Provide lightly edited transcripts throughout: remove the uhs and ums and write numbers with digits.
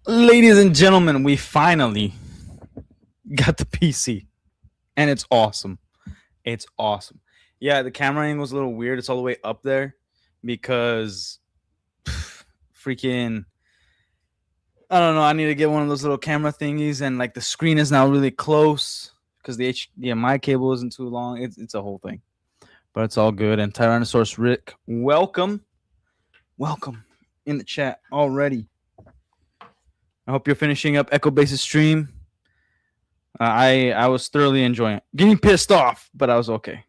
Ladies and gentlemen, we finally got the PC, and it's awesome. It's awesome. Yeah, the camera angle is a little weird. It's all the way up there because freaking I don't know. I need to get one of those little camera thingies, and like the screen is now really close because the HDMI cable isn't too long. It's a whole thing, but it's all good. And Tyrannosaurus Rick, welcome in the chat already. I hope you're finishing up Echo Base's stream. I was thoroughly enjoying it. Getting pissed off, but I was okay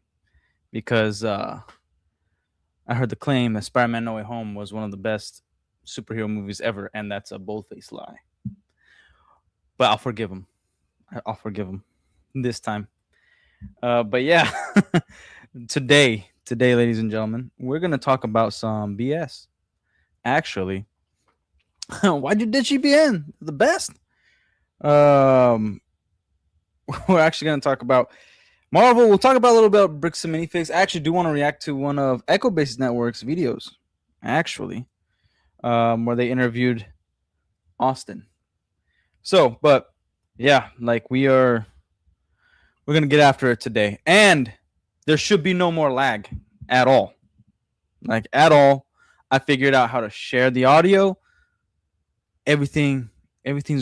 because I heard the claim that Spider-Man: No Way Home was one of the best superhero movies ever, and that's a bold-faced lie. But I'll forgive him. I'll forgive him this time. But yeah, today, ladies and gentlemen, we're gonna talk about some BS. Actually, why'd you ditch EBN? The best. Um, we're actually gonna talk about Marvel. We'll talk about a little bit about Bricks and Minifigs. I actually do want to react to one of Echo Base Network's videos, actually, where they interviewed Austin. So, but yeah, like we're gonna get after it today, and there should be no more lag at all, like at all. I figured out how to share the audio. Everything's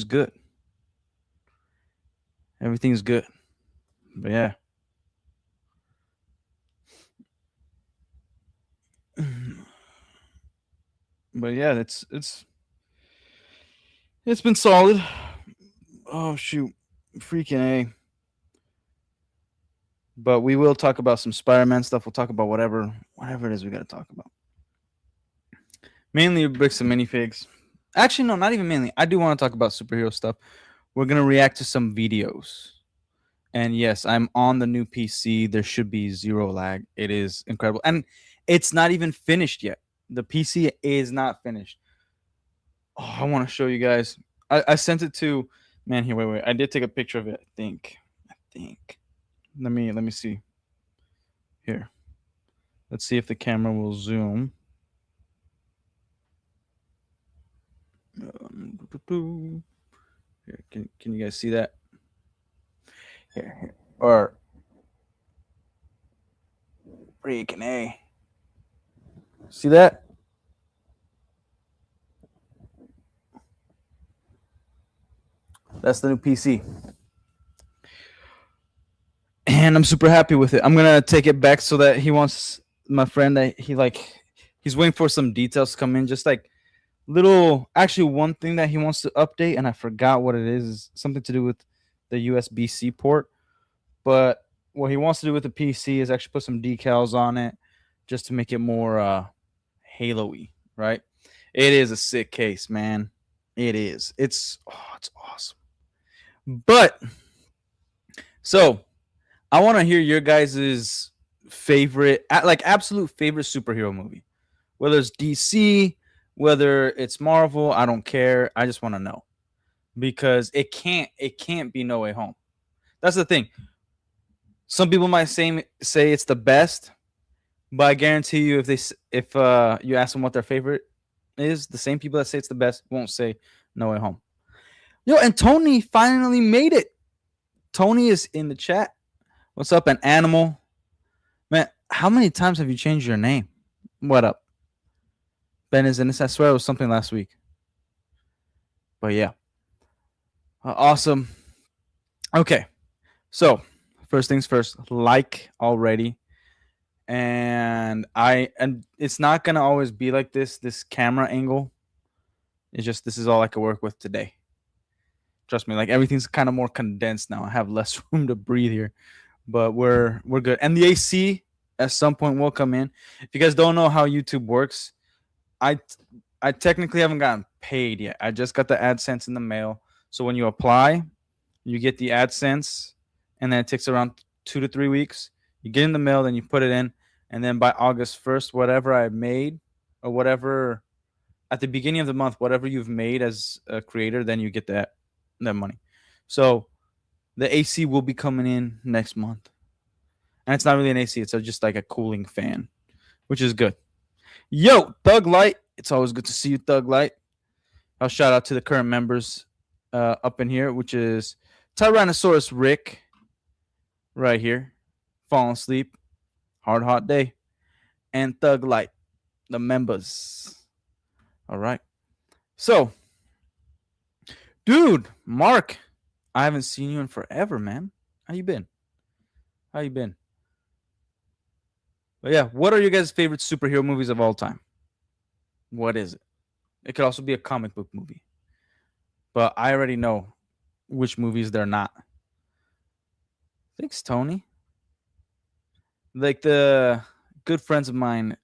good. Everything's good. But yeah. But yeah, it's been solid. Oh shoot, freaking A. But we will talk about some Spider-Man stuff. We'll talk about whatever it is we got to talk about. Mainly bricks and minifigs. Actually, no, not even mainly. I do want to talk about superhero stuff. We're gonna react to some videos. And yes, I'm on the new PC. There should be zero lag. It is incredible. And it's not even finished yet. The PC is not finished. Oh, I want to show you guys. I sent it to man here. Wait. I did take a picture of it. I think. Let me see. Here. Let's see if the camera will zoom. Here, can you guys see that? Here. Or freaking A. See that? That's the new PC. And I'm super happy with it. I'm gonna take it back so that he wants my friend that he's waiting for some details to come in, just like little actually one thing that he wants to update, and I forgot what it is. Something to do with the USB-C port. But what he wants to do with the PC is actually put some decals on it just to make it more Halo-y, right? It is a sick case, man. It is. It's awesome. But so I want to hear your guys' favorite, like absolute favorite superhero movie. Whether it's DC, whether it's Marvel, I don't care. I just want to know. Because it can't be No Way Home. That's the thing. Some people might say it's the best, but I guarantee you if you ask them what their favorite is, the same people that say it's the best won't say No Way Home. Yo, and Tony finally made it. Tony is in the chat. What's up, an animal? Man, how many times have you changed your name? What up? Ben is in this. I swear it was something last week. But yeah. Awesome. Okay. So, first things first, like already. And it's not going to always be like this camera angle. It's just this is all I can work with today. Trust me, like everything's kind of more condensed now. I have less room to breathe here. But we're good. And the AC at some point will come in. If you guys don't know how YouTube works, I technically haven't gotten paid yet. I just got the AdSense in the mail. So when you apply, you get the AdSense, and then it takes around 2 to 3 weeks. You get in the mail, then you put it in, and then by August 1st, whatever I made or whatever at the beginning of the month, whatever you've made as a creator, then you get that money. So the AC will be coming in next month. And it's not really an AC. It's just like a cooling fan, which is good. Yo, Thug Light. It's always good to see you, Thug Light. I'll shout out to the current members up in here, which is Tyrannosaurus Rick, right here, falling asleep, hard hot day, and Thug Light, the members. All right. So, dude, Mark, I haven't seen you in forever, man. How you been? How you been? But yeah, what are your guys' favorite superhero movies of all time? What is it? It could also be a comic book movie, but I already know which movies they're not. Thanks, Tony. Like the good friends of mine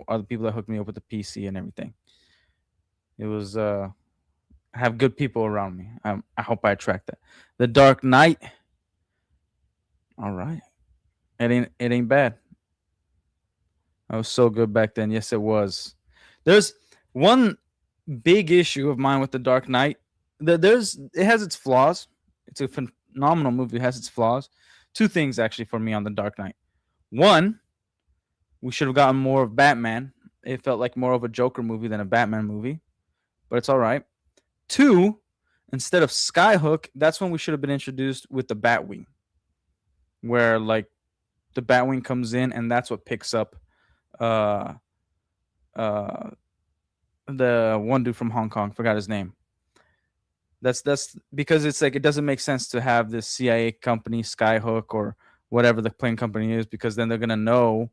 are the people that hooked me up with the PC and everything. It was I have good people around me. I hope I attract that. The Dark Knight. All right, it ain't bad. I was so good back then. Yes, it was. There's one big issue of mine with the Dark Knight. It has its flaws. It's a phenomenal movie. It has its flaws. Two things actually for me on the Dark Knight. One, we should have gotten more of Batman. It felt like more of a Joker movie than a Batman movie, but it's all right. Two, instead of Skyhook, that's when we should have been introduced with the Batwing, where like the Batwing comes in and that's what picks up uh uh the one dude from Hong Kong, forgot his name. That's because it's like it doesn't make sense to have this CIA company, Skyhook or whatever the plane company is, because then they're gonna know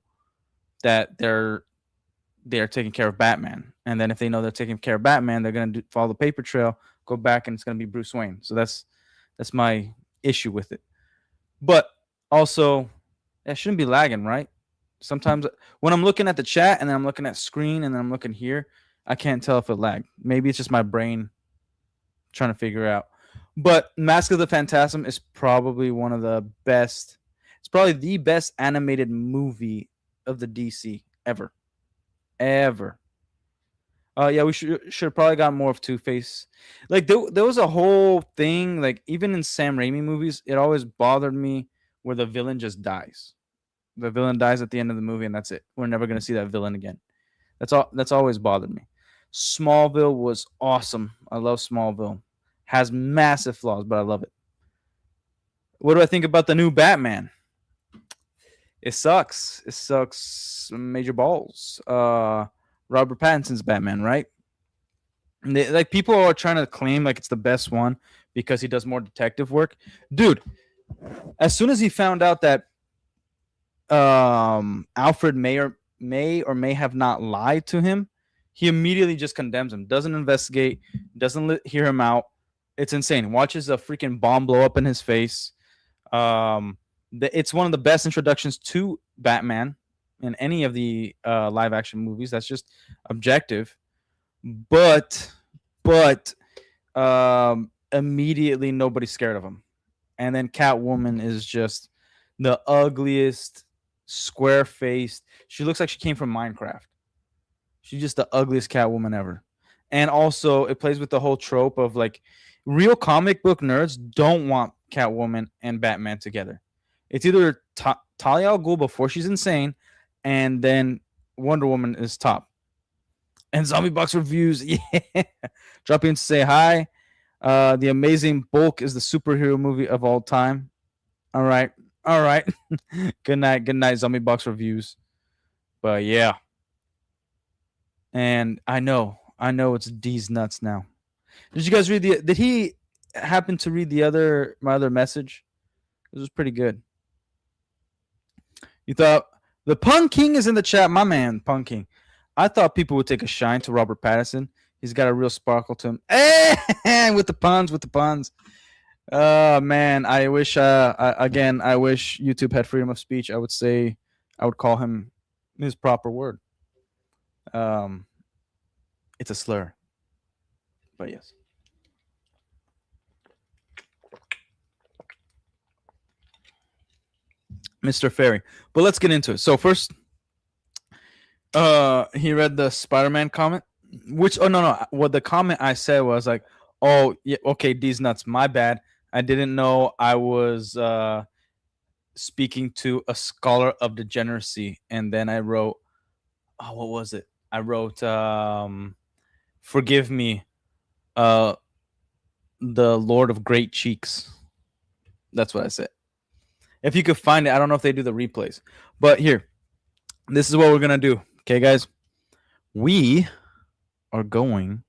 that they're taking care of Batman, and then if they know they're taking care of Batman, they're gonna follow the paper trail, go back, and it's gonna be Bruce Wayne. So that's my issue with it. But also, it shouldn't be lagging, right? Sometimes when I'm looking at the chat and then I'm looking at screen and then I'm looking here, I can't tell if it lagged. Maybe it's just my brain trying to figure out. But Mask of the Phantasm is probably one of the best. It's probably the best animated movie of the DC ever, ever. Yeah, we should have probably got more of Two Face. Like there was a whole thing. Like even in Sam Raimi movies, it always bothered me where the villain just dies. The villain dies at the end of the movie, and that's it. We're never gonna see that villain again. That's all. That's always bothered me. Smallville was awesome. I love Smallville. Has massive flaws, but I love it. What do I think about the new Batman? It sucks. It sucks. Major balls. Robert Pattinson's Batman, right? Like people are trying to claim like it's the best one because he does more detective work. Dude, as soon as he found out that Alfred may have not lied to him, he immediately just condemns him. Doesn't investigate. Doesn't hear him out. It's insane. Watches a freaking bomb blow up in his face. It's one of the best introductions to Batman in any of the live action movies. That's just objective. But immediately nobody's scared of him. And then Catwoman is just the ugliest, square faced. She looks like she came from Minecraft. She's just the ugliest Catwoman ever. And also, it plays with the whole trope of like real comic book nerds don't want Catwoman and Batman together. It's either Talia al Ghul before she's insane, and then Wonder Woman is top. And Zombie Box Reviews, yeah. Drop in to say hi. The Amazing Bulk is the superhero movie of all time. All right. All right. Good night. Good night, Zombie Box Reviews. But yeah. And I know it's D's nuts now. Did you guys read did he happen to read my other message? It was pretty good. You thought the Pun King is in the chat, my man, Pun King. I thought people would take a shine to Robert Pattinson. He's got a real sparkle to him. Hey, with the puns. Man, I wish I wish YouTube had freedom of speech. I would call him his proper word. It's a slur. But yes. Mr. Ferry. But let's get into it. So first, he read the Spider-Man comment, which no. What the comment I said was like, oh yeah, okay, these nuts. My bad. I didn't know I was speaking to a scholar of degeneracy, and then I wrote, oh, what was it? I wrote, forgive me, uh, the Lord of Great Cheeks. That's what I said. If you could find it, I don't know if they do the replays, but here, this is what we're gonna do. Okay, guys, we are going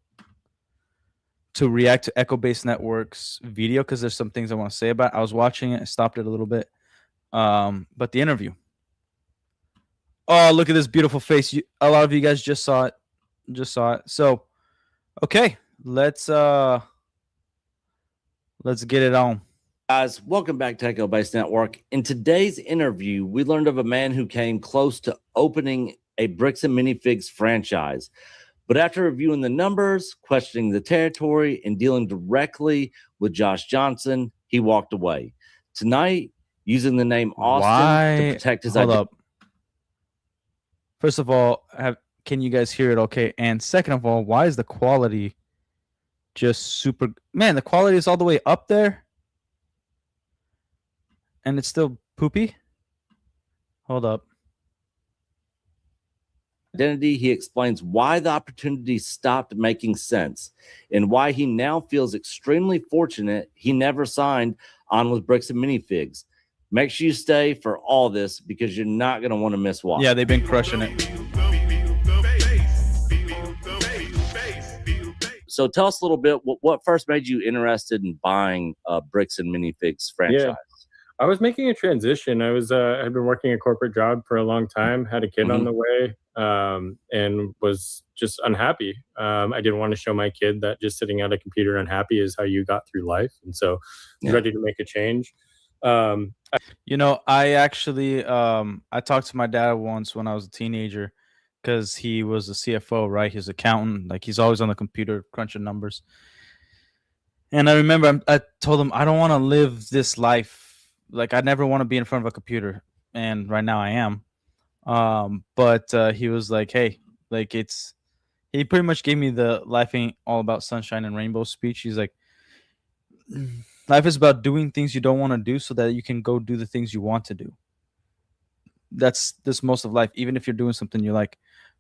to react to Echo Base Network's video because there's some things I want to say about it. I was watching it, I stopped it a little bit. But the interview. Oh, look at this beautiful face. A lot of you guys just saw it. So, okay, let's get it on. Guys, welcome back to Echo Base Network. In today's interview, we learned of a man who came close to opening a Bricks and Minifigs franchise. But after reviewing the numbers, questioning the territory, and dealing directly with Josh Johnson, he walked away. Tonight, using the name Austin to protect his identity. Hold up. First of all, can you guys hear it okay? And second of all, why is the quality just super... Man, the quality is all the way up there. And it's still poopy? Hold up. Identity, he explains why the opportunity stopped making sense and why he now feels extremely fortunate he never signed on with Bricks and Minifigs. Make sure you stay for all this because you're not going to want to miss one. Yeah, they've been crushing it. So tell us a little bit, what first made you interested in buying Bricks and Minifigs franchise? Yeah. I was making a transition. I was had been working a corporate job for a long time, had a kid on the way, and was just unhappy. I didn't want to show my kid that just sitting at a computer unhappy is how you got through life. And so I was ready to make a change. I actually I talked to my dad once when I was a teenager because he was a CFO, right? He's an accountant. Like, he's always on the computer crunching numbers. And I remember I told him, I don't want to live this life. Like, I never want to be in front of a computer. And right now I am. But he was like, hey, like, he pretty much gave me the life ain't all about sunshine and rainbow speech. He's like, life is about doing things you don't want to do so that you can go do the things you want to do. That's most of life, even if you're doing something you like.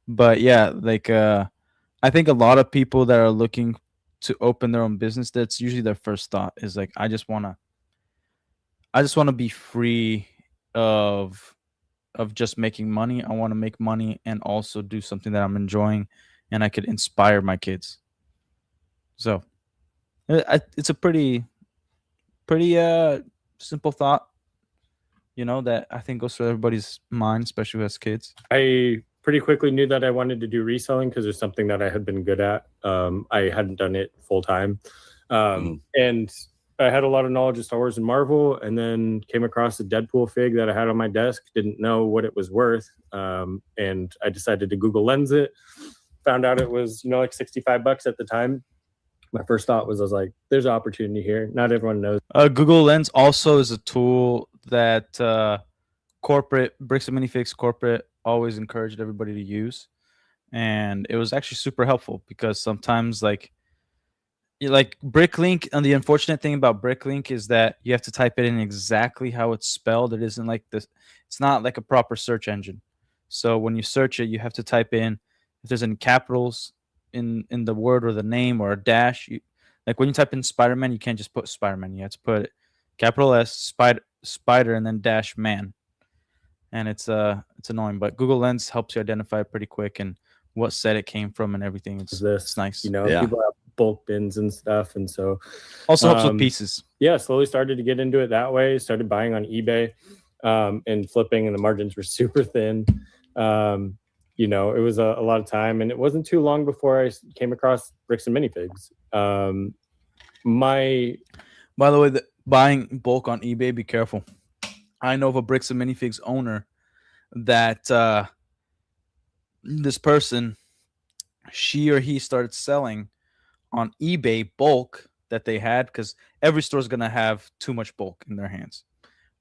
But yeah, like, I think a lot of people that are looking to open their own business, that's usually their first thought is like, I just want to be free of just making money. I want to make money and also do something that I'm enjoying and I could inspire my kids. So it's a pretty simple thought, that I think goes through everybody's mind, especially who has kids. I pretty quickly knew that I wanted to do reselling because it's something that I had been good at. I hadn't done it full time. And I had a lot of knowledge of Star Wars and Marvel, and then came across a Deadpool fig that I had on my desk, didn't know what it was worth. And I decided to Google Lens it, found out it was, like $65 at the time. My first thought was, I was like, there's opportunity here. Not everyone knows. Google Lens also is a tool that Bricks and Minifigs corporate always encouraged everybody to use. And it was actually super helpful because sometimes like Bricklink, and the unfortunate thing about Bricklink is that you have to type it in exactly how it's spelled. It isn't like this. It's not like a proper search engine. So when you search it, you have to type in if there's any capitals in the word or the name or a dash. Like when you type in Spider-Man, you can't just put Spider-Man. You have to put capital S, spider, and then dash man. And it's annoying, but Google Lens helps you identify it pretty quick and what set it came from and everything. It's nice. People have bulk bins and stuff, and so also helps with pieces. Yeah, slowly started to get into it that way. Started buying on eBay and flipping, and the margins were super thin. It was a lot of time, and it wasn't too long before I came across Bricks and Minifigs. By the way, buying bulk on eBay, be careful. I know of a Bricks and Minifigs owner that this person, she or he started selling on eBay bulk that they had, because every store is going to have too much bulk in their hands.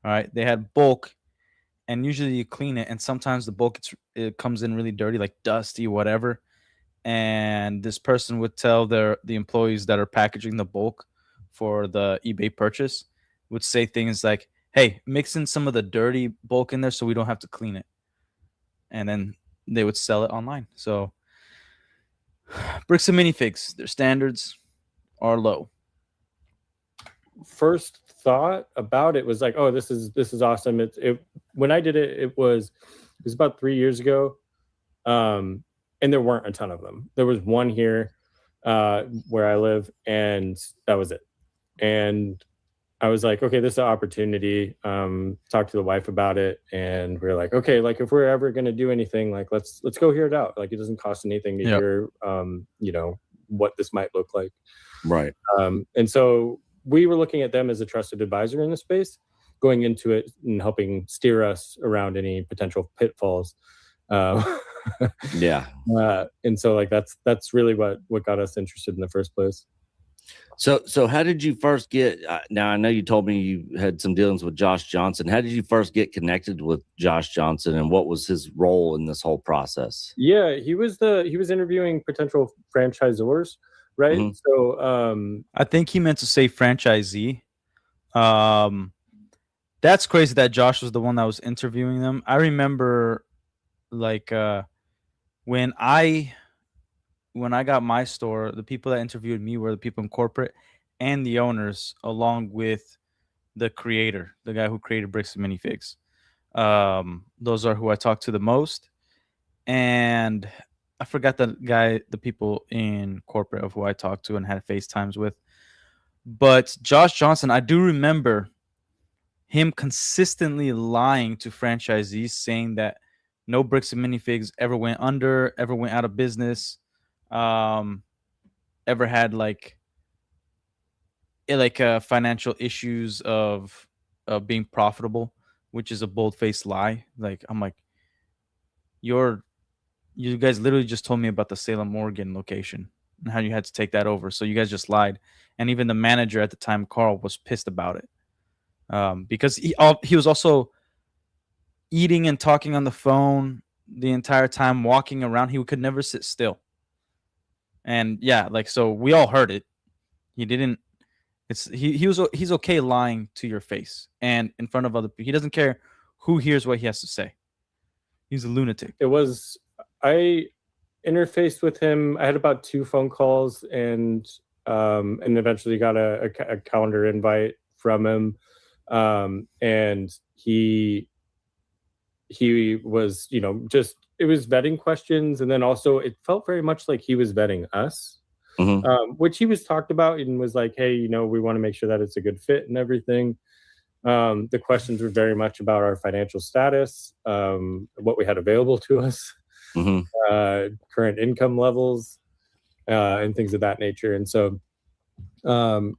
All right. They had bulk, and usually you clean it, and sometimes the bulk, it comes in really dirty, like dusty, whatever. And this person would tell the employees that are packaging the bulk for the eBay purchase, would say things like, hey, mix in some of the dirty bulk in there so we don't have to clean it. And then they would sell it online. So Bricks and Minifigs, their standards, or low? First thought about it was like, oh, this is awesome. When I did it, it was about 3 years ago, and there weren't a ton of them. There was one here where I live, and that was it. And I was like, okay, this is an opportunity. Talk to the wife about it, and we are like, okay, like if we're ever gonna do anything, like let's go hear it out. Like it doesn't cost anything to hear, what this might look like. Right. And so we were looking at them as a trusted advisor in the space, going into it and helping steer us around any potential pitfalls. Yeah. And so like that's really what got us interested in the first place. So how did you first get? Now I know you told me you had some dealings with Josh Johnson. How did you first get connected with Josh Johnson, and what was his role in this whole process? Yeah, he was interviewing potential franchisors, right? Mhm. So I think he meant to say franchisee. That's crazy that Josh was the one that was interviewing them. I remember like when I got my store, the people that interviewed me were the people in corporate and the owners, along with the creator, the guy who created Bricks and Minifigs. Those are who I talked to the most. And I forgot the people in corporate of who I talked to and had FaceTimes with. But Josh Johnson, I do remember him consistently lying to franchisees, saying that no Bricks and Minifigs ever went under, ever went out of business, ever had like financial issues of being profitable, which is a bold-faced lie. Like I'm like, you guys literally just told me about the Salem, Oregon location and how you had to take that over. So you guys just lied. And even the manager at the time, Carl, was pissed about it. Because he was also eating and talking on the phone the entire time, walking around. He could never sit still. And yeah, like, so we all heard it. He didn't. He's okay lying to your face and in front of other people. He doesn't care who hears what he has to say. He's a lunatic. I interfaced with him. I had about 2 phone calls and eventually got a calendar invite from him. And he was, just, it was vetting questions. And then also it felt very much like he was vetting us, which he was talked about and was like, hey, we want to make sure that it's a good fit and everything. The questions were very much about our financial status, what we had available to us, current income levels, and things of that nature. And so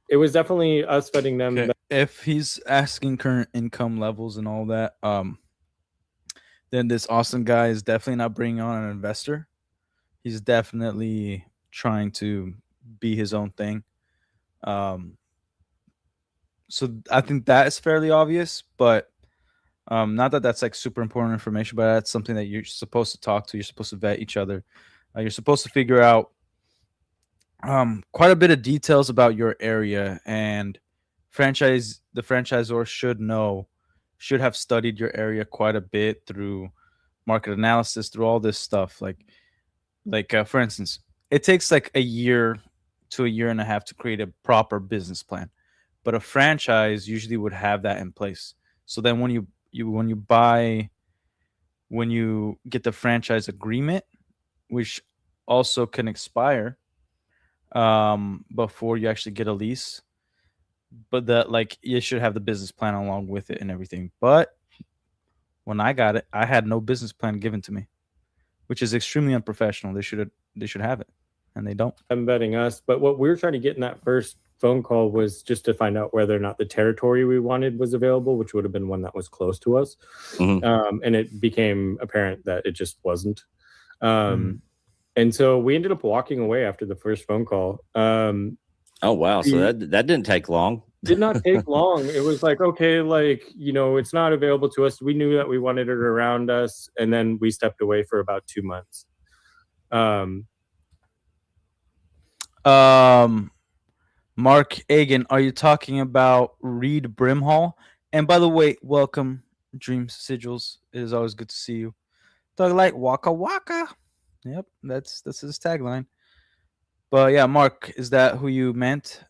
it was definitely us vetting them. Okay. If he's asking current income levels and all that, then this awesome guy is definitely not bringing on an investor. He's definitely trying to be his own thing. So I think that is fairly obvious, but not that that's like super important information, but that's something that you're supposed to talk to. You're supposed to vet each other. You're supposed to figure out quite a bit of details about your area, and the franchisor should have studied your area quite a bit through market analysis, through all this stuff. Like for instance, it takes like a year to a year and a half to create a proper business plan, but a franchise usually would have that in place. So then when you get the franchise agreement, which also can expire before you actually get a lease, but that, like, you should have the business plan along with it and everything. But when I got it, I had no business plan given to me, which is extremely unprofessional. They should have it, and they don't. I'm betting us, but what we were trying to get in that first phone call was just to find out whether or not the territory we wanted was available, which would have been one that was close to us. And it became apparent that it just wasn't. And so we ended up walking away after the first phone call. Oh, wow. So that didn't take long. Did not take long. It was like, okay, like, it's not available to us. We knew that we wanted it around us. And then we stepped away for about 2 months. Mark Agan, are you talking about Reed Brimhall? And by the way, welcome, Dream Sigils. It is always good to see you. Talk like Waka Waka. Yep, that's his tagline. But yeah, Mark, is that who you meant?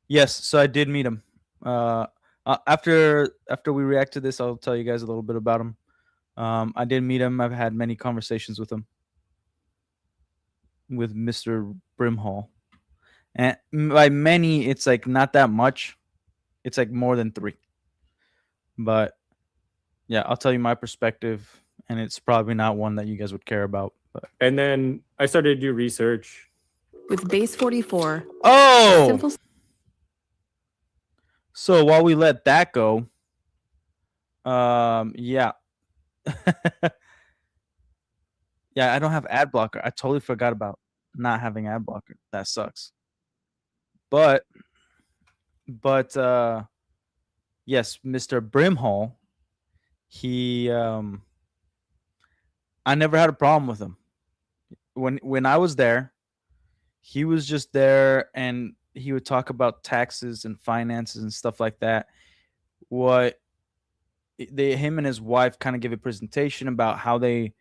Yes, so I did meet him. After we react to this, I'll tell you guys a little bit about him. I did meet him. I've had many conversations with him, with Mr. Brimhall, and by many, it's like not that much. It's like more than 3. But yeah, I'll tell you my perspective, and it's probably not one that you guys would care about. But And then I started to do research. With base 44. oh, Simple. so while we let that go, yeah. Yeah, I don't have ad blocker. I totally forgot about not having ad blocker. That sucks. But yes, Mr. Brimhall, he I never had a problem with him. When I was there, he was just there and he would talk about taxes and finances and stuff like that. What him and his wife kind of give a presentation about how they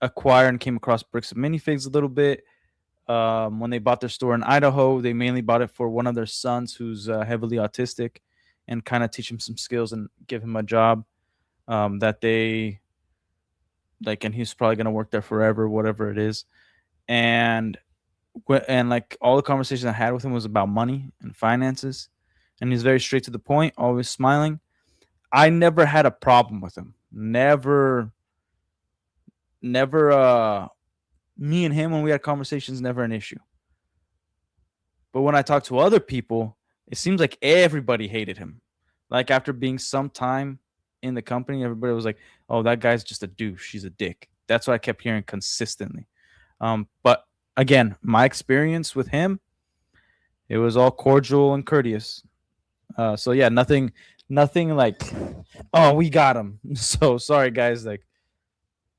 acquired and came across Bricks and Minifigs a little bit. When they bought their store in Idaho, they mainly bought it for one of their sons who's heavily autistic, and kind of teach him some skills and give him a job that they like, and he's probably gonna work there forever, whatever it is. And like all the conversation I had with him was about money and finances, and he's very straight to the point, always smiling. I never had a problem with him. Never. Me and him, when we had conversations, never an issue. But when I talked to other people, it seems like everybody hated him. Like after being some time in the company, everybody was like, "Oh, that guy's just a douche. He's a dick." That's what I kept hearing consistently. But again, my experience with him, it was all cordial and courteous. So yeah, nothing like, "Oh, we got him." So sorry, guys. Like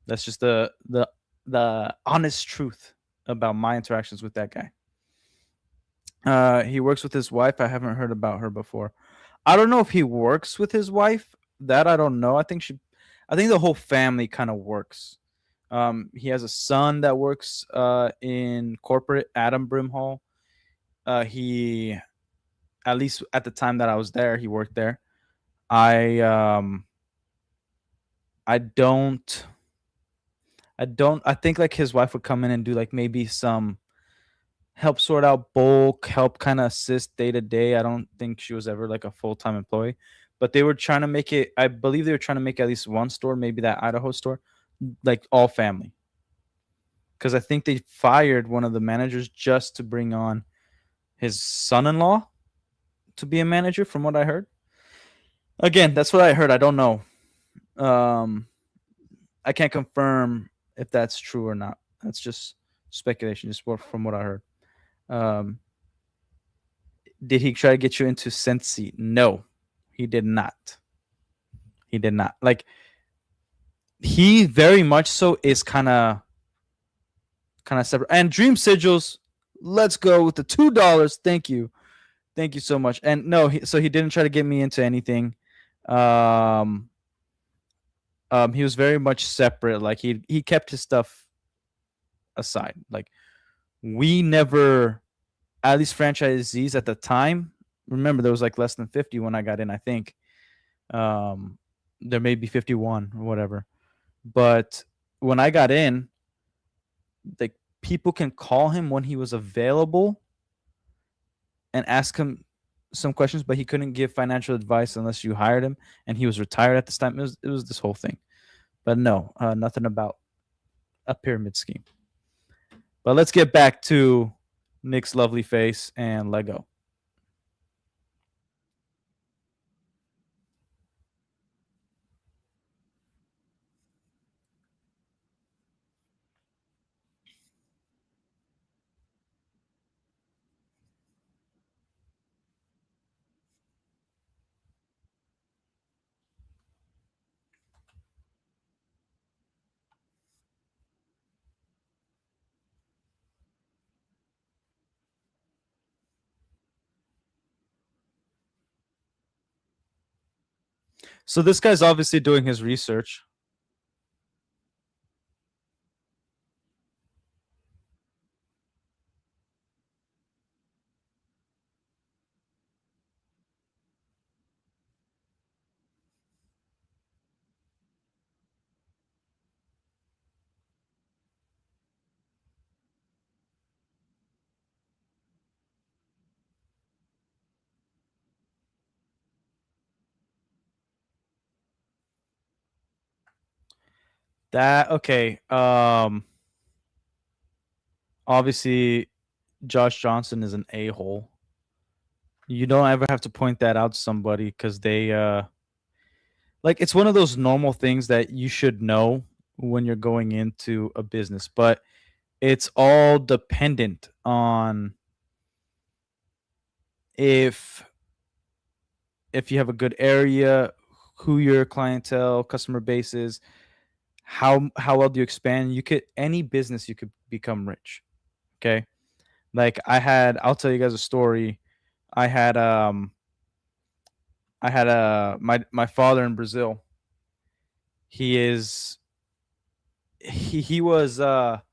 that's just the honest truth about my interactions with that guy. He works with his wife. I haven't heard about her before. I don't know if he works with his wife. That I don't know. I think the whole family kind of works. He has a son that works in corporate, Adam Brimhall. He, at least at the time that I was there, he worked there. I think like his wife would come in and do like maybe some help sort out bulk, help kind of assist day to day. I don't think she was ever like a full-time employee, but they were trying to make it, I believe they were trying to make at least one store, maybe that Idaho store, like all family. Because I think they fired one of the managers just to bring on his son-in-law to be a manager, from what I heard. Again, that's what I heard. I don't know. I can't confirm if that's true or not. That's just speculation, just from what I heard. Did he try to get you into Sensi? No, he did not. He did not. Like, he very much so is kind of separate. And Dream Sigils, let's go with the $2. Thank you so much. And no, so he didn't try to get me into anything. He was very much separate. Like he kept his stuff aside. Like, we never, at least franchisees at the time, remember there was like less than 50 when I got in, I think. There may be 51 or whatever. But when I got in, like, people can call him when he was available and ask him some questions, but he couldn't give financial advice unless you hired him, and he was retired at this time. It was this whole thing. But no, nothing about a pyramid scheme. But let's get back to Nick's lovely face and Lego. So this guy's obviously doing his research. That okay. Obviously, Josh Johnson is an a-hole. You don't ever have to point that out to somebody because they like it's one of those normal things that you should know when you're going into a business, but it's all dependent on if you have a good area, who your clientele, customer base is, how well do you expand? You could any business you could become rich. Okay. Like I'll tell you guys a story. I had my father in Brazil. He is he was a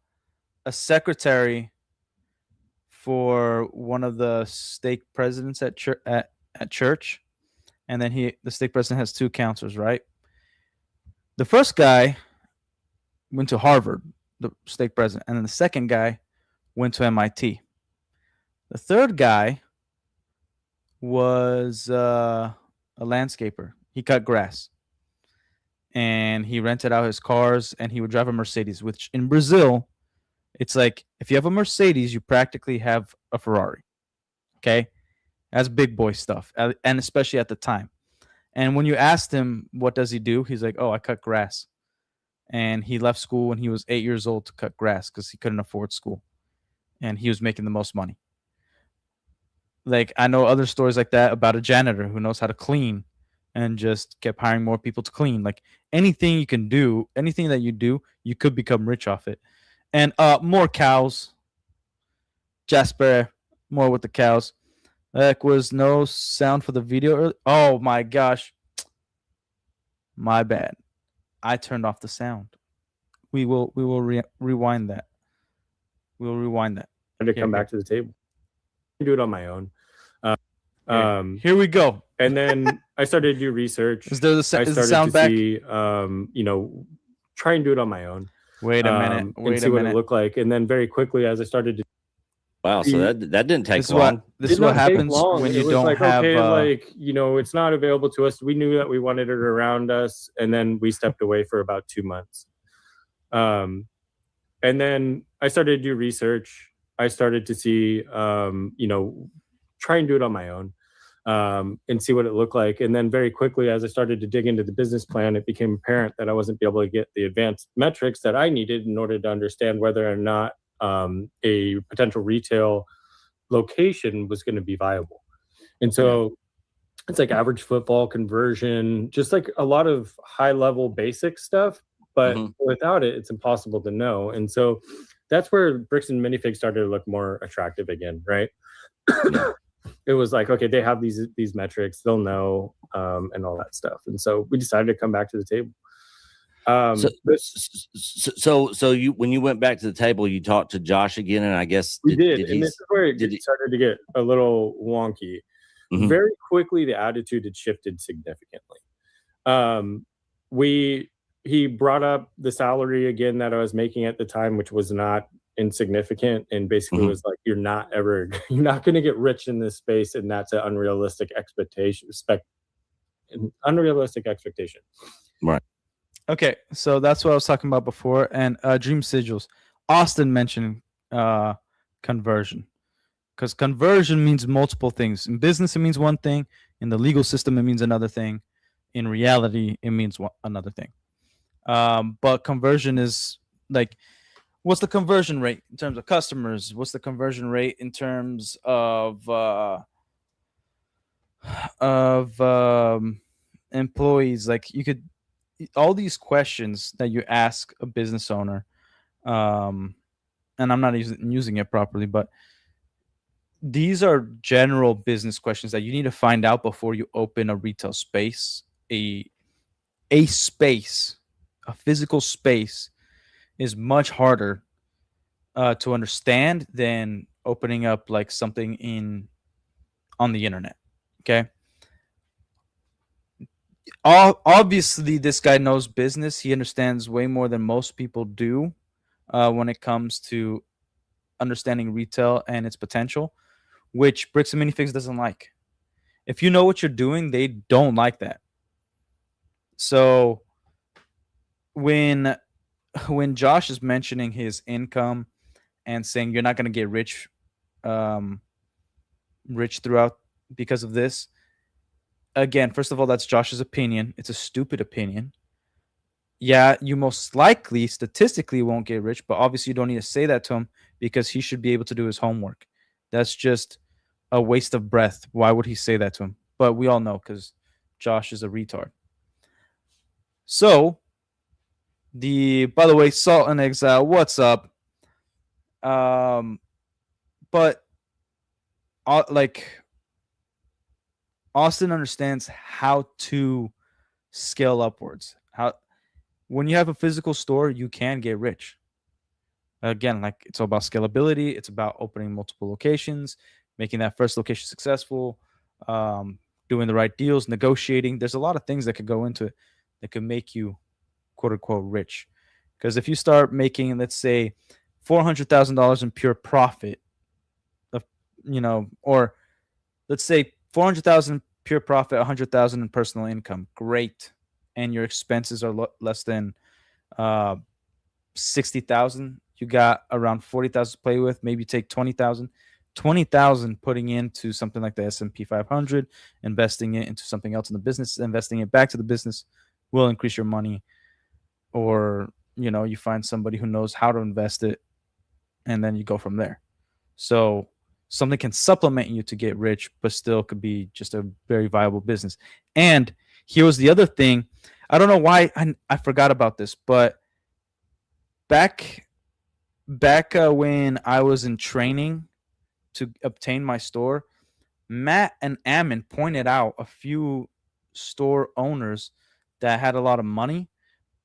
secretary for one of the stake presidents at church, and then the stake president has two counselors, right? The first guy went to Harvard, the stake president, and then the second guy went to MIT. The third guy was a landscaper. He cut grass, and he rented out his cars, and he would drive a Mercedes, which in Brazil, it's like if you have a Mercedes, you practically have a Ferrari. Okay, that's big boy stuff, and especially at the time. And when you asked him what does he do, he's like, "Oh, I cut grass." And he left school when he was 8 years old to cut grass because he couldn't afford school, and he was making the most money. Like I know other stories like that about a janitor who knows how to clean and just kept hiring more people to clean. Like anything you can do, anything that you do, you could become rich off it. And more cows, Jasper, more with the cows. There was no sound for the video. Oh my gosh. My bad. I turned off the sound. We will rewind that. We'll rewind that. I had to come back to the table. I do it on my own. Here we go. And then I started to do research. Is there the sound back? See, try and do it on my own. Wait a minute. And see what it looked like. And then very quickly, as I started to. Wow, so that didn't take long. This is what happens when you don't have. It's not available to us. We knew that we wanted it around us, and then we stepped away for about 2 months. And then I started to do research. I started to see, try and do it on my own, and see what it looked like. And then very quickly, as I started to dig into the business plan, it became apparent that I wasn't able to get the advanced metrics that I needed in order to understand whether or not a potential retail location was going to be viable. And so it's like average footfall conversion, just like a lot of high level basic stuff, but without it, it's impossible to know. And so that's where bricks and minifigs started to look more attractive again, right? It was like, okay, they have these metrics, they'll know, and all that stuff. And so we decided to come back to the table. So you when you went back to the table, you talked to Josh again, and I guess we did. And this is where it started to get a little wonky. Very quickly, the attitude had shifted significantly. He brought up the salary again that I was making at the time, which was not insignificant, and basically was like, you're not going to get rich in this space, and that's an unrealistic expectation. Right. Okay, so that's what I was talking about before. And Dream Sigils. Austin mentioned conversion. Because conversion means multiple things. In business, it means one thing. In the legal system, it means another thing. In reality, it means another thing. But conversion is like, what's the conversion rate in terms of customers? What's the conversion rate in terms of employees? Like you could, all these questions that you ask a business owner, and I'm not using it properly, but these are general business questions that you need to find out before you open a retail space. A space, a physical space, is much harder to understand than opening up like something on the internet. Okay. Obviously, this guy knows business. He understands way more than most people do when it comes to understanding retail and its potential, which Bricks and Minifigs doesn't like. If you know what you're doing, they don't like that. So when when Josh is mentioning his income and saying you're not going to get um, rich throughout because of this. Again, first of all, that's Josh's opinion. It's a stupid opinion. Yeah, you most likely statistically won't get rich, but obviously you don't need to say that to him because he should be able to do his homework. That's just a waste of breath. Why would he say that to him? But we all know because Josh is a retard. So, by the way, Salt and Exile, what's up? But like Austin understands how to scale upwards. How when you have a physical store, you can get rich. Again, like it's all about scalability. It's about opening multiple locations, making that first location successful, doing the right deals, negotiating. There's a lot of things that could go into it that could make you quote unquote rich. Because if you start making, let's say, $400,000 in pure profit, or let's say 400,000 pure profit, 100,000 in personal income, great, and your expenses are less than 60,000. You got around 40,000 to play with. Maybe take 20,000. 20,000 putting into something like the S&P 500, investing it into something else in the business, investing it back to the business will increase your money. Or you find somebody who knows how to invest it, and then you go from there. So something can supplement you to get rich, but still could be just a very viable business. And here was the other thing. I don't know why I forgot about this, but back when I was in training to obtain my store, Matt and Ammon pointed out a few store owners that had a lot of money,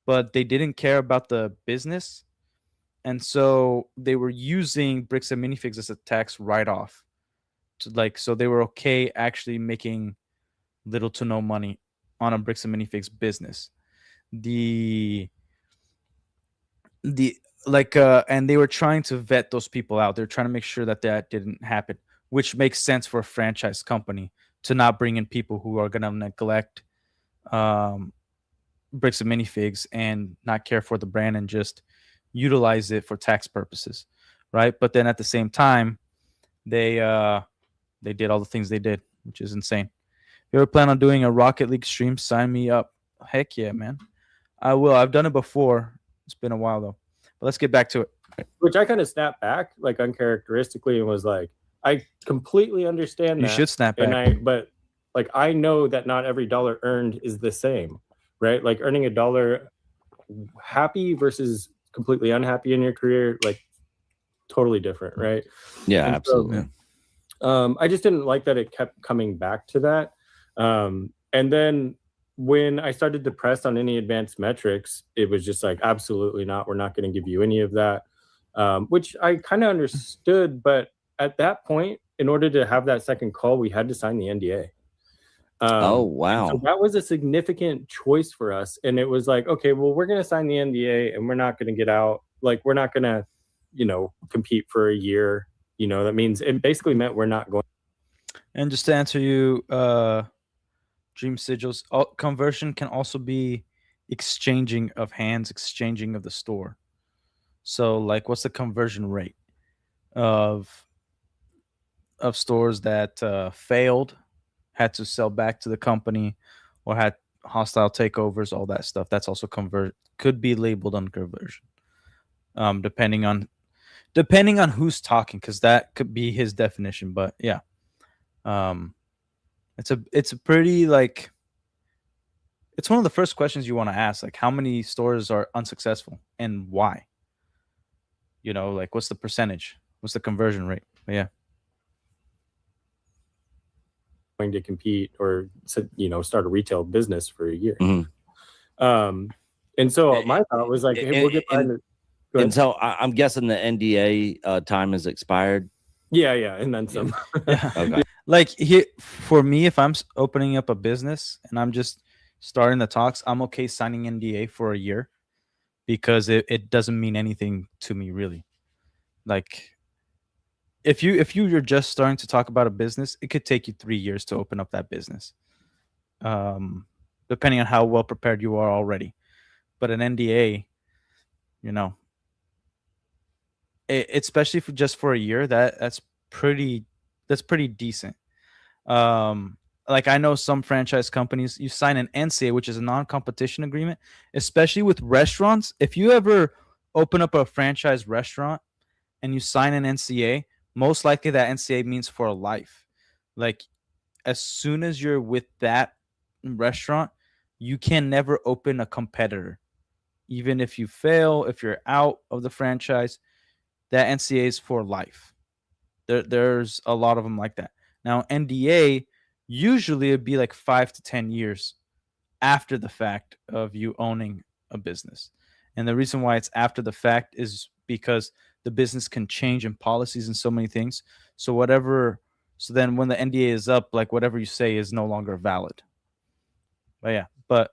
but they didn't care about the business. And so they were using bricks and minifigs as a tax write-off. So they were okay actually making little to no money on a bricks and minifigs business. And they were trying to vet those people out. They're trying to make sure that didn't happen, which makes sense for a franchise company to not bring in people who are going to neglect bricks and minifigs and not care for the brand and just utilize it for tax purposes, right? But then at the same time, they did all the things they did, which is insane. If you ever plan on doing a Rocket League stream, sign me up. Heck yeah, man. I will. I've done it before. It's been a while though. But let's get back to it. Which I kind of snapped back, like uncharacteristically, and was like, I completely understand that. You should snap back. But like I know that not every dollar earned is the same, right? Like earning a dollar happy versus completely unhappy in your career, like totally different, right? Yeah, and absolutely. So, I just didn't like that it kept coming back to that. And then when I started to press on any advanced metrics, it was just like, absolutely not. We're not going to give you any of that, which I kind of understood. But at that point, in order to have that second call, we had to sign the NDA. Oh, wow. So that was a significant choice for us. And it was like, okay, well, we're going to sign the NDA and we're not going to get out. Like, we're not going to, compete for a year. That means it basically meant we're not going. And just to answer you, Dream Sigils, conversion can also be exchanging of hands, exchanging of the store. So, like, what's the conversion rate of stores that failed, had to sell back to the company, or had hostile takeovers, all that stuff? That's also could be labeled on conversion, depending on who's talking, because that could be his definition. But yeah, it's a pretty like. It's one of the first questions you want to ask, like how many stores are unsuccessful and why? Like what's the percentage? What's the conversion rate? But yeah. Going to compete or start a retail business for a year. Mm-hmm. And so my thought was like, hey, we'll get behind it. And so I'm guessing the NDA time is expired. Yeah, and then some. Yeah. Okay. Like here for me, if I'm opening up a business and I'm just starting the talks, I'm okay signing NDA for a year because it doesn't mean anything to me really. Like if you're just starting to talk about a business, it could take you 3 years to open up that business, depending on how well prepared you are already. But an NDA, you know, especially for just for a year, that's pretty decent. Um, like I know some franchise companies, you sign an NCA, which is a non-competition agreement, especially with restaurants. If you ever open up a franchise restaurant and you sign an NCA, most likely that NCA means for life. Like as soon as you're with that restaurant, you can never open a competitor. Even if you fail, if you're out of the franchise, that NCA is for life. There's a lot of them like that. Now, NDA usually it'd be like 5 to 10 years after the fact of you owning a business. And the reason why it's after the fact is because the business can change in policies and so many things. So then when the NDA is up, like whatever you say is no longer valid. But yeah, but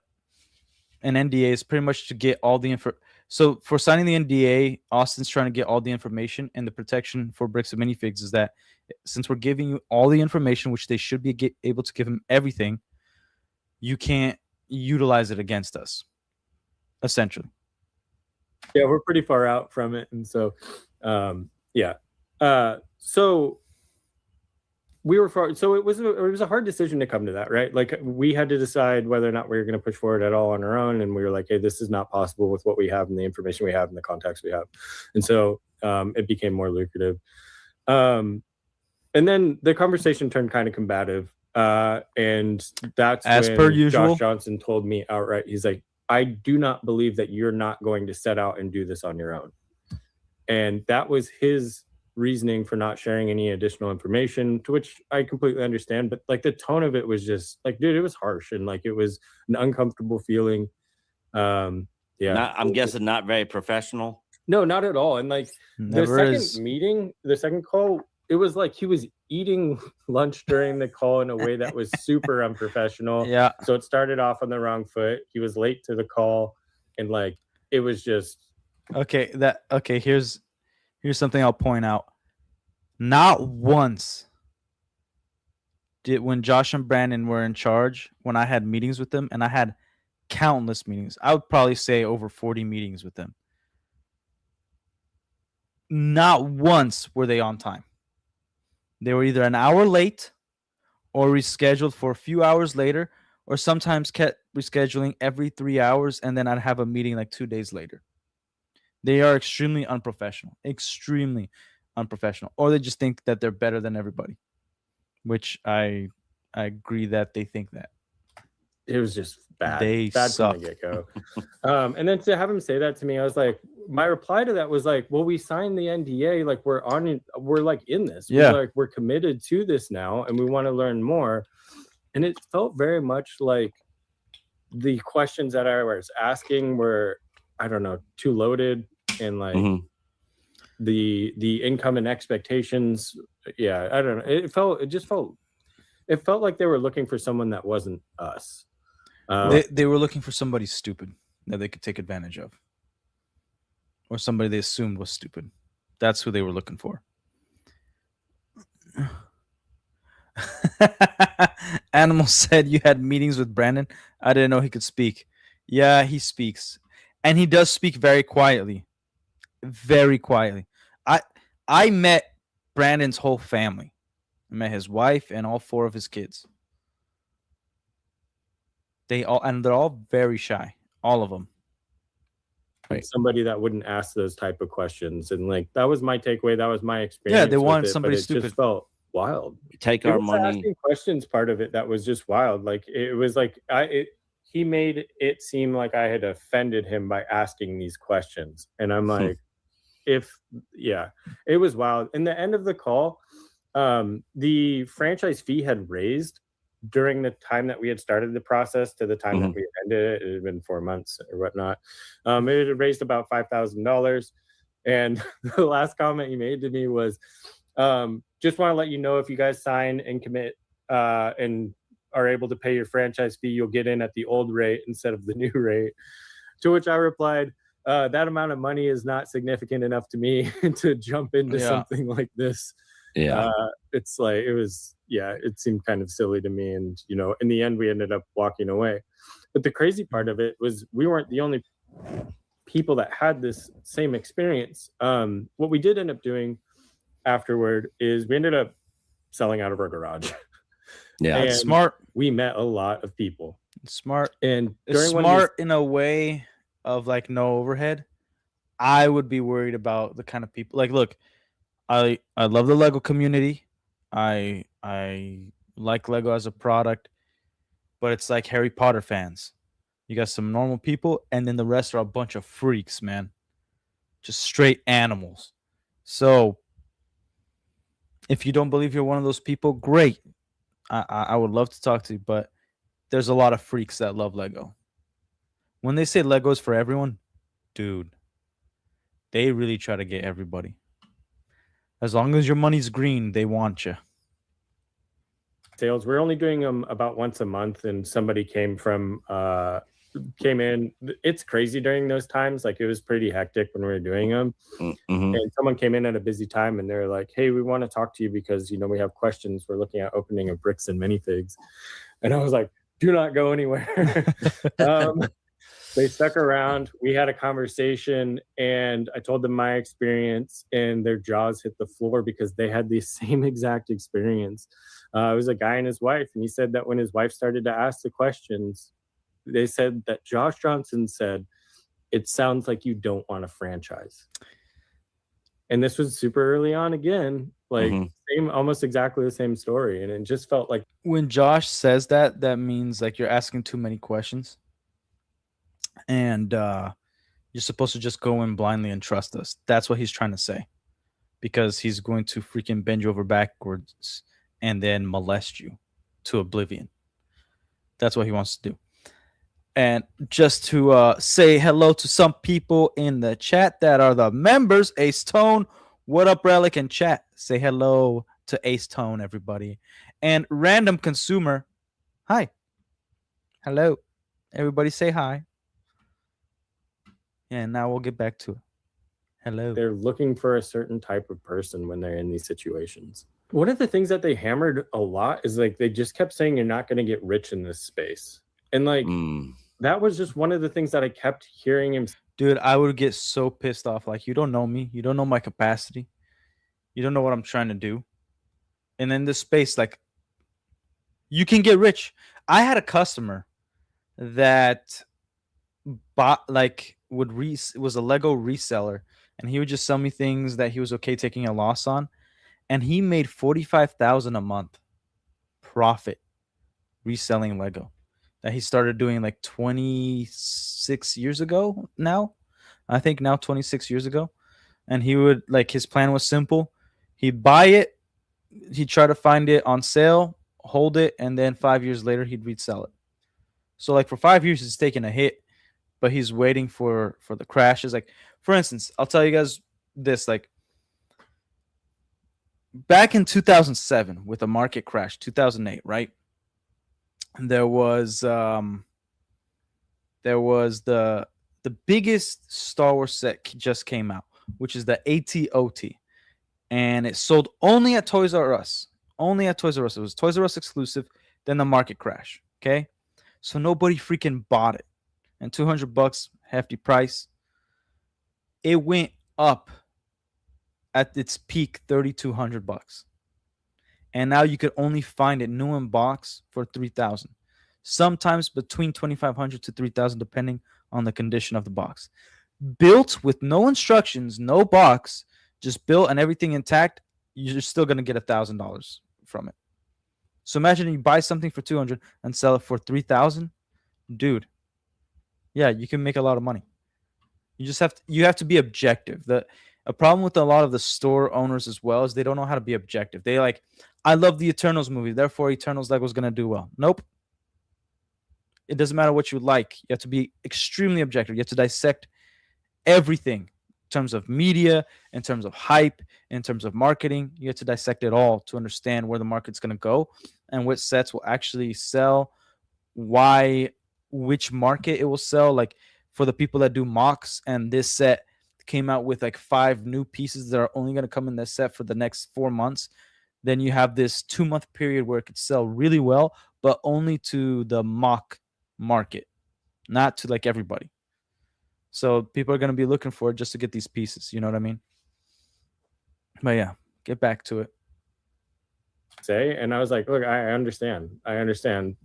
an NDA is pretty much to get all the info. So for signing the NDA, Austin's trying to get all the information, and the protection for Bricks and Minifigs is that since we're giving you all the information, which they should be able to give him everything, you can't utilize it against us, essentially. Yeah, we're pretty far out from it, and so yeah. So we were far. So it was a hard decision to come to that, right? Like we had to decide whether or not we were going to push forward at all on our own, and we were like, "Hey, this is not possible with what we have and the information we have and the contacts we have," and so it became more lucrative. And then the conversation turned kind of combative, and that's as when per usual. Josh Johnson told me outright, he's like, "I do not believe that you're not going to set out and do this on your own," and that was his reasoning for not sharing any additional information, to which I completely understand. But like the tone of it was just like, dude, it was harsh and like it was an uncomfortable feeling. Yeah, I'm guessing not very professional. No, not at all. And like the second call, it was like he was eating lunch during the call in a way that was super unprofessional. Yeah. So it started off on the wrong foot. He was late to the call, and like it was just okay. Here's something I'll point out. Not once did, when Josh and Brandon were in charge, when I had meetings with them, and I had countless meetings, I would probably say over 40 meetings with them. Not once were they on time. They were either an hour late or rescheduled for a few hours later, or sometimes kept rescheduling every 3 hours, and then I'd have a meeting like 2 days later. They are extremely unprofessional, or they just think that they're better than everybody, which I agree that they think that. It was just bad. They bad suck. from the get-go. And then to have him say that to me, I was like, my reply to that was like, well, we signed the NDA, like we're like in this. Yeah. We're committed to this now, and we want to learn more. And it felt very much like the questions that I was asking were, I don't know, too loaded, and like the income and expectations. Yeah, I don't know. It felt like they were looking for someone that wasn't us. They were looking for somebody stupid that they could take advantage of, or somebody they assumed was stupid. That's who they were looking for. Animal said you had meetings with Brandon. I didn't know he could speak. Yeah, he speaks, and he does speak very quietly. Very quietly. I met Brandon's whole family. I met his wife and all 4 of his kids. They're all very shy. All of them. Right. Somebody that wouldn't ask those type of questions, and like that was my takeaway. That was my experience. Yeah, they wanted somebody stupid. It just felt wild. Take our money. Asking questions part of it that was just wild. Like it was like he made it seem like I had offended him by asking these questions, and I'm like, it was wild. In the end of the call, the franchise fee had raised during the time that we had started the process to the time that we ended it. It had been 4 months or whatnot. It had raised about $5,000. And the last comment he made to me was, just want to let you know, if you guys sign and commit and are able to pay your franchise fee, you'll get in at the old rate instead of the new rate. To which I replied, that amount of money is not significant enough to me to jump into something like this. Yeah. It's like, it seemed kind of silly to me. And, in the end, we ended up walking away. But the crazy part of it was we weren't the only people that had this same experience. What we did end up doing afterward is we ended up selling out of our garage. Yeah, That's And smart. we met a lot of people. Smart. And It's during one of smart in a way of like no overhead. I would be worried about the kind of people. Like, look, I love the Lego community. I like Lego as a product, but it's like Harry Potter fans. You got some normal people, and then the rest are a bunch of freaks, man. Just straight animals. So if you don't believe you're one of those people, great. I would love to talk to you, but there's a lot of freaks that love Lego. When they say Lego is for everyone, dude, they really try to get everybody. As long as your money's green, they want you. sales, we're only doing them about once a month, and somebody came in. It's crazy during those times. Like, it was pretty hectic when we were doing them. Mm-hmm. And someone came in at a busy time, and they're like, hey, we want to talk to you because, we have questions. We're looking at opening a bricks and minifigs. And I was like, do not go anywhere. They stuck around. We had a conversation, and I told them my experience, and their jaws hit the floor because they had the same exact experience. It was a guy and his wife, and he said that when his wife started to ask the questions, they said that Josh Johnson said, it sounds like you don't want a franchise. And this was super early on again, like same, almost exactly the same story. And it just felt like when Josh says that, that means like you're asking too many questions. And you're supposed to just go in blindly and trust us. That's what he's trying to say. Because he's going to freaking bend you over backwards and then molest you to oblivion. That's what he wants to do. And just to say hello to some people in the chat that are the members. Ace Tone, what up, Relic, and chat? Say hello to Ace Tone, everybody. And Random Consumer, hi. Hello. Everybody say hi. Yeah, and now we'll get back to it. Hello. they're looking for a certain type of person when they're in these situations. One of the things that they hammered a lot is like they just kept saying you're not going to get rich in this space. And like that was just one of the things that I kept hearing him. Dude, I would get so pissed off. Like, you don't know me. You don't know my capacity. You don't know what I'm trying to do. And in this space, like, you can get rich. I had a customer that bought, like, was a Lego reseller, and he would just sell me things that he was okay taking a loss on, and he made $45,000 a month profit reselling Lego that he started doing like 26 years ago now. I think now 26 years ago. And he would, like, his plan was simple. He'd buy it, he'd try to find it on sale, hold it, and then 5 years later he'd resell it. So like for 5 years he's taking a hit, but he's waiting for the crashes. Like, for instance, I'll tell you guys this, like, back in 2007 with a market crash, 2008, right? There was the biggest Star Wars set just came out, which is the ATOT, and it sold only at Toys R Us. Only at Toys R Us. It was Toys R Us exclusive. Then the market crash. Okay, so nobody freaking bought it, and $200, hefty price. It went up at its peak, $3,200, and now you could only find it new in box for $3,000. Sometimes between $2,500 to $3,000, depending on the condition of the box. Built with no instructions, no box, just built and everything intact, you're still gonna get $1,000 from it. So imagine you buy something for $200 and sell it for $3,000, dude. Yeah, you can make a lot of money. You have to be objective. A problem with a lot of the store owners as well is they don't know how to be objective. They like, I love the Eternals movie, therefore Eternals Lego's gonna do well. Nope. It doesn't matter what you like. You have to be extremely objective. You have to dissect everything in terms of media, in terms of hype, in terms of marketing. You have to dissect it all to understand where the market's going to go and what sets will actually sell, which market it will sell. Like for the people that do mocks, and this set came out with like 5 new pieces that are only going to come in this set for the next 4 months. Then you have this 2-month period where it could sell really well, but only to the mock market, not to like everybody. So people are going to be looking for it just to get these pieces. You know what I mean? But yeah, get back to it. And I was like, look, I understand,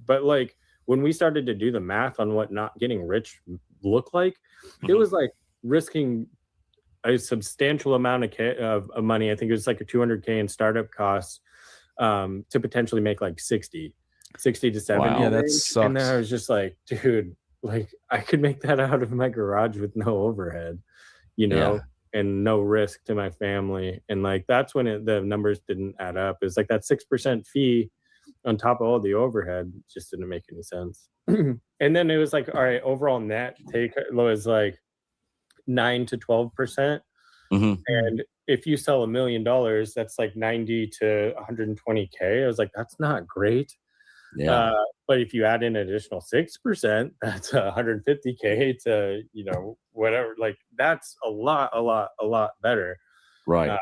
but like when we started to do the math on what not getting rich looked like, it was like risking a substantial amount of money. I think it was like a 200K in startup costs to potentially make like 60 to 70. Wow. Yeah, that range. sucks. And then I was just like, dude, like I could make that out of my garage with no overhead, you know, and no risk to my family. And like that's when the numbers didn't add up. It's like that 6% fee on top of all the overhead just didn't make any sense. And then it was like, all right, overall net take was like 9 to 12%. And if you sell $1 million, that's like 90 to 120K. I was like, that's not great. Yeah. But if you add in an additional 6%, that's 150K to, you know, whatever. Like that's a lot better. Right.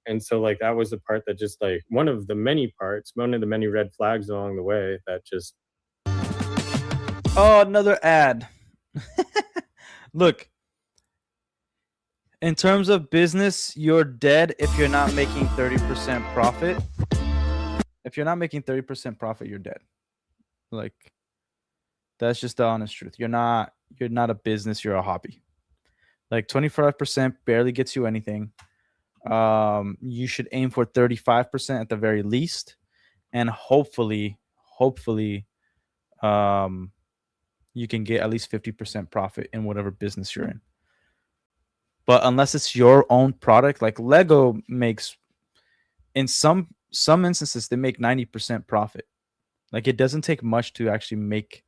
And so like that was the part that just like one of the many red flags along the way that just. Oh, another ad. Look, in terms of business, you're dead if you're not making 30% profit. If you're not making 30% profit, you're dead. Like, that's just the honest truth. You're not a business, you're a hobby. Like 25% barely gets you anything. You should aim for 35% at the very least. And hopefully, you can get at least 50% profit in whatever business you're in. But unless it's your own product, like Lego makes, in some instances, they make 90% profit. Like it doesn't take much to actually make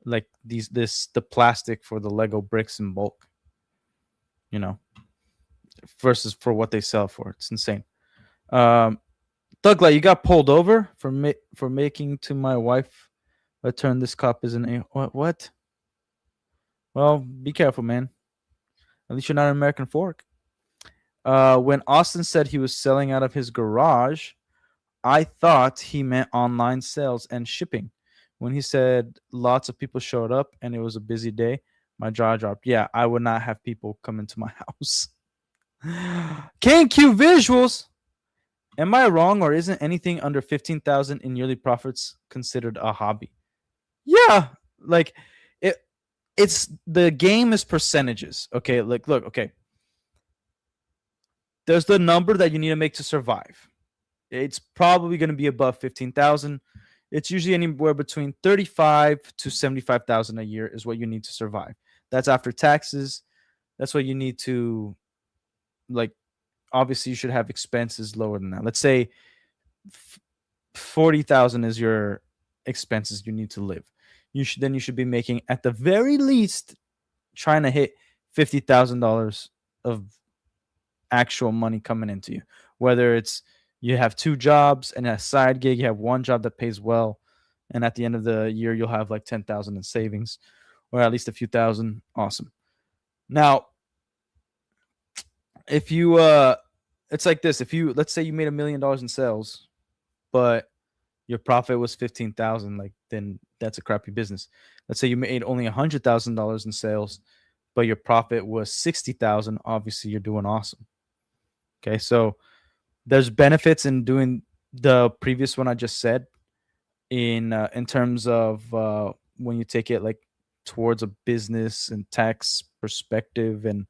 like the plastic for the Lego bricks in bulk, you know, versus for what they sell for. It's insane. Douglas, you got pulled over for making to my wife a turn. This cop is an what? Well, be careful, man. At least you're not an American fork. When Austin said he was selling out of his garage, I thought he meant online sales and shipping. When he said lots of people showed up and it was a busy day, my jaw dropped. Yeah, I would not have people come into my house. K&Q Visuals. Am I wrong, or isn't anything under 15,000 in yearly profits considered a hobby? Yeah, like it's the game is percentages. Okay, like look, okay. There's the number that you need to make to survive. It's probably going to be above 15,000. It's usually anywhere between 35 to 75,000 a year is what you need to survive. That's after taxes. That's what you need to, like, obviously you should have expenses lower than that. Let's say 40,000 is your expenses you need to live. You should be making at the very least trying to hit $50,000 of actual money coming into you. Whether it's you have 2 jobs and a side gig, you have 1 job that pays well, and at the end of the year you'll have like 10,000 in savings, or at least a few thousand. Awesome. Now, if you it's like this: if you, let's say you made $1 million in sales, but your profit was 15,000, like then that's a crappy business. Let's say you made only $100,000 in sales, but your profit was 60,000. Obviously, you're doing awesome. Okay, so there's benefits in doing the previous one I just said in terms of when you take it like towards a business and tax perspective and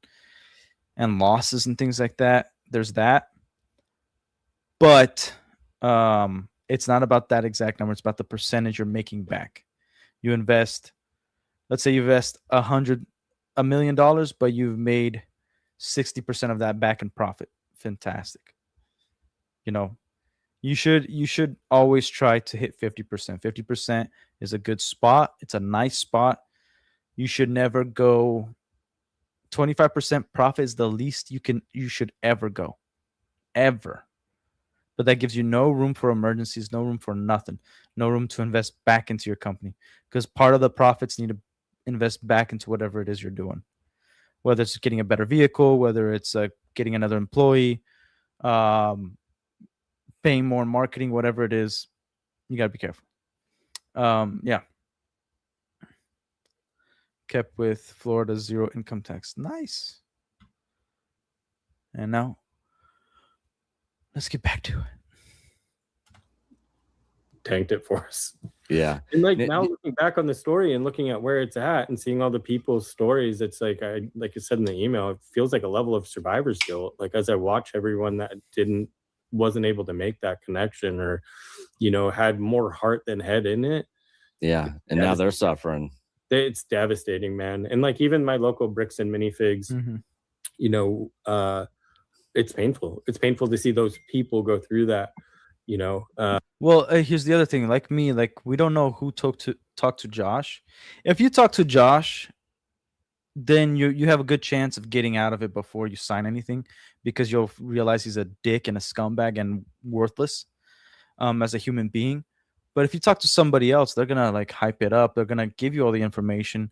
losses and things like that. There's that, but it's not about that exact number. It's about the percentage you're making back. You invest, let's say you invest $1 million, but you've made 60% of that back in profit. Fantastic. You know, you should always try to hit 50%. 50% is a good spot. It's a nice spot. You should never go 25% profit is the least you should ever go. Ever. But that gives you no room for emergencies, no room for nothing, no room to invest back into your company, because part of the profits need to invest back into whatever it is you're doing, whether it's getting a better vehicle, whether it's getting another employee, paying more in marketing, whatever it is. You got to be careful. Yeah. kept with Florida's zero income tax. Nice. And now, let's get back to it. Tanked it for us. Yeah. And like now looking back on the story and looking at where it's at and seeing all the people's stories, it's like I said in the email, it feels like a level of survivor's guilt. Like as I watch everyone that wasn't able to make that connection or, had more heart than head in it. Yeah. And now they're suffering. It's devastating, man. And like even my local bricks and minifigs, it's painful. It's painful to see those people go through that. Well, here's the other thing. Like me, like we don't know who talked to Josh. If you talk to Josh, then you have a good chance of getting out of it before you sign anything, because you'll realize he's a dick and a scumbag and worthless as a human being. But if you talk to somebody else, they're gonna like hype it up. They're gonna give you all the information,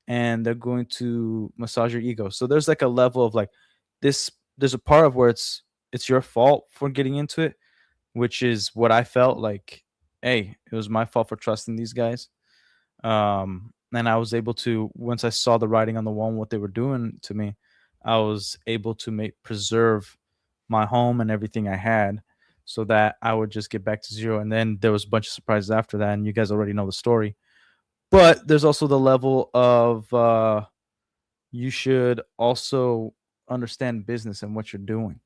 and they're going to massage your ego. So there's like a level of like this. There's a part of where it's your fault for getting into it, which is what I felt like. Hey, it was my fault for trusting these guys. And I was able to, once I saw the writing on the wall and what they were doing to me, I was able to preserve my home and everything I had, so that I would just get back to zero. And then there was a bunch of surprises after that, and you guys already know the story. But there's also the level of you should also understand business and what you're doing.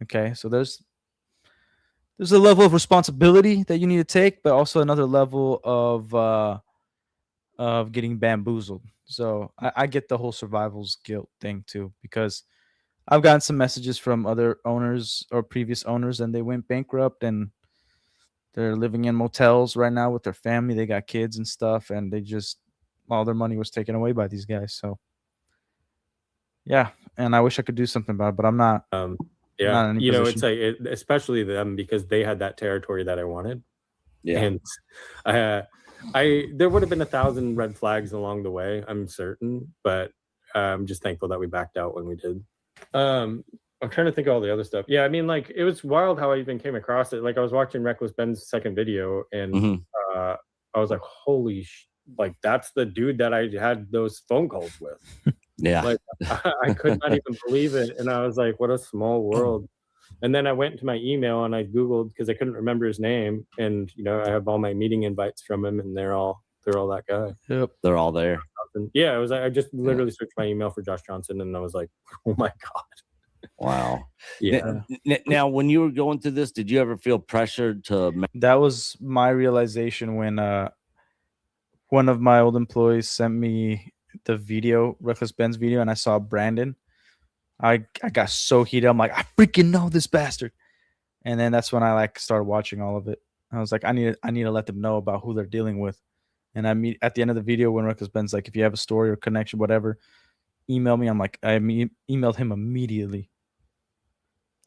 Okay, so there's a level of responsibility that you need to take, but also another level of getting bamboozled. So I get the whole survival's guilt thing too, because I've gotten some messages from other owners or previous owners, and they went bankrupt and they're living in motels right now with their family. They got kids and stuff, and they just all their money was taken away by these guys. So yeah, and I wish I could do something about it, but I'm not. Yeah, not in any it's position. like especially them, because they had that territory that I wanted. Yeah. And there would have been 1,000 red flags along the way, I'm certain, but I'm just thankful that we backed out when we did. I'm trying to think of all the other stuff. Yeah, I mean, like it was wild how I even came across it. Like I was watching Reckless Ben's second video, and I was like, holy like that's the dude that I had those phone calls with. Yeah. Like I could not even believe it. And I was like, what a small world. And then I went into my email and I Googled, because I couldn't remember his name. And, I have all my meeting invites from him, and they're all that guy. Yep. They're all there. Yeah, I just literally searched my email for Josh Johnson, and I was like, oh my God. Wow. Yeah. Now, when you were going through this, did you ever feel pressured to? That was my realization when one of my old employees sent me the video, Reckless Ben's video, and I saw Brandon. I got so heated. I'm like, I freaking know this bastard. And then that's when I like started watching all of it. I was like, I need to let them know about who they're dealing with. And at the end of the video, when Reckless Ben's like, if you have a story or connection, whatever, email me. I'm like, I emailed him immediately.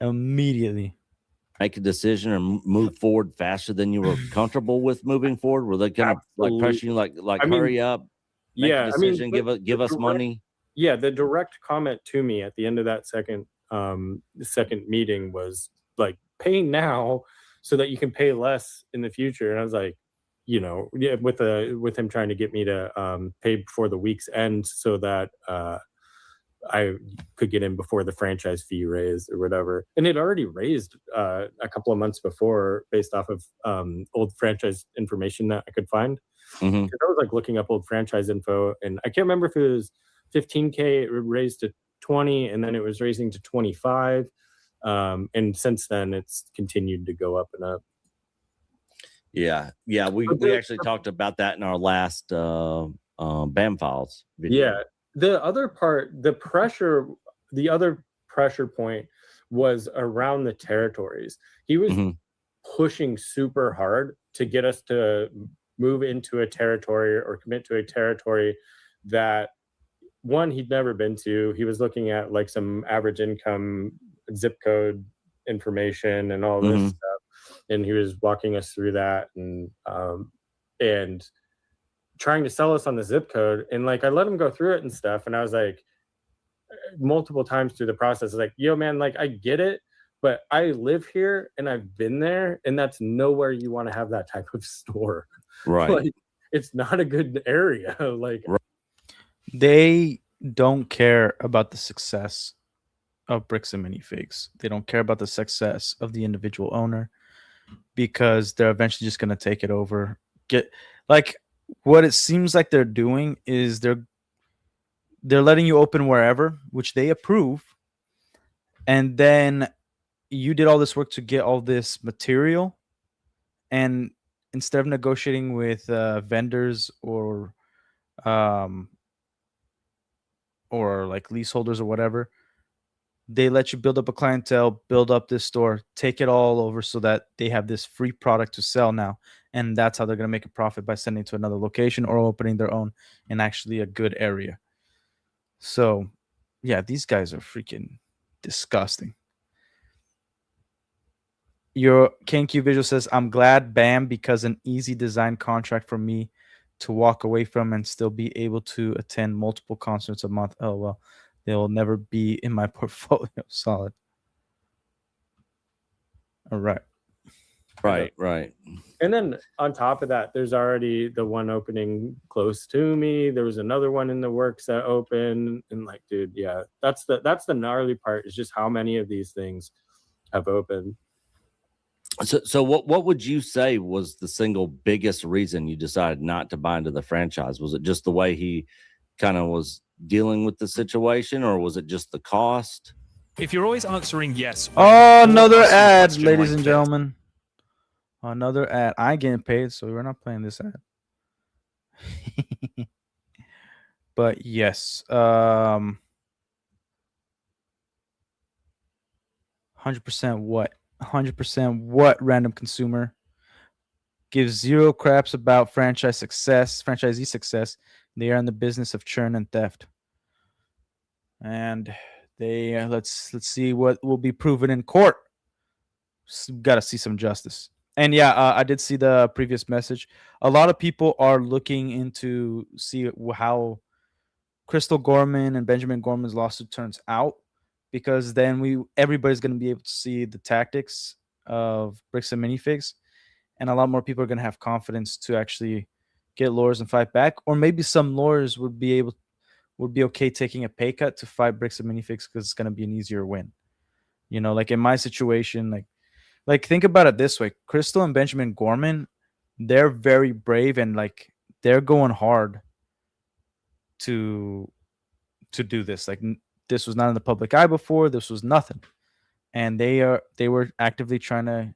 Make a decision or move forward faster than you were comfortable with moving forward? Were they kind of like pressure you, like hurry up? Make a decision, give us money. Yeah, the direct comment to me at the end of that second meeting was like, pay now so that you can pay less in the future. And I was like, with him trying to get me to pay before the week's end so that I could get in before the franchise fee raised or whatever. And it already raised a couple of months before, based off of old franchise information that I could find. Mm-hmm. I was like looking up old franchise info, and I can't remember if it was $15K, it raised to 20, and then it was raising to 25. And since then it's continued to go up and up. Yeah. We actually talked about that in our last BAM Files video. Yeah. The other part, the other pressure point was around the territories. He was pushing super hard to get us to move into a territory or commit to a territory that, one, he'd never been to. He was looking at like some average income zip code information and all this stuff. And he was walking us through that and trying to sell us on the zip code. And like, I let him go through it and stuff. And I was like, multiple times through the process, like, yo, man, like, I get it, but I live here and I've been there, and that's nowhere you want to have that type of store. Right. Like, it's not a good area. Like, They don't care about the success of Bricks and Minifigs. They don't care about the success of the individual owner because they're eventually just going to take it over. Get like what it seems like they're doing is they're letting you open wherever, which they approve, and then you did all this work to get all this material, and instead of negotiating with vendors um or like leaseholders or whatever, they let you build up a clientele, build up this store, take it all over so that they have this free product to sell now. And that's how they're going to make a profit, by sending to another location or opening their own in actually a good area. So, yeah, these guys are freaking disgusting. Your KQ Visual says, I'm glad BAM, because an easy design contract for me to walk away from and still be able to attend multiple concerts a month. Oh, well, they'll never be in my portfolio. Solid. All right. Right. And then on top of that, there's already the one opening close to me. There was another one in the works that opened, and like, dude, yeah, that's the gnarly part, is just how many of these things have opened. So what would you say was the single biggest reason you decided not to buy into the franchise? Was it just the way he kind of was dealing with the situation, or was it just the cost? If you're always answering yes. Oh, another ad, ladies and gentlemen. Another ad. I ain't getting paid, so we're not playing this ad. But yes, 100% what? 100% what, random consumer? Gives zero craps about franchisee success. They are in the business of churn and theft. And they let's see what will be proven in court. Got to see some justice. And yeah, I did see the previous message. A lot of people are looking into see how Crystal Gorman and Benjamin Gorman's lawsuit turns out, because then everybody's going to be able to see the tactics of Bricks and Minifigs, and a lot more people are going to have confidence to actually get lawyers and fight back. Or maybe some lawyers would be okay taking a pay cut to fight Bricks and Minifigs because it's going to be an easier win. You know, like in my situation, like think about it this way: Crystal and Benjamin Gorman, they're very brave, and like they're going hard to do this. Like this was not in the public eye before. This was nothing, and they were actively trying to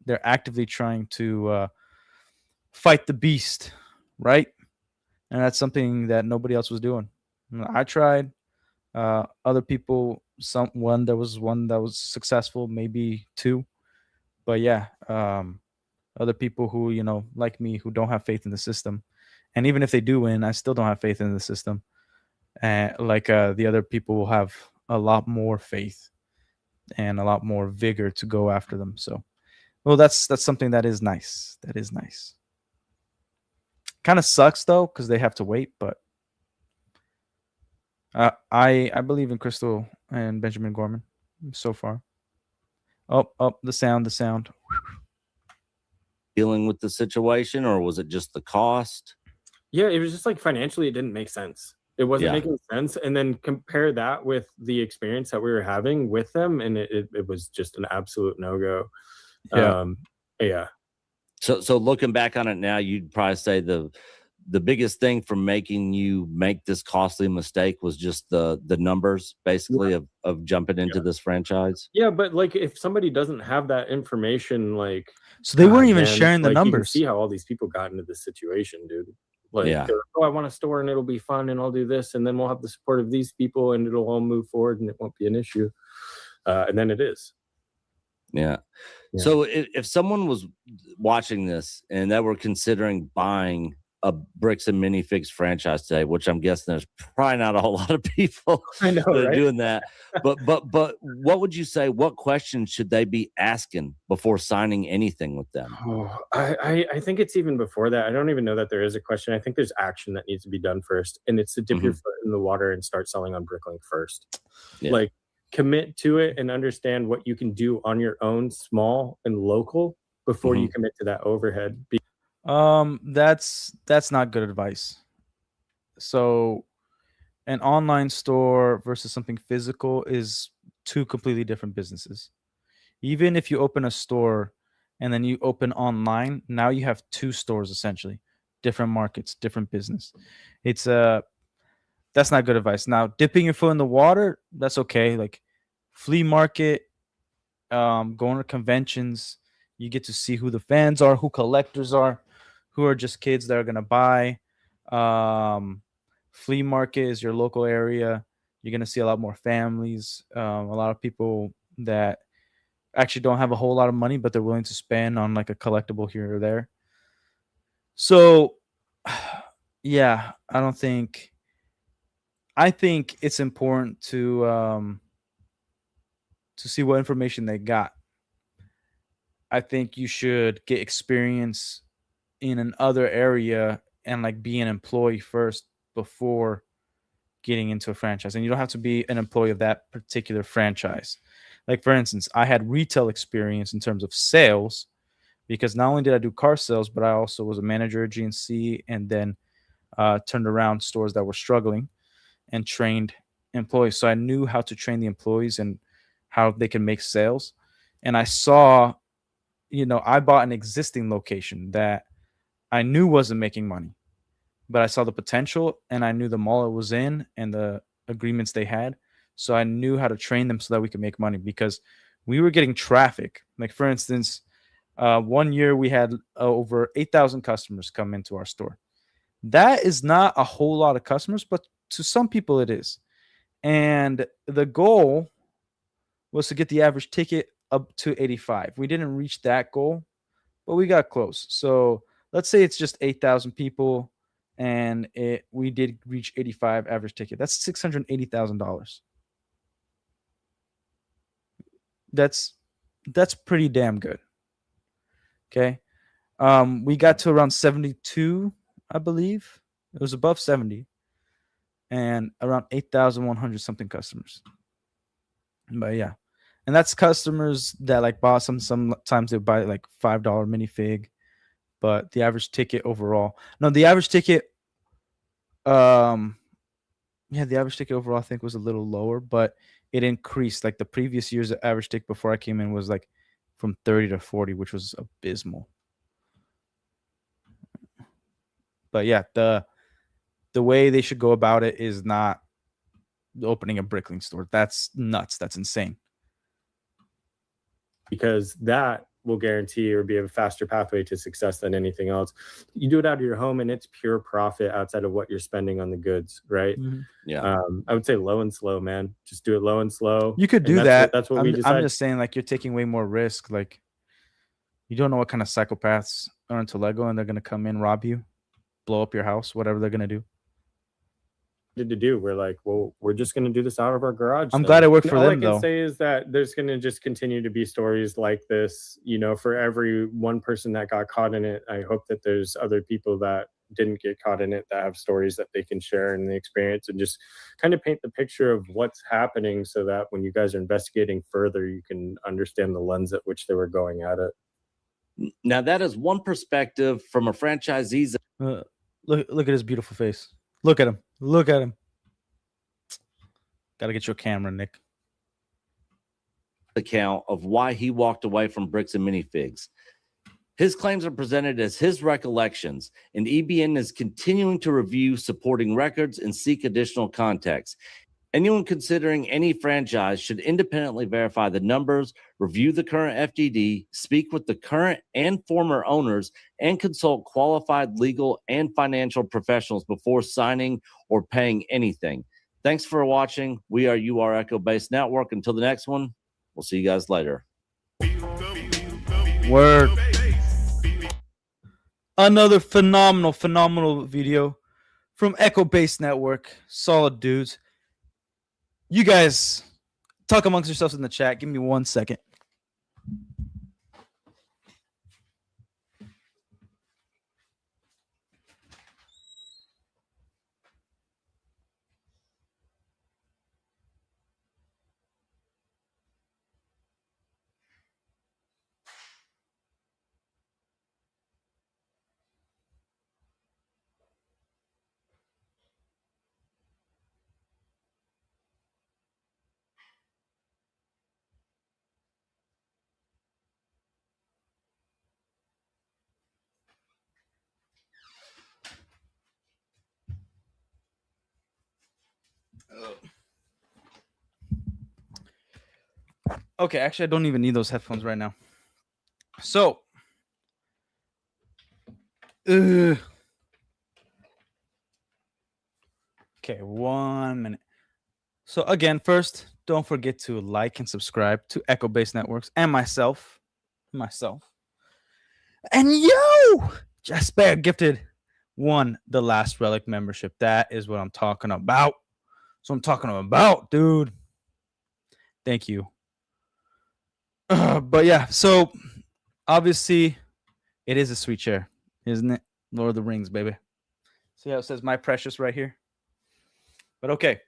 they're actively trying to fight the beast, right? And that's something that nobody else was doing. I tried. Other people, there was one that was successful, maybe two, but yeah, other people who, you know, like me, who don't have faith in the system, and even if they do win, I still don't have faith in the system. And the other people will have a lot more faith and a lot more vigor to go after them. So, well, that's something that is nice. That is nice. Kind of sucks though, because they have to wait, but I believe in Crystal and Benjamin Gorman so far. Oh, the sound. Dealing with the situation, or was it just the cost? Yeah, it was just like financially, it didn't make sense. It wasn't making sense. And then compare that with the experience that we were having with them, and it was just an absolute no-go. Yeah. So looking back on it now, you'd probably say the biggest thing for making you make this costly mistake was just the numbers, basically, of jumping into this franchise. Yeah, but like if somebody doesn't have that information, like, so they weren't even sharing the numbers. You can see how all these people got into this situation, dude. Like, they're like, oh, I want a store and it'll be fun and I'll do this, and then we'll have the support of these people and it'll all move forward and it won't be an issue. And then it is. Yeah. So if someone was watching this and they were considering buying a Bricks and Minifigs franchise today, which I'm guessing there's probably not a whole lot of people that are doing that. But what would you say? What questions should they be asking before signing anything with them? Oh, I think it's even before that. I don't even know that there is a question. I think there's action that needs to be done first, and it's to dip your foot in the water and start selling on Bricklink first. Yeah. Like, commit to it and understand what you can do on your own, small and local, before you commit to that overhead. That's not good advice. So an online store versus something physical is two completely different businesses. Even if you open a store and then you open online, now you have two stores essentially, different markets, different business. It's that's not good advice. Now, dipping your foot in the water, that's okay. Like flea market, going to conventions, you get to see who the fans are, who collectors are, who are just kids that are gonna buy. Um, Flea market is your local area. You're gonna see a lot more families, a lot of people that actually don't have a whole lot of money, but they're willing to spend on like a collectible here or there. So, yeah, I think it's important to see what information they got. I think you should get experience in another area and like be an employee first before getting into a franchise. And you don't have to be an employee of that particular franchise. Like for instance, I had retail experience in terms of sales because not only did I do car sales, but I also was a manager at GNC and then turned around stores that were struggling and trained employees. So I knew how to train the employees and how they can make sales. And I saw, I bought an existing location that I knew wasn't making money, but I saw the potential and I knew the mall it was in and the agreements they had. So I knew how to train them so that we could make money because we were getting traffic. Like for instance, one year we had over 8,000 customers come into our store. That is not a whole lot of customers, but to some people it is. And the goal was to get the average ticket up to 85. We didn't reach that goal, but we got close. So let's say it's just 8,000 people and we did reach 85 average ticket. That's $680,000. That's pretty damn good. Okay. We got to around 72, I believe. It was above 70 and around 8,100 something customers. But yeah. And that's customers that like bought sometimes they buy like $5 minifig, but the average ticket overall. No, the average ticket um yeah, the average ticket overall I think was a little lower, but it increased. Like the previous year's average ticket before I came in was like from 30 to 40, which was abysmal. But yeah, the way they should go about it is not opening a Brickling store. That's nuts. That's insane. Because that will guarantee or be a faster pathway to success than anything else. You do it out of your home and it's pure profit outside of what you're spending on the goods, right? Mm-hmm. Yeah. I would say low and slow, man. Just do it low and slow. You could do that's that. That's what we decided. I'm just saying, like, you're taking way more risk. Like, you don't know what kind of psychopaths are into Lego and they're going to come in, rob you, blow up your house, whatever they're going to do. To do. We're like, well, we're just going to do this out of our garage. I'm glad it worked for all them, I can though. say is that there's going to just continue to be stories like this. For every one person that got caught in it, I hope that there's other people that didn't get caught in it that have stories that they can share in the experience and just kind of paint the picture of what's happening so that when you guys are investigating further, you can understand the lens at which they were going at it. Now, that is one perspective from a franchisee's. Look at his beautiful face. Look at him. Look at him. Gotta get your camera, Nick. Account of why he walked away from bricks and minifigs. His claims are presented as his recollections, and EBN is continuing to review supporting records and seek additional context. Anyone considering any franchise should independently verify the numbers, review the current FDD, speak with the current and former owners, and consult qualified legal and financial professionals before signing or paying anything. Thanks for watching. We are UR Echo Based Network. Until the next one, we'll see you guys later. Word. Another phenomenal video from Echo Based Network. Solid dudes. You guys talk amongst yourselves in the chat. Give me 1 second. Okay, actually, I don't even need those headphones right now. So, okay, 1 minute. So again, first, don't forget to like and subscribe to Echo Base Networks and myself. And you, Jasper gifted the Last Relic membership. That is what I'm talking about. So I'm talking about, dude. Thank you. But yeah, so obviously it is a sweet chair, isn't it? Lord of the Rings, baby. See how it says "My Precious" right here? But okay.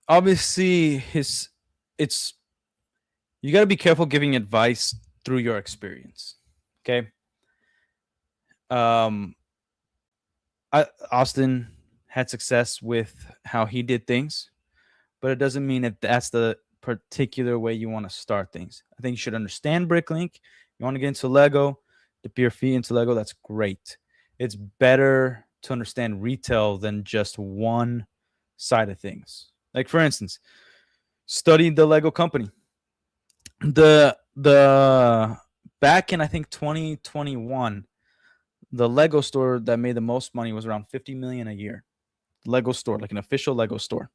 Obviously, it's you got to be careful giving advice through your experience. Okay. Austin had success with how he did things, but it doesn't mean that that's the particular way you want to start things. I think you should understand Bricklink. You want to get into Lego, dip your feet into Lego. That's great. It's better to understand retail than just one side of things. Like for instance, study the Lego company. The back in I think 2021, the Lego store that made the most money was around 50 million a year. Lego store, like an official Lego store.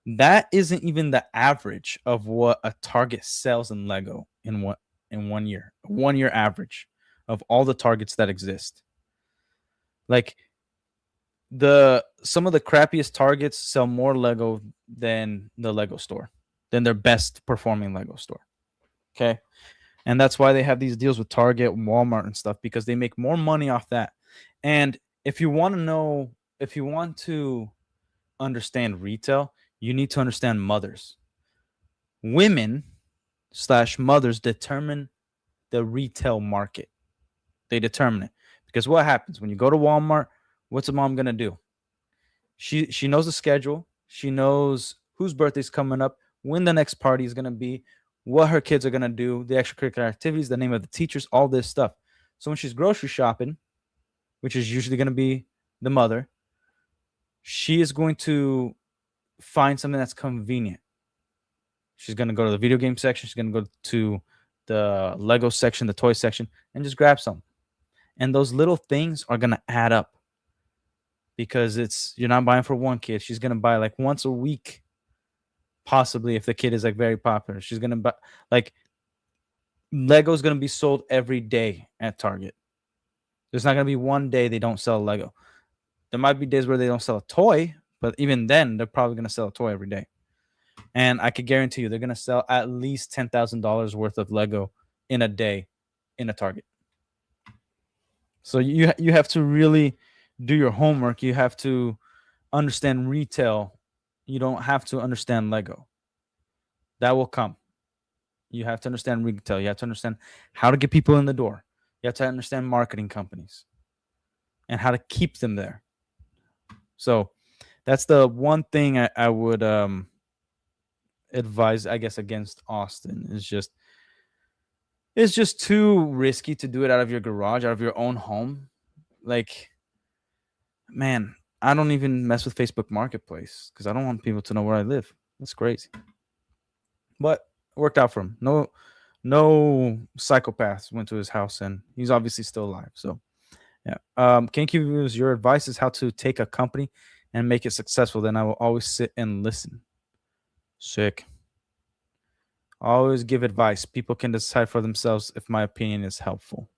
That isn't even the average of what a Target sells in Lego in 1 year. 1 year average of all the Targets that exist. Like some of the crappiest Targets sell more Lego than the Lego store, than their best performing Lego store. Okay. And that's why they have these deals with Target, Walmart, and stuff, because they make more money off that. And if you want to understand retail, you need to understand mothers. Women / mothers determine the retail market. They determine it. Because what happens when you go to Walmart, what's a mom gonna do? She knows the schedule. She knows whose birthday's coming up, when the next party is gonna be, what her kids are gonna do, the extracurricular activities, the name of the teachers, all this stuff. So when she's grocery shopping, which is usually gonna be the mother, she is going to find something that's convenient. She's gonna go to the video game section. She's gonna go to the Lego section, the toy section, and just grab some. And those little things are gonna add up, because you're not buying for one kid. She's gonna buy like once a week, possibly if the kid is like very popular. She's gonna buy like Lego's gonna be sold every day at Target. There's not gonna be one day they don't sell Lego. There might be days where they don't sell a toy, but even then, they're probably gonna sell a toy every day. And I could guarantee you, they're gonna sell at least $10,000 worth of Lego in a day in a Target. So you have to really do your homework. You have to understand retail. You don't have to understand Lego. That will come. You have to understand retail. You have to understand how to get people in the door. You have to understand marketing companies and how to keep them there. So that's the one thing I would advise, I guess, against Austin. It's just too risky to do it out of your garage, out of your own home. Like, man, I don't even mess with Facebook Marketplace because I don't want people to know where I live. That's crazy. But it worked out for him. No psychopaths went to his house, and he's obviously still alive. So, yeah. Can you give us your advice is how to take a company and make it successful? Then I will always sit and listen. Sick. Always give advice. People can decide for themselves if my opinion is helpful.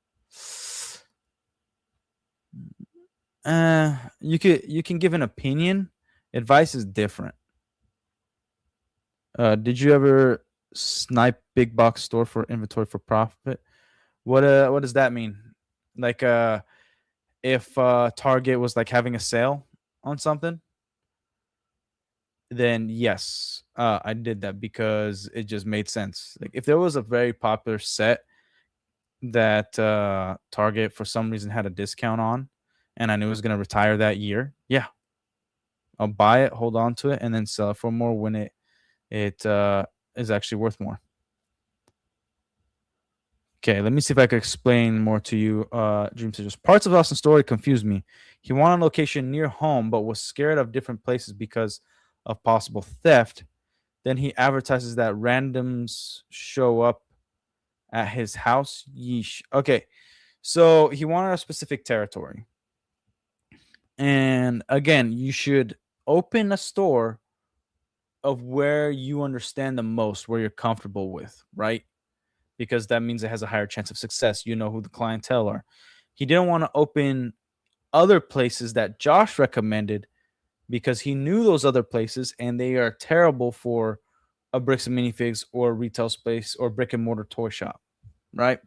You can give an opinion. Advice is different. Did you ever snipe big box store for inventory for profit? What does that mean? Like if Target was like having a sale on something, then yes, I did that because it just made sense. Like if there was a very popular set that Target for some reason had a discount on, and I knew it was going to retire that year, yeah, I'll buy it, hold on to it, and then sell it for more when it is actually worth more. Okay, let me see if I can explain more to you. Dream Citrus. Parts of Austin's story confused me. He wanted a location near home, but was scared of different places because of possible theft. Then he advertises that randoms show up at his house. Yeesh. Okay, so he wanted a specific territory. And again, you should open a store of where you understand the most, where you're comfortable with, right? Because that means it has a higher chance of success. You know who the clientele are. He didn't want to open other places that Josh recommended because he knew those other places and they are terrible for a bricks and minifigs or retail space or brick and mortar toy shop, right?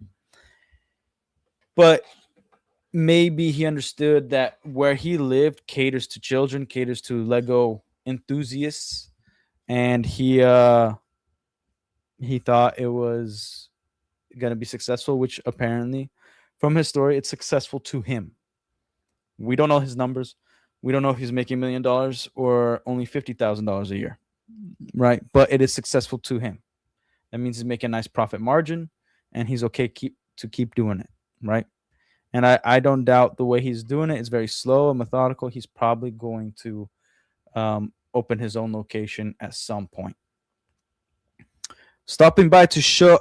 But maybe he understood that where he lived caters to children, caters to Lego enthusiasts, and he thought it was going to be successful, which apparently from his story it's successful to him. We don't know his numbers. We don't know if he's making $1 million or only $50,000 a year, right? But it is successful to him. That means he's making a nice profit margin and he's okay to keep doing it, right? And I don't doubt the way he's doing it is very slow and methodical. He's probably going to open his own location at some point. Stopping by to show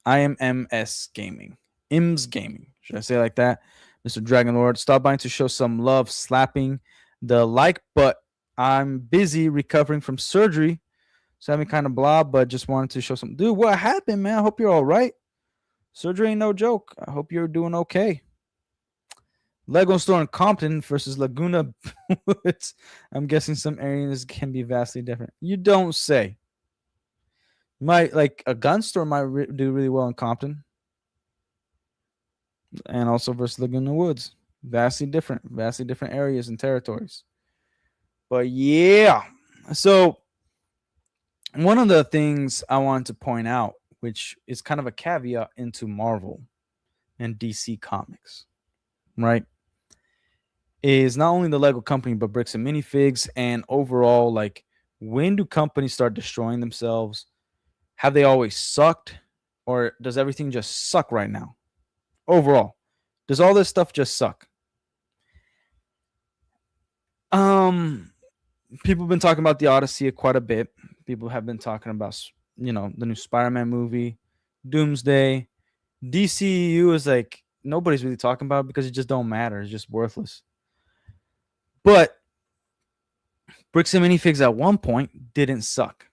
IMMS Gaming. IMS Gaming. Should I say it like that? Mr. Dragon Lord. Stop by to show some love, slapping the like, but I'm busy recovering from surgery. So having kind of blah, but just wanted to show some. Dude, what happened, man? I hope you're all right. Surgery ain't no joke. I hope you're doing okay. Lego store in Compton versus Laguna Woods. I'm guessing some areas can be vastly different. You don't say. Like a gun store might do really well in Compton. And also versus Laguna Woods. Vastly different areas and territories. But yeah. So one of the things I wanted to point out, which is kind of a caveat into Marvel and DC Comics, right, is not only the Lego company, but bricks and minifigs, and overall, like, when do companies start destroying themselves? Have they always sucked, or does everything just suck right now? Overall, does all this stuff just suck? People have been talking about the Odyssey quite a bit. People have been talking about, the new Spider-Man movie, Doomsday. DCEU is like nobody's really talking about it because it just don't matter. It's just worthless. But bricks and minifigs at one point didn't suck.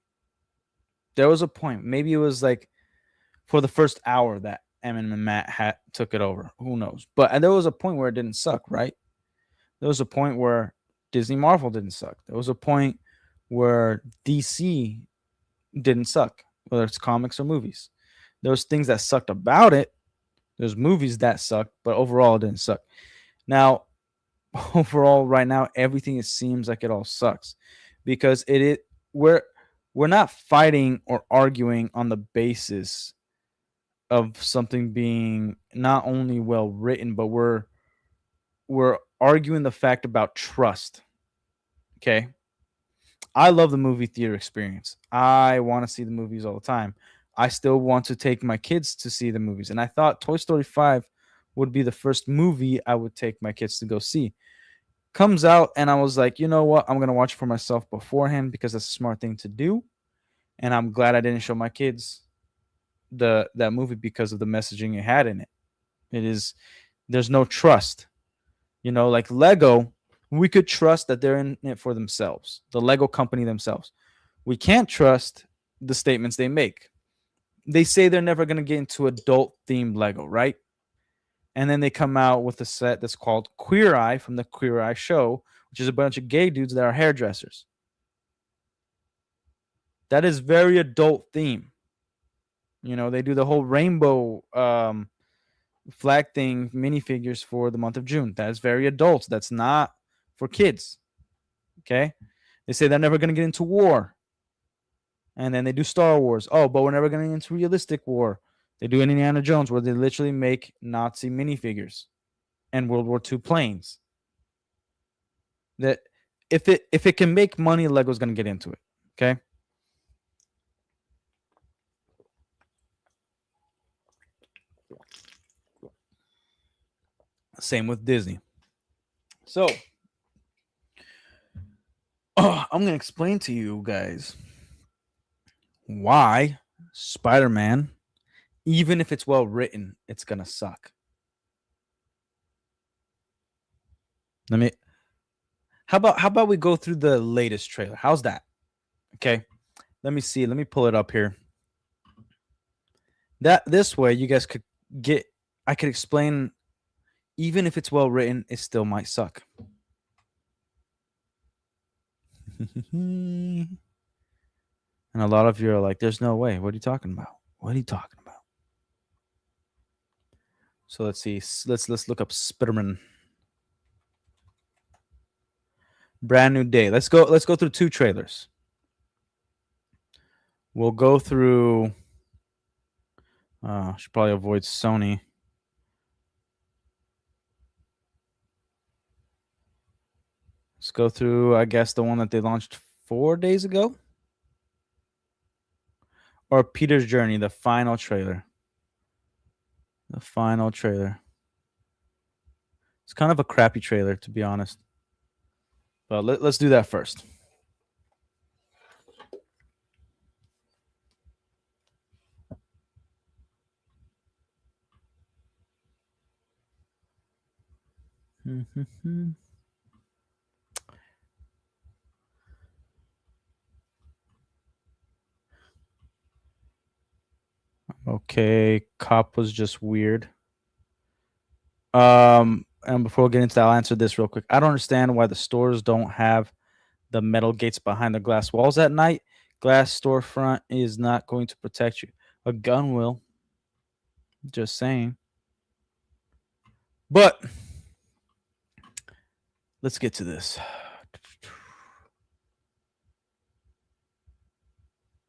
There was a point, maybe it was like for the first hour that Emin and Matt took it over. Who knows? But there was a point where it didn't suck, right? There was a point where Disney Marvel didn't suck. There was a point where DC didn't suck, whether it's comics or movies. There was things that sucked about it. There's movies that sucked, but overall it didn't suck. Now, overall, right now, everything it seems like it all sucks because we're not fighting or arguing on the basis of something being not only well written, but we're arguing the fact about trust. Okay. I love the movie theater experience. I want to see the movies all the time. I still want to take my kids to see the movies. And I thought Toy Story 5 would be the first movie I would take my kids to go see. Comes out and I was like, you know what? I'm going to watch it for myself beforehand because that's a smart thing to do. And I'm glad I didn't show my kids that movie because of the messaging it had in it. There's no trust. Like Lego, we could trust that they're in it for themselves, the Lego company themselves. We can't trust the statements they make. They say they're never going to get into adult themed Lego, right? And then they come out with a set that's called Queer Eye from the Queer Eye show, which is a bunch of gay dudes that are hairdressers. That is very adult theme. They do the whole rainbow flag thing, minifigures for the month of June. That is very adult. That's not for kids. Okay? They say they're never going to get into war. And then they do Star Wars. Oh, but we're never going to get into realistic war. They do Indiana Jones where they literally make Nazi minifigures and World War II planes. That if it can make money, Lego's going to get into it. Okay? Same with Disney. So, I'm going to explain to you guys why Spider-Man, even if it's well written, it's going to suck. How about we go through the latest trailer? How's that? Okay. Let me see. Let me pull it up here. This way you guys could I could explain, even if it's well written, it still might suck. And a lot of you are like, there's no way. What are you talking about? What are you talking about? So let's see. Let's look up Spider-Man. Brand new day. Let's go through 2 trailers. We'll go through should probably avoid Sony. Let's go through, I guess, the one that they launched 4 days ago. Or Peter's Journey, the final trailer. The final trailer. It's kind of a crappy trailer, to be honest. But let's do that first. Okay, cop was just weird. And before we get into that, I'll answer this real quick. I don't understand why the stores don't have the metal gates behind the glass walls at night. Glass storefront is not going to protect you. A gun will. Just saying. But let's get to this.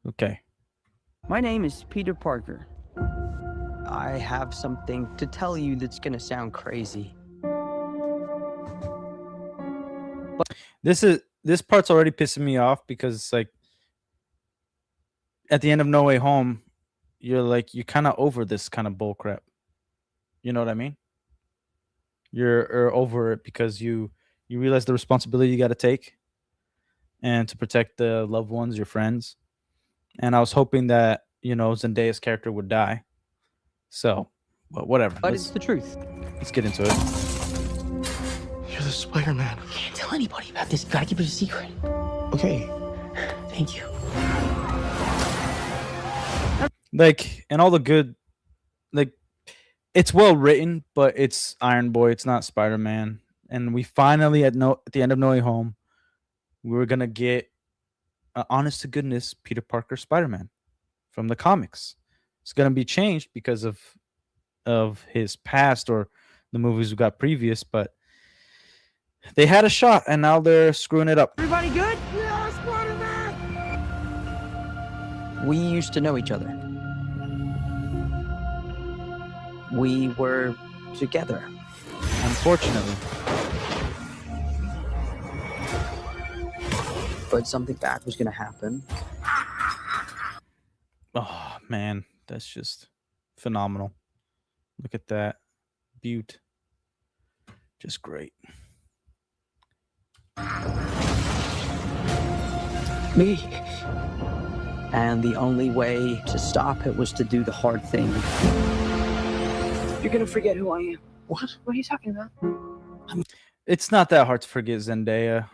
Okay. My name is Peter Parker. I have something to tell you that's gonna sound crazy. This part's already pissing me off because it's like at the end of No Way Home, you're kind of over this kind of bull crap. You know what I mean? You're over it because you realize the responsibility you got to take and to protect the loved ones, your friends. And I was hoping that, Zendaya's character would die. So, but whatever. But it's the truth. Let's get into it. You're the Spider-Man. Can't tell anybody about this. You gotta keep it a secret. Okay. Thank you. And all the good, it's well written, but it's Iron Boy. It's not Spider-Man. And we finally, at the end of No Way Home, we were gonna get honest to goodness Peter Parker Spider-Man from the comics. It's gonna be changed because of his past or the movies we got previous, but they had a shot and now they're screwing it up. Everybody good? Yeah, Spider-Man! We used to know each other. We were together. Unfortunately. But something bad was gonna happen. Oh man, that's just phenomenal. Look at that. Beaut. Just great. Me. And the only way to stop it was to do the hard thing. You're gonna forget who I am. What? What are you talking about? It's not that hard to forget Zendaya.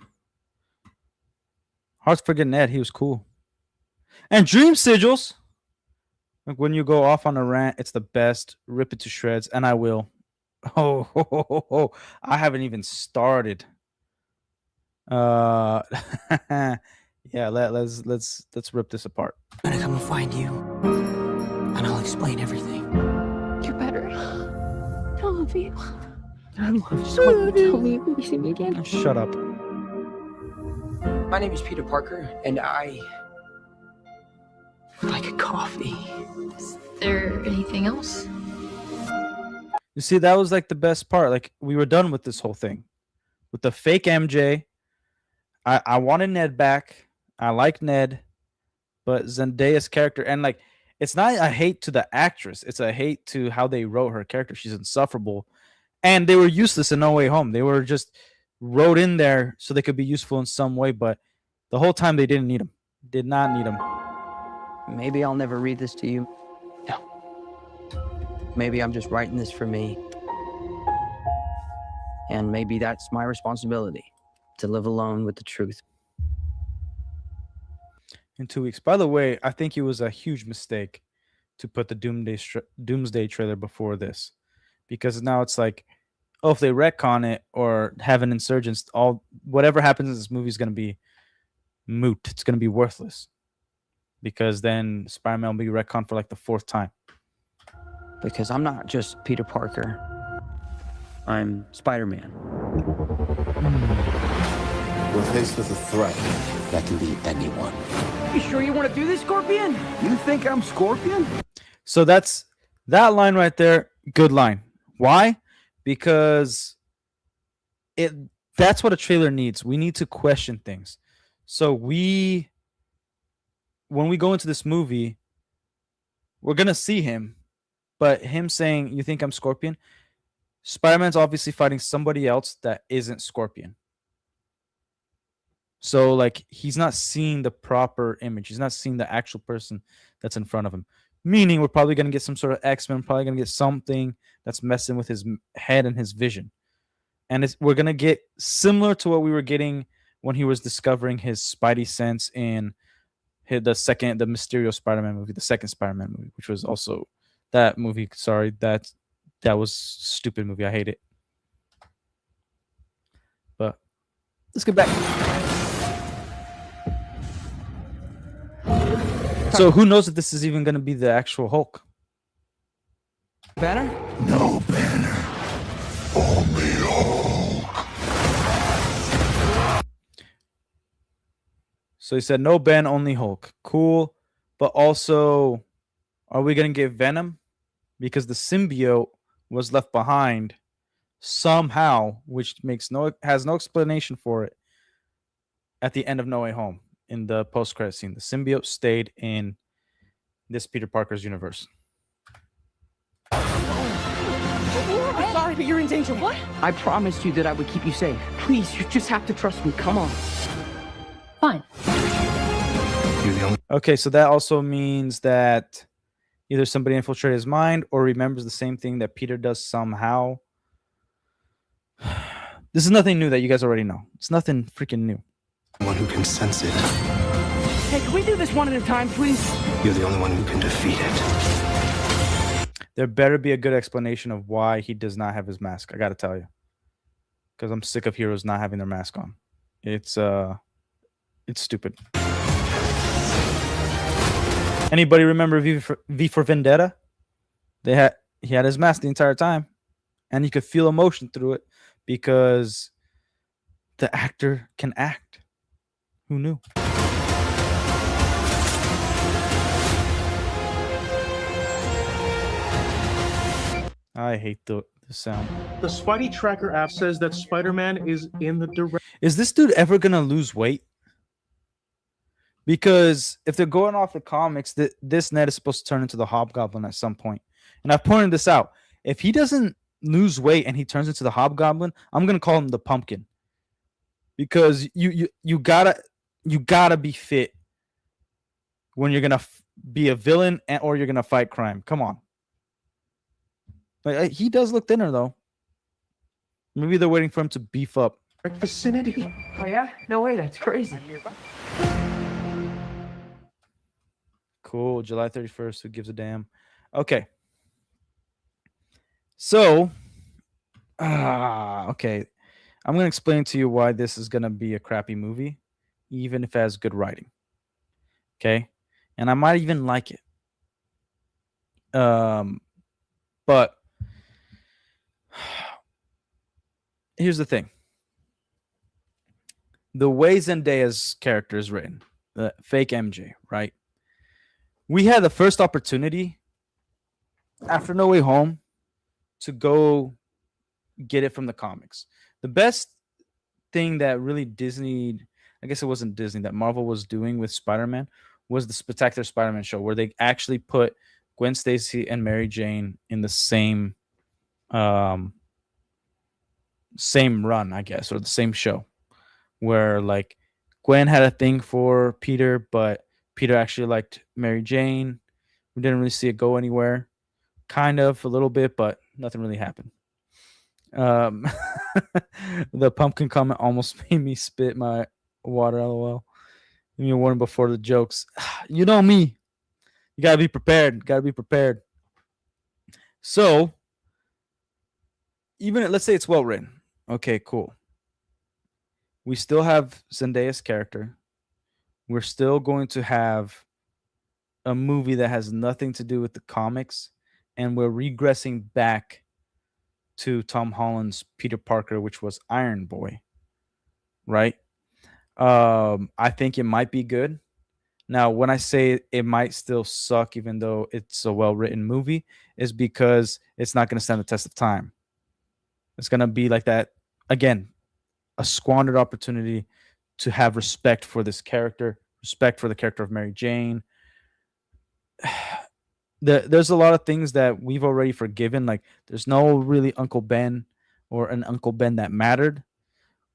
Hard to forget Ned. He was cool. And Dream Sigils. Like when you go off on a rant, it's the best. Rip it to shreds, and I will. Oh, I haven't even started. Yeah, let's rip this apart. I'm gonna come and find you, and I'll explain everything. You're better. I love you. I love you so much. Tell me when you see me again. Shut up. My name is Peter Parker, and I like a coffee. Is there anything else? You see, that was like the best part. Like we were done with this whole thing, with the fake MJ. I wanted Ned back. I like Ned, but Zendaya's character, and like it's not a hate to the actress. It's a hate to how they wrote her character. She's insufferable, And they were useless in No Way Home. They were just wrote in there so they could be useful in some way, but the whole time they didn't need them. Did not need them. Maybe I'll never read this to you. No. Maybe I'm just writing this for me. And maybe that's my responsibility, to live alone with the truth. In 2 weeks. By the way, I think it was a huge mistake to put the Doomsday trailer before this, because now it's like, oh, if they retcon it or have an insurgence, whatever happens in this movie is going to be moot. It's going to be worthless, because then Spider-Man will be retconned for like the 4th time. Because I'm not just Peter Parker. I'm Spider-Man. We're faced with a threat that can be anyone. You sure you want to do this, Scorpion? You think I'm Scorpion? So that's that line right there. Good line. Why? Because that's what a trailer needs. We need to question things. So when we go into this movie, we're gonna see him, but him saying, "You think I'm Scorpion?" Spider-Man's obviously fighting somebody else that isn't Scorpion. So like he's not seeing the proper image. He's not seeing the actual person that's in front of him. Meaning we're probably going to get some sort of X-Men, probably going to get something that's messing with his head and his vision. And we're going to get similar to what we were getting when he was discovering his Spidey sense in the Mysterio Spider-Man movie, the second Spider-Man movie, which was also that movie. Sorry, that was a stupid movie. I hate it. But let's get back. So who knows if this is even going to be the actual Hulk? Banner? No banner. Only Hulk. So he said no Ben, only Hulk. Cool. But also, are we going to get Venom? Because the symbiote was left behind somehow, which has no explanation for it at the end of No Way Home. In the post-credit scene, the symbiote stayed in this Peter Parker's universe. I'm sorry, but you're in danger. What? I promised you that I would keep you safe. Please, you just have to trust me. Come on. Fine. You're the only. Okay, so that also means that either somebody infiltrated his mind or remembers the same thing that Peter does somehow. This is nothing new that you guys already know. It's nothing freaking new. One who can sense it. Hey, can we do this one at a time, please? You're the only one who can defeat it. There better be a good explanation of why he does not have his mask. I got to tell you, because I'm sick of heroes not having their mask on. It's stupid. Anybody remember V for Vendetta? He had his mask the entire time, and you could feel emotion through it because the actor can act. Who knew? I hate the sound. The Spidey Tracker app says that Spider-Man is in the direct. Is this dude ever gonna lose weight? Because if they're going off the comics, this Ned is supposed to turn into the Hobgoblin at some point. And I've pointed this out. If he doesn't lose weight and he turns into the Hobgoblin, I'm gonna call him the Pumpkin. Because you gotta be fit when you're gonna be a villain or you're gonna fight crime. Come on. Like, he does look thinner though. Maybe they're waiting for him to beef up. Vicinity. Oh, yeah? No way, that's crazy. Cool. July 31st. Who gives a damn? Okay. So, okay. I'm going to explain to you why this is going to be a crappy movie, even if it has good writing. Okay? And I might even like it. But here's the thing. The way Zendaya's character is written, the fake MJ, right? We had the first opportunity after No Way Home to go get it from the comics. The best thing that really Disney, I guess it wasn't Disney, that Marvel was doing with Spider-Man was the Spectacular Spider-Man show, where they actually put Gwen Stacy and Mary Jane in the same same run, I guess, or the same show, where like Gwen had a thing for Peter, but Peter actually liked Mary Jane. We didn't really see it go anywhere. Kind of a little bit, but nothing really happened. Um, the pumpkin comment almost made me spit my water. LOL. Give me a warning before the jokes. You know me. You gotta be prepared. Gotta be prepared. So, even let's say it's well written. Okay, cool. We still have Zendaya's character. We're still going to have a movie that has nothing to do with the comics, and we're regressing back to Tom Holland's Peter Parker, which was Iron Boy, right? I think it might be good. Now, when I say it might still suck, even though it's a well-written movie, is because it's not going to stand the test of time. It's going to be like that again, a squandered opportunity to have respect for this character, respect for the character of Mary Jane. There's a lot of things that we've already forgiven. Like there's no really Uncle Ben or an Uncle Ben that mattered.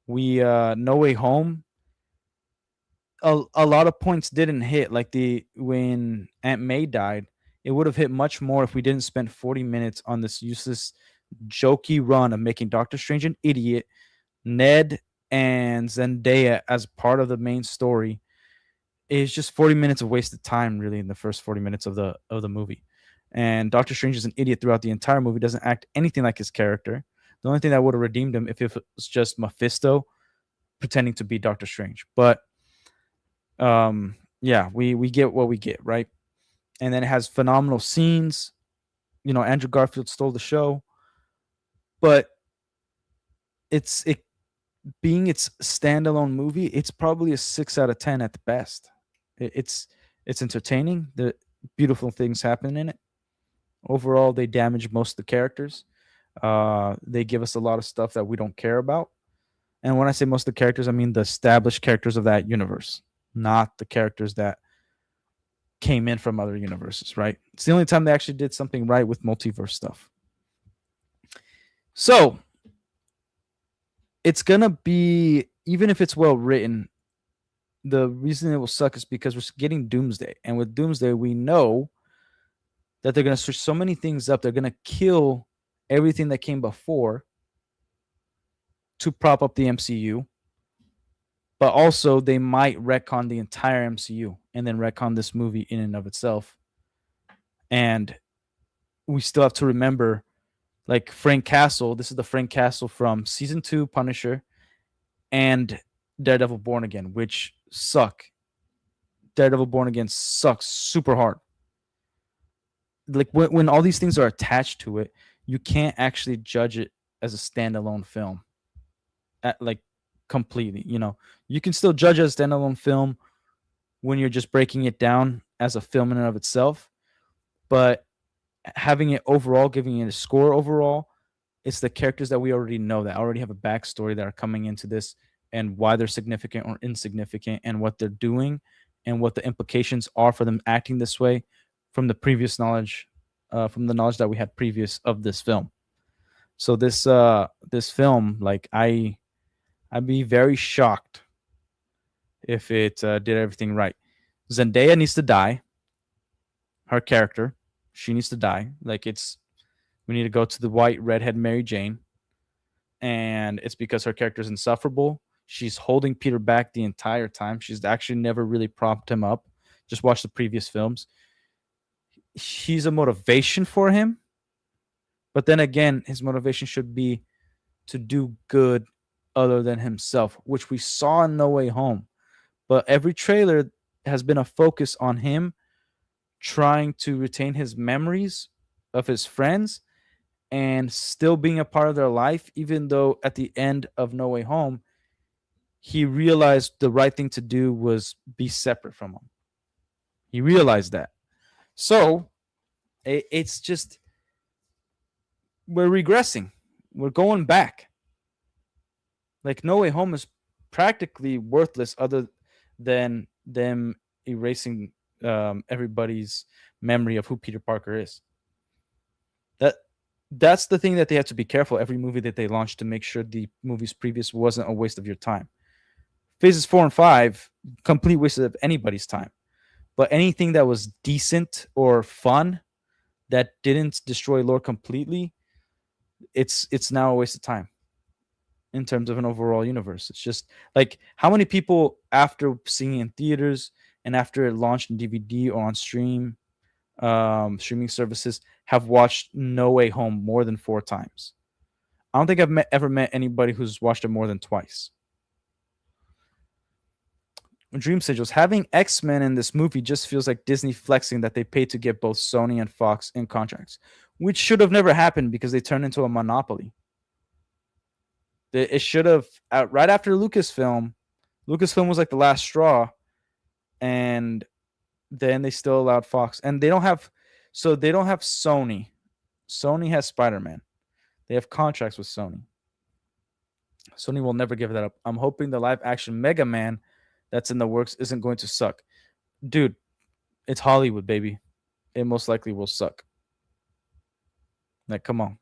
We No Way Home, a lot of points didn't hit. Like when Aunt May died, it would have hit much more if we didn't spend 40 minutes on this useless jokey run of making Doctor Strange an idiot, Ned and Zendaya as part of the main story. It's just 40 minutes of wasted time, really, in the first 40 minutes of the movie. And Doctor Strange is an idiot throughout the entire movie, doesn't act anything like his character. The only thing that would have redeemed him if it was just Mephisto pretending to be Doctor Strange. But yeah, we get what we get, right? And then it has phenomenal scenes. You know, Andrew Garfield stole the show, but it being its standalone movie, it's probably a 6 out of 10 at the best. It's entertaining. The beautiful things happen in it. Overall, they damage most of the characters. They give us a lot of stuff that we don't care about. And when I say most of the characters, I mean the established characters of that universe, not the characters that came in from other universes, right? It's the only time they actually did something right with multiverse stuff. So it's gonna be, even if it's well written, the reason it will suck is because we're getting Doomsday, and with Doomsday we know that they're gonna switch so many things up. They're gonna kill everything that came before to prop up the MCU, but also they might retcon the entire MCU and then retcon this movie in and of itself. And we still have to remember, like Frank Castle, this is the Frank Castle from season 2 Punisher and Daredevil Born Again, which suck. Daredevil Born Again sucks super hard. Like when all these things are attached to it, you can't actually judge it as a standalone film. Like completely, you know, you can still judge it as a standalone film when you're just breaking it down as a film in and of itself, but having it overall, giving it a score overall, it's the characters that we already know, that already have a backstory, that are coming into this, and why they're significant or insignificant, and what they're doing, and what the implications are for them acting this way from the previous knowledge, from the knowledge that we had previous of this film. So this film, like I'd be very shocked if it did everything right. Zendaya needs to die. Her character, she needs to die. Like we need to go to the white redhead Mary Jane, and it's because her character is insufferable. She's holding Peter back the entire time. She's actually never really propped him up. Just watch the previous films. She's a motivation for him, but then again, his motivation should be to do good other than himself, which we saw in No Way Home. But every trailer has been a focus on him trying to retain his memories of his friends and still being a part of their life, even though at the end of No Way Home, he realized the right thing to do was be separate from them. He realized that. So it's just, we're regressing. We're going back. Like No Way Home is practically worthless other than them erasing everybody's memory of who Peter Parker is. that's the thing that they have to be careful every movie that they launch to make sure the movie's previous wasn't a waste of your time. Phases 4 and 5, complete waste of anybody's time. But anything that was decent or fun that didn't destroy lore completely, it's now a waste of time in terms of an overall universe. It's just like how many people after seeing it in theaters and after it launched in DVD or on streaming services have watched No Way Home more than 4 times. I don't think I've ever met anybody who's watched it more than twice. Dream Sigils, having X-Men in this movie just feels like Disney flexing that they paid to get both Sony and Fox in contracts, which should have never happened because they turned into a monopoly. It should have, right after Lucasfilm was like the last straw, and then they still allowed Fox. And they don't have Sony. Sony has Spider-Man. They have contracts with Sony. Sony will never give that up. I'm hoping the live-action Mega Man that's in the works isn't going to suck. Dude, it's Hollywood, baby. It most likely will suck. Like, come on.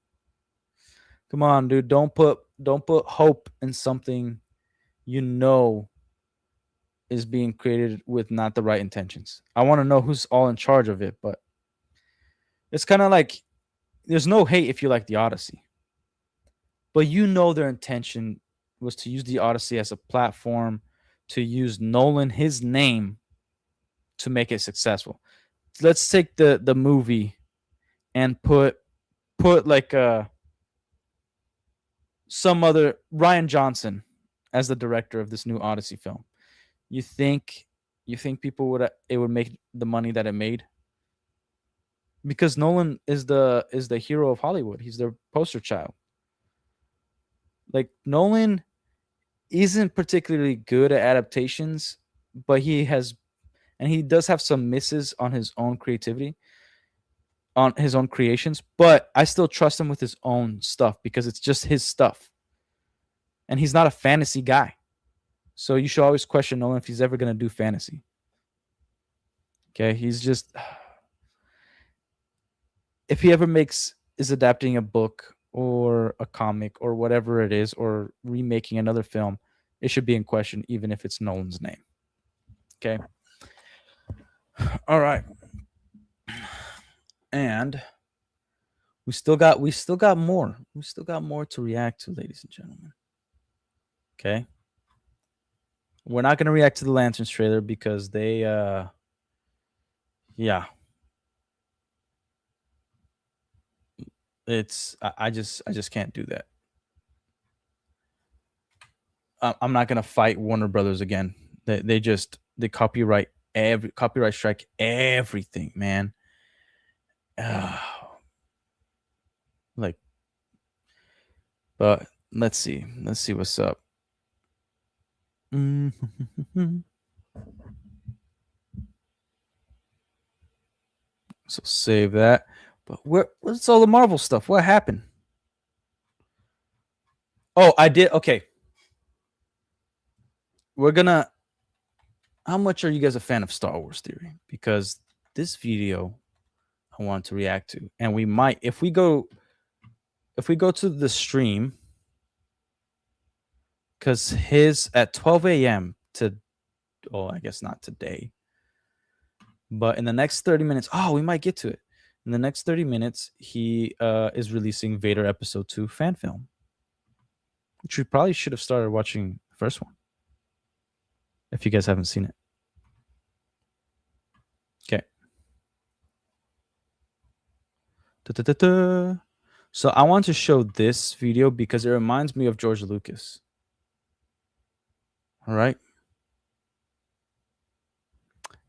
Come on, dude. Don't put hope in something you know is being created with not the right intentions. I want to know who's all in charge of it, but it's kind of like there's no hate if you like the Odyssey. But you know their intention was to use the Odyssey as a platform to use Nolan, his name, to make it successful. Let's take the movie and put like some other Ryan Johnson as the director of this new Odyssey film. You think people would make the money that it made? Because Nolan is the hero of Hollywood. He's their poster child. Like, Nolan isn't particularly good at adaptations, but he does have some misses on his own creativity, on his own creations, but I still trust him with his own stuff because it's just his stuff. And he's not a fantasy guy. So you should always question Nolan if he's ever going to do fantasy. Okay, he's just, if he ever is adapting a book or a comic or whatever it is, or remaking another film, it should be in question, even if it's Nolan's name. Okay. All right. And we still got more. We still got more to react to, ladies and gentlemen. Okay. We're not going to react to the Lanterns trailer because they yeah. I just can't do that. I'm not gonna fight Warner Brothers again. They copyright strike everything, man. Like, but let's see what's up. So save that. But what's all the Marvel stuff? What happened? Oh, I did. Okay. How much are you guys a fan of Star Wars Theory? Because this video I want to react to. And we might, if we go to the stream, because his at 12 a.m. I guess not today, but in the next 30 minutes, we might get to it. In the next 30 minutes, he is releasing Vader Episode 2 fan film, which we probably should have started watching the first one if you guys haven't seen it. Okay. So I want to show this video because it reminds me of George Lucas. All right.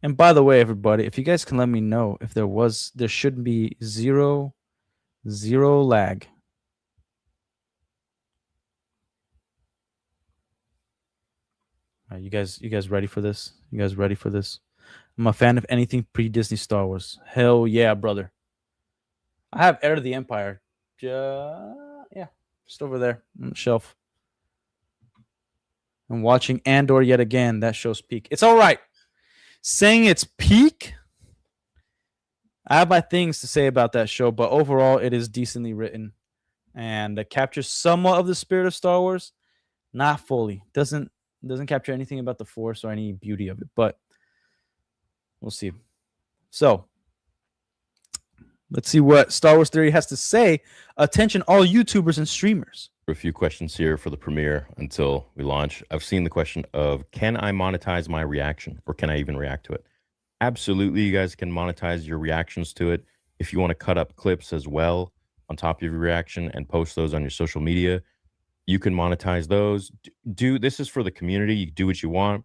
And by the way, everybody, if you guys can let me know if there should be zero lag. All right, you guys ready for this? You guys ready for this? I'm a fan of anything pre-Disney Star Wars. Hell yeah, brother. I have Heir to the Empire. Just over there on the shelf. I'm watching Andor yet again. That show's peak. It's all right. Saying it's peak, I have my things to say about that show, but overall, it is decently written and it captures somewhat of the spirit of Star Wars, not fully. Doesn't capture anything about the Force or any beauty of it, but we'll see. So let's see what Star Wars Theory has to say. Attention, all YouTubers and streamers. A few questions here for the premiere until we launch. I've seen the question of, can I monetize my reaction, or can I even react to it? Absolutely, you guys can monetize your reactions to it. If you want to cut up clips as well on top of your reaction and post those on your social media, you can monetize those. This is for the community. You do what you want.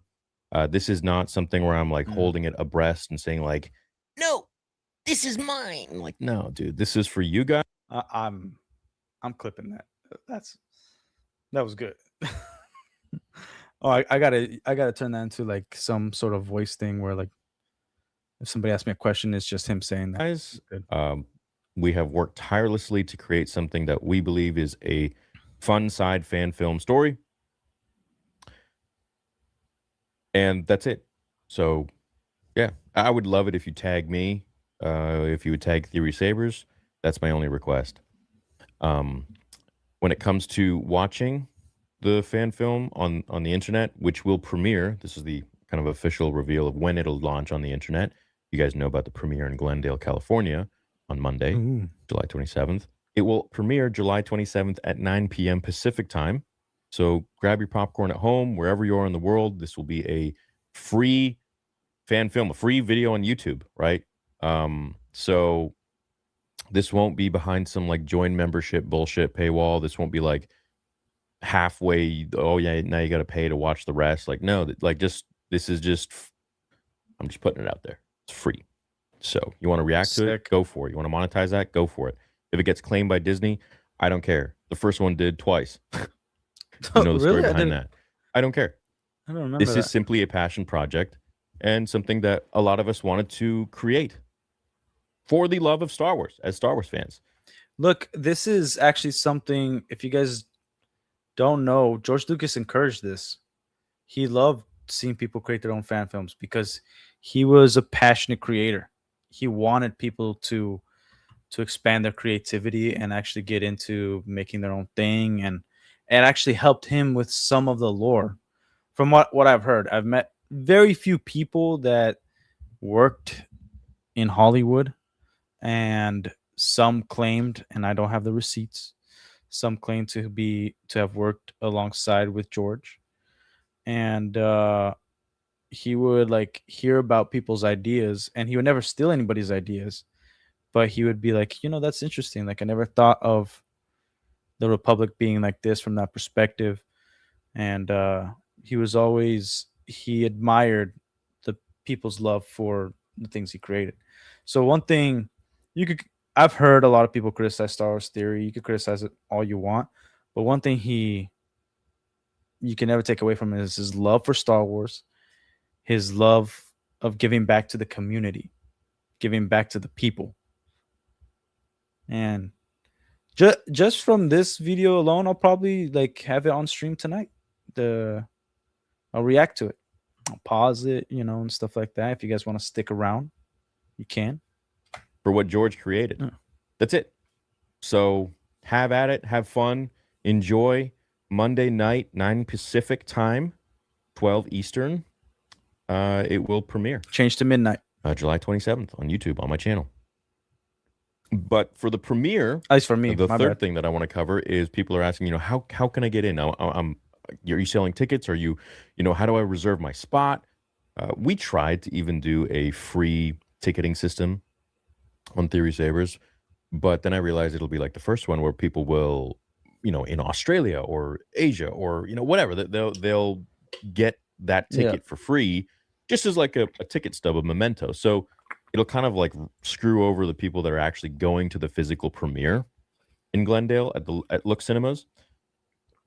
This is not something where I'm like holding it abreast and saying like, no, this is mine. Like, no, dude, this is for you guys. I'm clipping that. That was good. Oh, I gotta turn that into like some sort of voice thing where like if somebody asks me a question, it's just him saying that. Guys, we have worked tirelessly to create something that we believe is a fun side fan film story. And that's it. So yeah, I would love it if you tag me, if you would tag Theory Sabers. That's my only request. When it comes to watching the fan film on the internet, which will premiere, this is the kind of official reveal of when it'll launch on the internet. You guys know about the premiere in Glendale, California on Monday, July 27th. It will premiere July 27th at 9 p.m. Pacific time. So grab your popcorn at home, wherever you are in the world. This will be a free fan film, a free video on YouTube, right? So this won't be behind some like join membership bullshit paywall. This won't be like halfway, oh yeah, now you got to pay to watch the rest. Like, no, like this is just, I'm just putting it out there. It's free. So you want to react to it? Go for it. You want to monetize that? Go for it. If it gets claimed by Disney, I don't care. The first one did twice. You know the story behind that. I don't care. I don't remember This is simply a passion project and something that a lot of us wanted to create for the love of Star Wars as Star Wars fans. Look, this is actually something, if you guys don't know, George Lucas encouraged this. He loved seeing people create their own fan films because he was a passionate creator. He wanted people to expand their creativity and actually get into making their own thing, and it actually helped him with some of the lore. From what I've heard, I've met very few people that worked in Hollywood, and some claimed, and I don't have the receipts, some claim to have worked alongside with George, and he would like hear about people's ideas, and he would never steal anybody's ideas, but he would be like, that's interesting. Like, I never thought of the Republic being like this from that perspective. And he admired the people's love for the things he created. So one thing I've heard a lot of people criticize Star Wars Theory. You could criticize it all you want, but one thing you can never take away from it is his love for Star Wars, his love of giving back to the community, giving back to the people. And just from this video alone, I'll probably like have it on stream tonight. I'll react to it. I'll pause it, and stuff like that. If you guys want to stick around, you can. For what George created. Yeah. That's it. So have at it, have fun, enjoy. Monday night, 9 Pacific time, 12 Eastern. It will premiere. Change to midnight. July 27th on YouTube on my channel. But for the premiere, at least for me, the third thing that I want to cover is people are asking, how can I get in? Are you selling tickets? Are you, how do I reserve my spot? We tried to even do a free ticketing system on Theory Sabers, but then I realized it'll be like the first one where people will, in Australia or Asia or, whatever, they'll get that ticket for free, just as like a ticket stub, a memento. So it'll kind of like screw over the people that are actually going to the physical premiere in Glendale at Look Cinemas.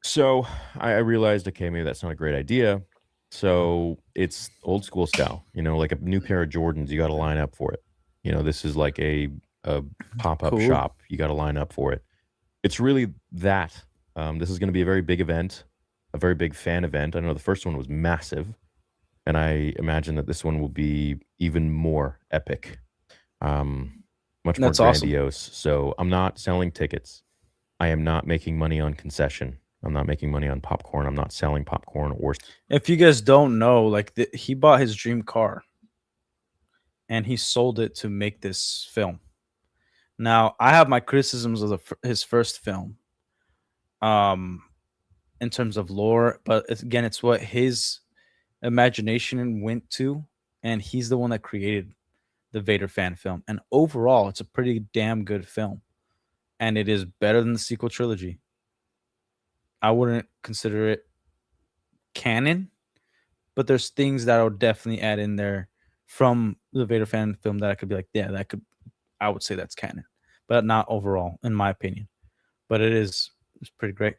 So I realized, okay, maybe that's not a great idea. So it's old school style, like a new pair of Jordans, you got to line up for it. This is like a pop-up shop. You got to line up for it. It's really that. This is going to be a very big event, a very big fan event. I know the first one was massive, and I imagine that this one will be even more epic. much more That's awesome. grandiose. So I'm not selling tickets. I am not making money on concession. I'm not making money on popcorn. I'm not selling popcorn or. If you guys don't know, like he bought his dream car and he sold it to make this film. Now, I have my criticisms of his first film, in terms of lore, but again, it's what his imagination went to, and he's the one that created the Vader fan film. And overall, it's a pretty damn good film, and it is better than the sequel trilogy. I wouldn't consider it canon, but there's things that I'll definitely add in there from the Vader fan film that I could be like, yeah, I would say that's canon, but not overall, in my opinion. But it's pretty great.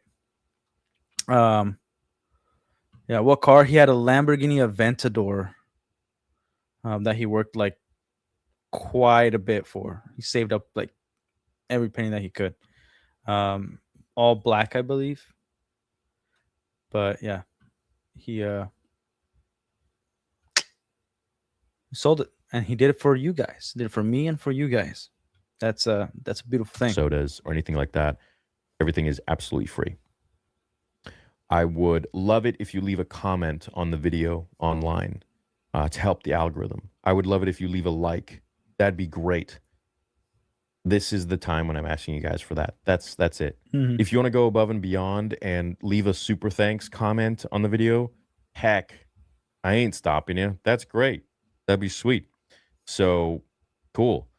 Yeah, what car? He had a Lamborghini Aventador that he worked like quite a bit for. He saved up like every penny that he could. All black, I believe. But yeah, he sold it, and he did it for you guys. Did it for me and for you guys. That's a beautiful thing. Sodas or anything like that. Everything is absolutely free. I would love it if you leave a comment on the video online to help the algorithm. I would love it if you leave a like. That'd be great. This is the time when I'm asking you guys for that. That's it. Mhm. If you want to go above and beyond and leave a super thanks comment on the video, heck, I ain't stopping you. That's great. That'd be sweet. So cool.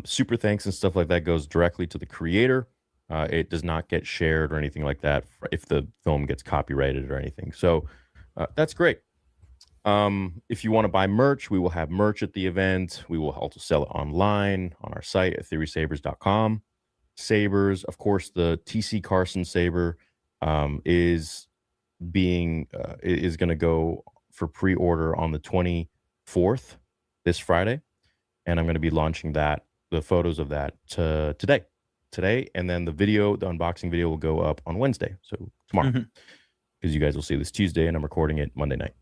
Super thanks and stuff like that goes directly to the creator. It does not get shared or anything like that if the film gets copyrighted or anything. So that's great. If you want to buy merch, we will have merch at the event. We will also sell it online on our site at theorysabers.com. Sabers, of course, the TC Carson saber is going to go for pre-order on the 24th, this Friday, and I'm going to be launching the photos of that today, and then the unboxing video will go up on Wednesday, so tomorrow, because you guys will see this Tuesday, and I'm recording it Monday night.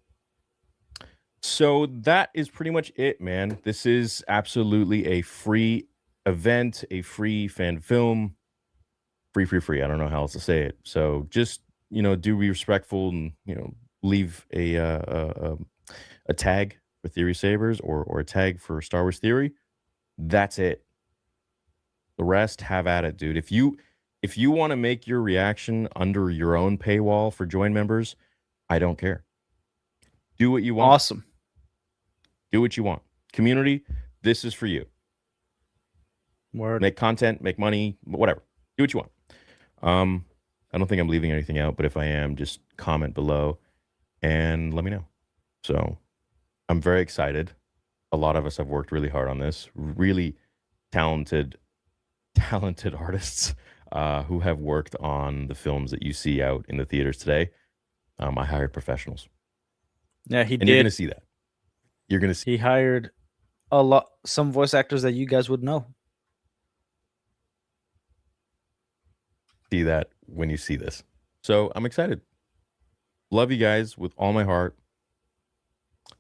So that is pretty much it, man. This is absolutely a free event, a free fan film, free. I don't know how else to say it. So just do be respectful and leave a tag for Theory Sabers or a tag for Star Wars Theory. That's it. The rest, have at it, dude. If you want to make your reaction under your own paywall for join members, I don't care. Do what you want. Awesome. Do what you want. Community, this is for you. Word. Make content, make money, whatever. Do what you want. I don't think I'm leaving anything out, but if I am, just comment below and let me know. So I'm very excited. A lot of us have worked really hard on this. Really talented artists who have worked on the films that you see out in the theaters today. I hired professionals. Yeah, he and did. You're going to see that. You're going to see. He hired some voice actors that you guys would know. See that when you see this. So I'm excited. Love you guys with all my heart.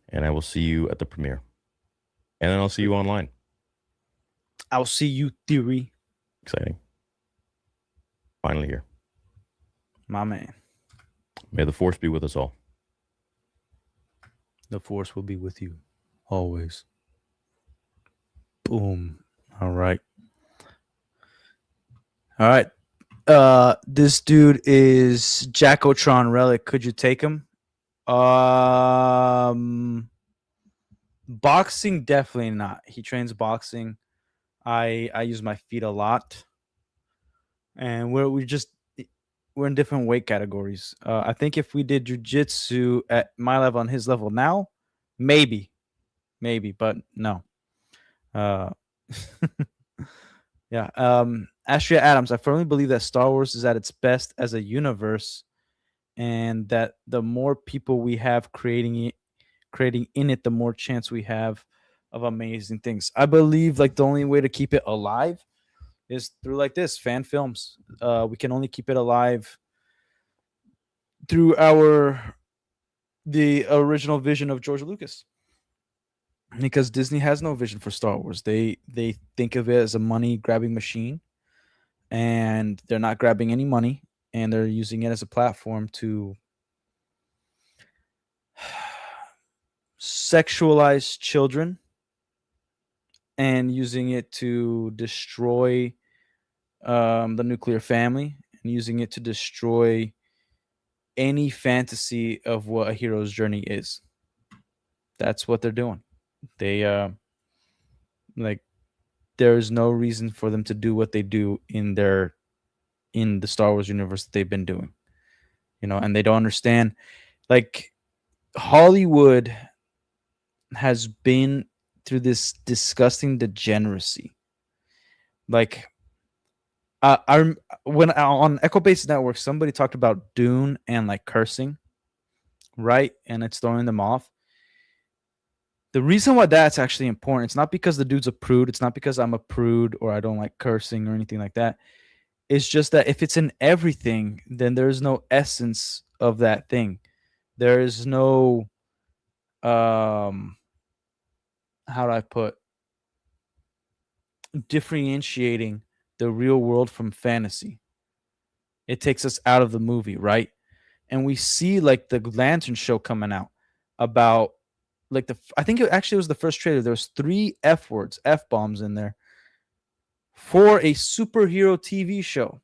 And I will see you at the premiere. And then I'll see you online. I'll see you, Theory. Exciting. Finally here. My man. May the force be with us all. The force will be with you always. Boom. All right. This dude is Jackotron Relic. Could you take him? Boxing, definitely not. He trains boxing. I use my feet a lot, and we're in different weight categories. I think if we did jiu-jitsu at my level and his level now, maybe, but no. Yeah. Astria Adams, I firmly believe that Star Wars is at its best as a universe, and that the more people we have creating in it, the more chance we have of amazing things. I believe like the only way to keep it alive is through like this fan films. We can only keep it alive through the original vision of George Lucas. because Disney has no vision for Star Wars. They think of it as a money grabbing machine, and they're not grabbing any money, and they're using it as a platform to sexualize children and using it to destroy the nuclear family and using it to destroy any fantasy of what a hero's journey is. That's what they're doing. They like there is no reason for them to do what they do in the Star Wars universe that they've been doing. And they don't understand, like, Hollywood has been through this disgusting degeneracy. Like, I when on Echo Base Network, somebody talked about Dune and like cursing, right? And it's throwing them off. The reason why that's actually important, it's not because the dude's a prude. It's not because I'm a prude or I don't like cursing or anything like that. It's just that if it's in everything, then there's no essence of that thing. There is no, how do I put, differentiating the real world from fantasy. It takes us out of the movie, right? And we see like the Lantern show coming out about like I think it actually was the first trailer. There was 3 F words, F bombs in there for a superhero TV show.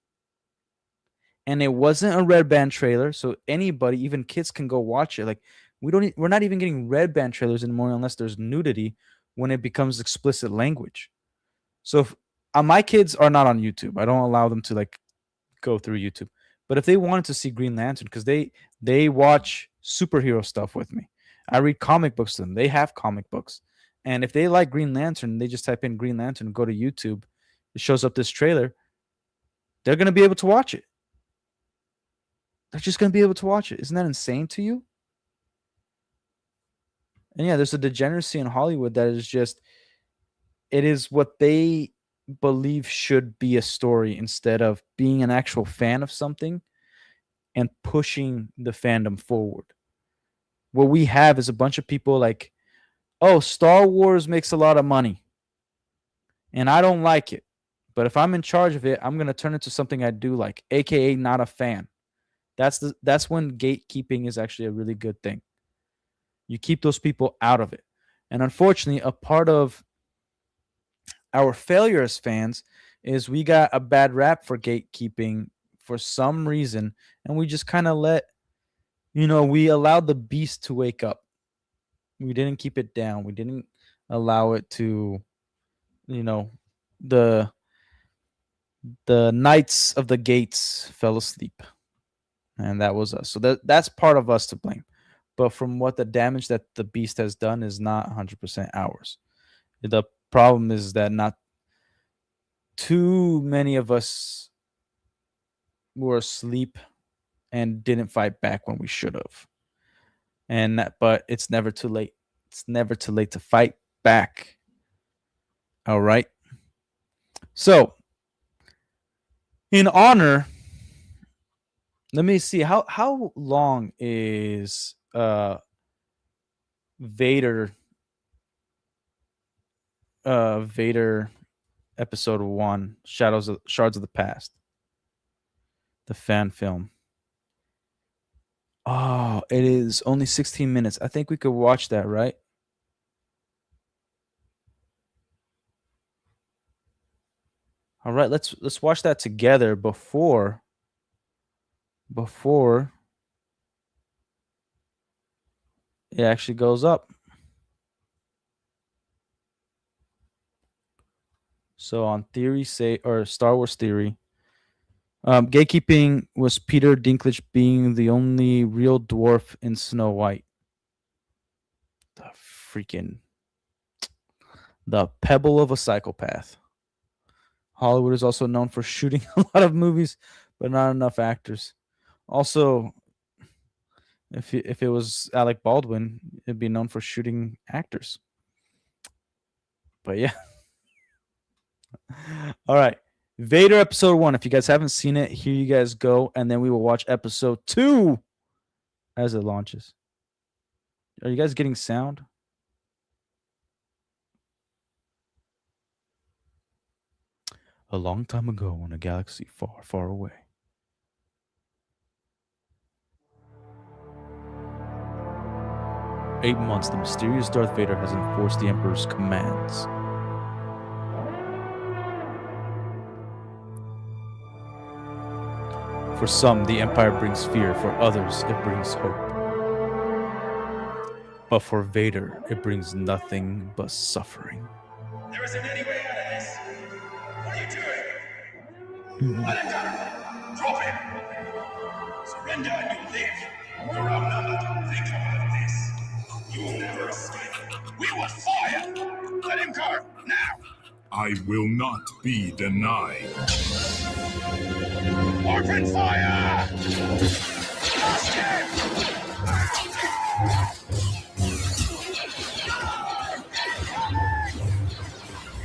And it wasn't a red band trailer, so anybody, even kids, can go watch it. Like we're not even getting red band trailers anymore unless there's nudity when it becomes explicit language. So if, my kids are not on YouTube. I don't allow them to like go through YouTube. But if they wanted to see Green Lantern, because they watch superhero stuff with me, I read comic books to them. They have comic books, and if they like Green Lantern, they just type in Green Lantern, go to YouTube. It shows up this trailer. They're gonna be able to watch it. They're just gonna be able to watch it. Isn't that insane to you? And yeah, there's a degeneracy in Hollywood that is just, it is what they believe should be a story instead of being an actual fan of something and pushing the fandom forward. What we have is a bunch of people like, oh, Star Wars makes a lot of money and I don't like it. But if I'm in charge of it, I'm going to turn it to something I do like, aka not a fan. That's when gatekeeping is actually a really good thing. You keep those people out of it. And unfortunately, a part of our failure as fans is we got a bad rap for gatekeeping for some reason, and we just kind of we allowed the beast to wake up. We didn't keep it down. We didn't allow it to, the knights of the gates fell asleep, and that was us. So that's part of us to blame. But from what the damage that the beast has done is not 100% ours. The problem is that not too many of us were asleep and didn't fight back when we should have. But it's never too late. It's never too late to fight back. All right. So, in honor, let me see how long is Vader episode 1, Shards of the Past, the fan film. Oh, it is only 16 minutes. I think we could watch that, right? All right, let's watch that together before it actually goes up. So on Star Wars theory, gatekeeping was Peter Dinklage being the only real dwarf in Snow White. The pebble of a psychopath. Hollywood is also known for shooting a lot of movies, but not enough actors. Also, if it was Alec Baldwin, it'd be known for shooting actors. But yeah. All right. Vader episode 1. If you guys haven't seen it, here you guys go. And then we will watch episode 2 as it launches. Are you guys getting sound? a long time ago in a galaxy far, far away. For 8 months, the mysterious Darth Vader has enforced the Emperor's commands. For some, the Empire brings fear. For others, it brings hope. But for Vader, it brings nothing but suffering. There isn't any way out of this. What are you doing? Let him go. Drop him. Surrender and you live. You're outnumbered. Think about this. You will never escape. We will fire. Let him go. Now. I will not be denied. Open fire! Blast him!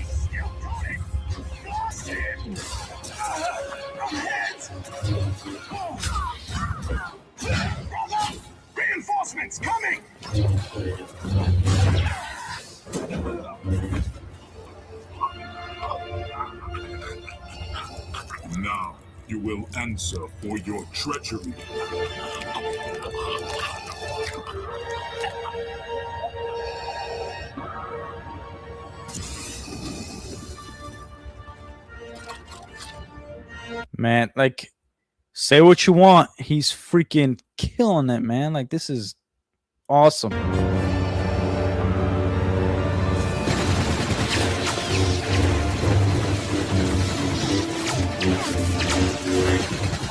Still got it! Blast him! Hit! Brother! Reinforcements coming! Now you will answer for your treachery. Man, like, say what you want. He's freaking killing it, man. Like, this is awesome.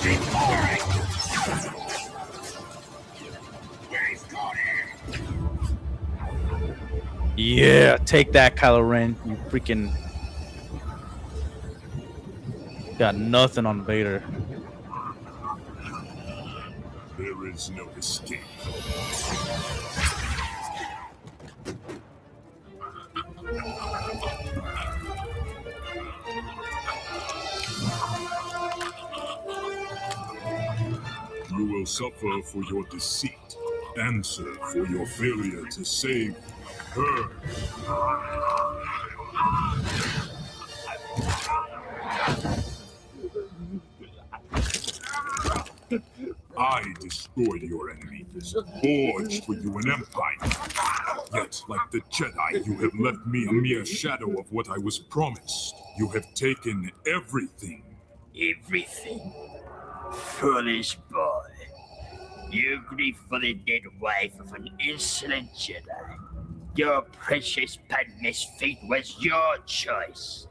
Keep firing! We've got him! Yeah, take that, Kylo Ren. You freaking got nothing on Vader. There is no escape. You will suffer for your deceit. Answer for your failure to save her. I destroyed your enemies, forged for you an empire. Yet, like the Jedi, you have left me a mere shadow of what I was promised. You have taken everything. Everything? Foolish boy. You grieve for the dead wife of an insolent Jedi. Your precious Padme's fate was your choice.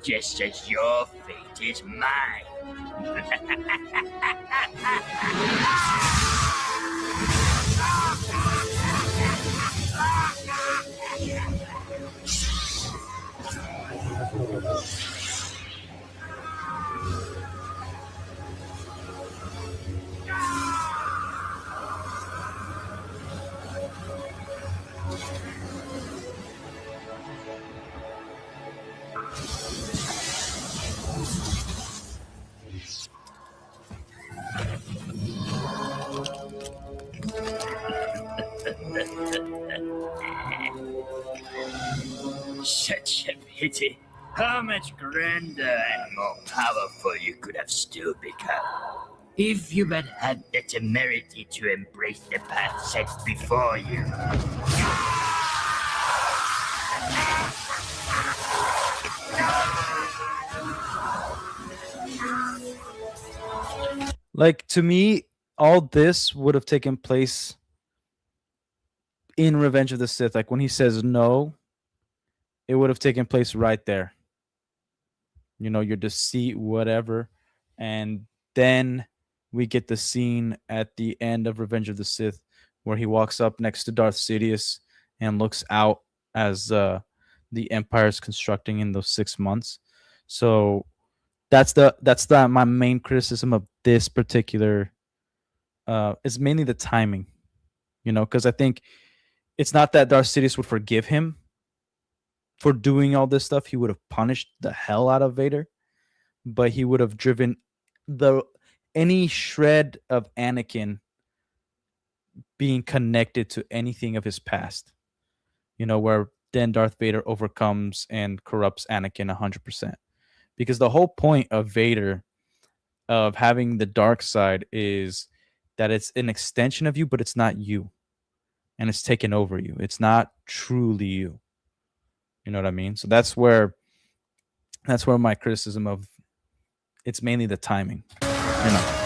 Just as your fate is mine. Such a pity. How much grander and more powerful you could have still become. If you had had the temerity to embrace the path set before you. Like, to me, all this would have taken place in Revenge of the Sith. Like, when he says no, it would have taken place right there. You know, your deceit, whatever. And then we get the scene at the end of Revenge of the Sith where he walks up next to Darth Sidious and looks out as the Empire is constructing in those 6 months. So that's my main criticism of this particular is mainly the timing, you know, because I think it's not that Darth Sidious would forgive him for doing all this stuff. He would have punished the hell out of Vader, but he would have driven any shred of Anakin being connected to anything of his past, you know, where then Darth Vader overcomes and corrupts Anakin 100%. because the whole point of Vader, of having the dark side, is that it's an extension of you, but it's not you, and it's taken over you. It's not truly you. You know what I mean? So that's where my criticism of it's mainly the timing. You know.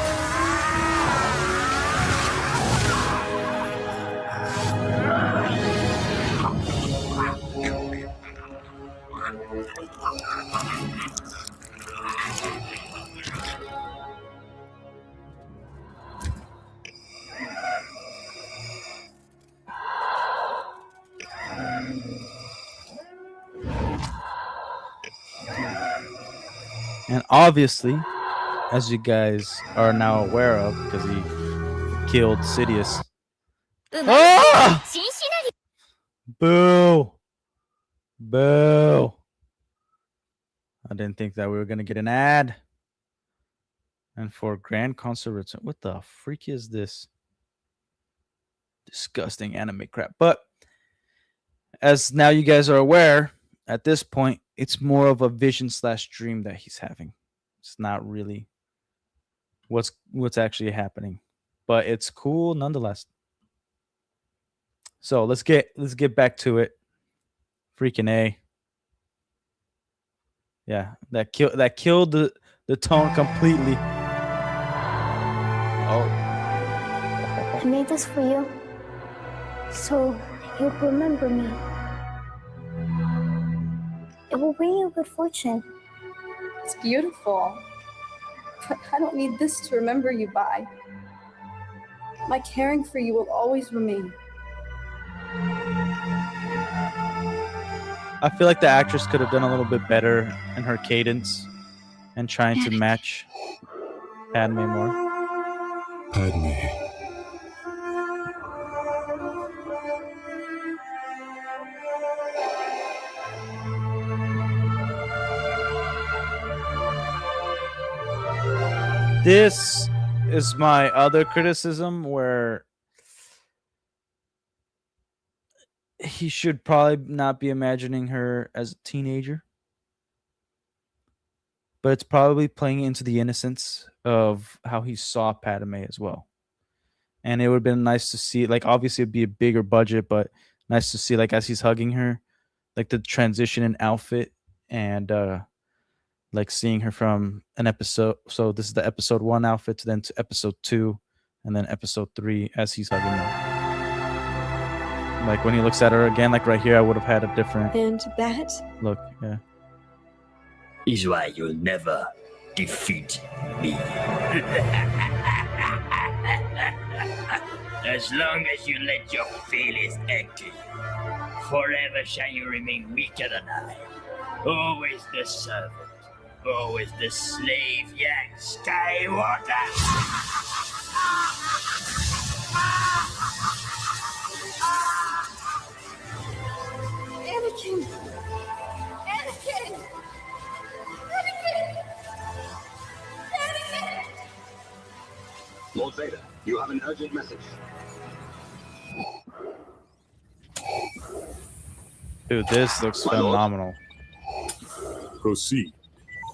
And obviously, as you guys are now aware of, because he killed Sidious. Ah! Boo! Boo! I didn't think that we were gonna get an ad. And for Grand Concert Return, what the freak is this? Disgusting anime crap. But as now you guys are aware, at this point, it's more of a vision / dream that he's having. It's not really what's actually happening, but it's cool nonetheless. So let's get back to it. Freaking A. Yeah, that killed the tone completely. Oh. I made this for you, so you'll remember me. It will bring you good fortune. It's beautiful, but I don't need this to remember you by. My caring for you will always remain. I feel like the actress could have done a little bit better in her cadence and trying to match Padme more. Padme. This is my other criticism, where he should probably not be imagining her as a teenager, but it's probably playing into the innocence of how he saw Padme as well. And it would have been nice to see, like, obviously it'd be a bigger budget, but nice to see, like, as he's hugging her, like the transition in outfit, and like seeing her from an episode. So this is the episode 1 outfit, then to episode 2, and then episode 3 as he's hugging her. Like when he looks at her again, like right here, I would have had a different And that look. Yeah. Is why you'll never defeat me. As long as you let your feelings empty, forever shall you remain weaker than I. Always the servant, always the slave, young Skywalker. Anakin! Anakin! Anakin! Anakin! Lord Vader, you have an urgent message. Dude, this looks phenomenal. Proceed.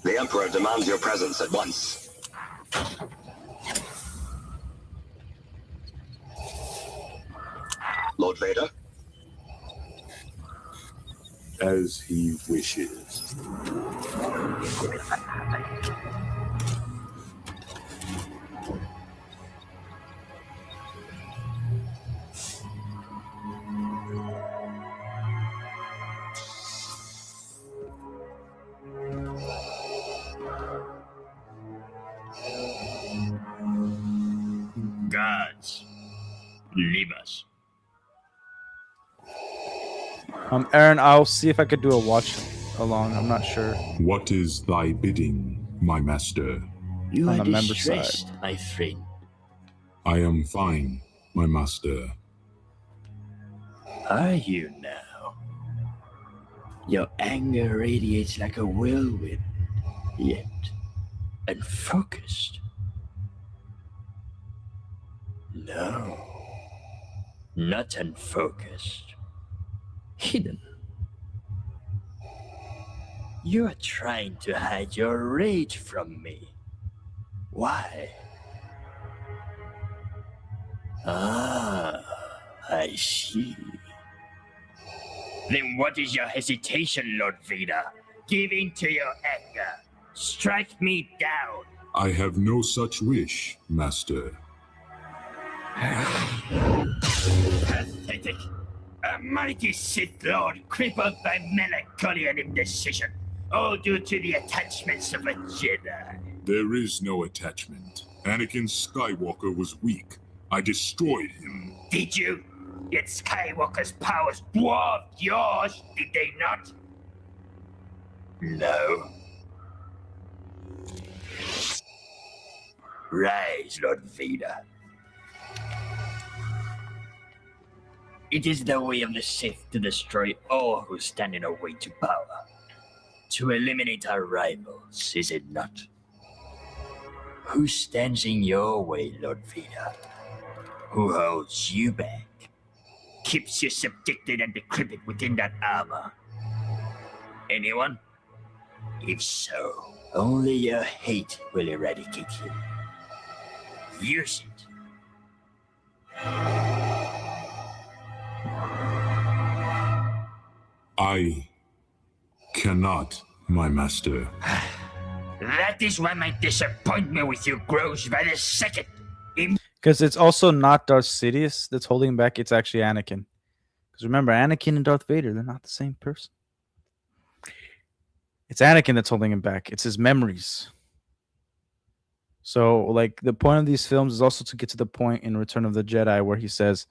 The Emperor demands your presence at once. Lord Vader? As he wishes. Gods, leave us. Aaron, I'll see if I could do a watch along. I'm not sure. What is thy bidding, my master? You On are the member distressed, side. my friend. I am fine, my master. Are you now? Your anger radiates like a whirlwind, yet unfocused. No, not unfocused. Hidden. You're trying to hide your rage from me. Why? Ah, I see. Then what is your hesitation, Lord Vader? Give in to your anger. Strike me down. I have no such wish, Master. Pathetic. A mighty Sith Lord crippled by melancholy and indecision, all due to the attachments of a Jedi. There is no attachment. Anakin Skywalker was weak. I destroyed him. Did you? Yet Skywalker's powers dwarfed yours, did they not? No. Rise, Lord Vader. It is the way of the Sith to destroy all who stand in our way to power. To eliminate our rivals, is it not? Who stands in your way, Lord Vader? Who holds you back? Keeps you subjected and decrepit within that armor? Anyone? If so, only your hate will eradicate him. Use it. I cannot, my master. That is why my disappointment with you grows by the second. Because it's also not Darth Sidious that's holding him back. It's actually Anakin. Because remember, Anakin and Darth Vader, they're not the same person. It's Anakin that's holding him back. It's his memories. So, like, the point of these films is also to get to the point in Return of the Jedi where he says,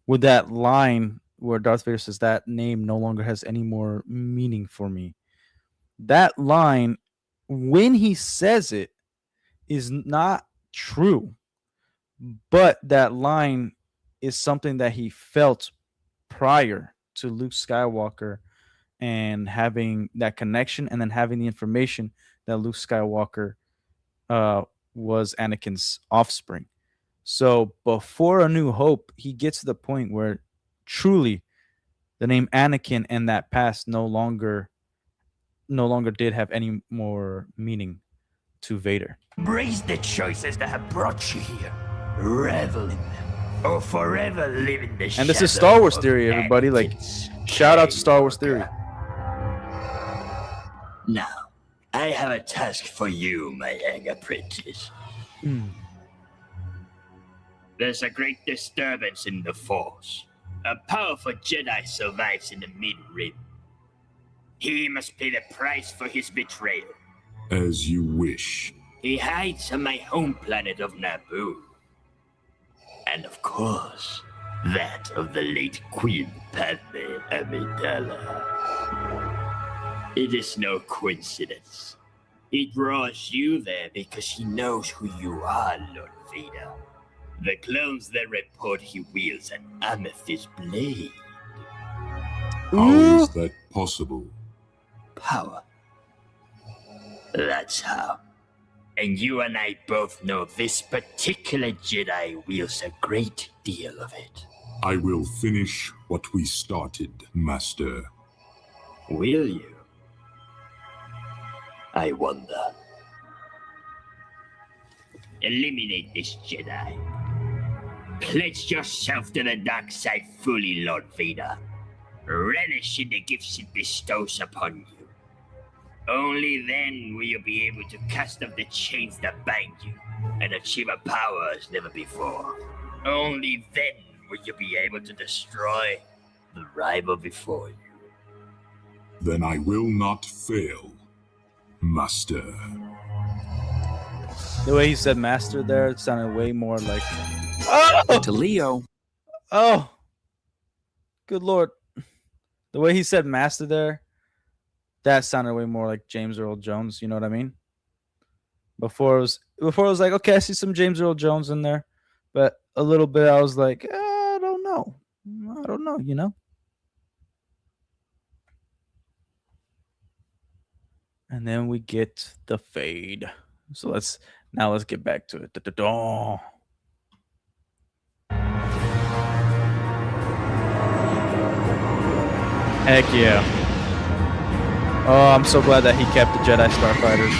with that line where Darth Vader says, that name no longer has any more meaning for me. That line, when he says it, is not true. But that line is something that he felt prior to Luke Skywalker and having that connection and then having the information that Luke Skywalker was Anakin's offspring. So before A New Hope, he gets to the point where truly the name Anakin and that past no longer did have any more meaning to Vader. Embrace the choices that have brought you here. Revel in them. Or forever live in the And this is Star Wars Theory, everybody. Like, shout out to Star Wars Theory. Now, I have a task for you, my young apprentice. There's a great disturbance in the Force. A powerful Jedi survives in the Mid-Rim. He must pay the price for his betrayal. As you wish. He hides on my home planet of Naboo. And of course, that of the late Queen Padme Amidala. It is no coincidence. He draws you there because he knows who you are, Lord Vader. The clones that report he wields an amethyst blade. How is that possible? Power. That's how. And you and I both know this particular Jedi wields a great deal of it. I will finish what we started, Master. Will you? I wonder. Eliminate this Jedi. Pledge yourself to the dark side fully, Lord Vader. Relish in the gifts it bestows upon you. Only then will you be able to cast off the chains that bind you and achieve a power as never before. Only then will you be able to destroy the rival before you. Then I will not fail, Master. The way he said master there, it sounded way more like... Oh! To Leo. Oh! Good Lord. The way he said master there, that sounded way more like James Earl Jones, you know what I mean? Before it was like, okay, I see some James Earl Jones in there, but a little bit I was like, I don't know, you know? And then we get the fade. So let's get back to it. Da-da-da. Heck yeah. Oh, I'm so glad that he kept the Jedi Starfighters.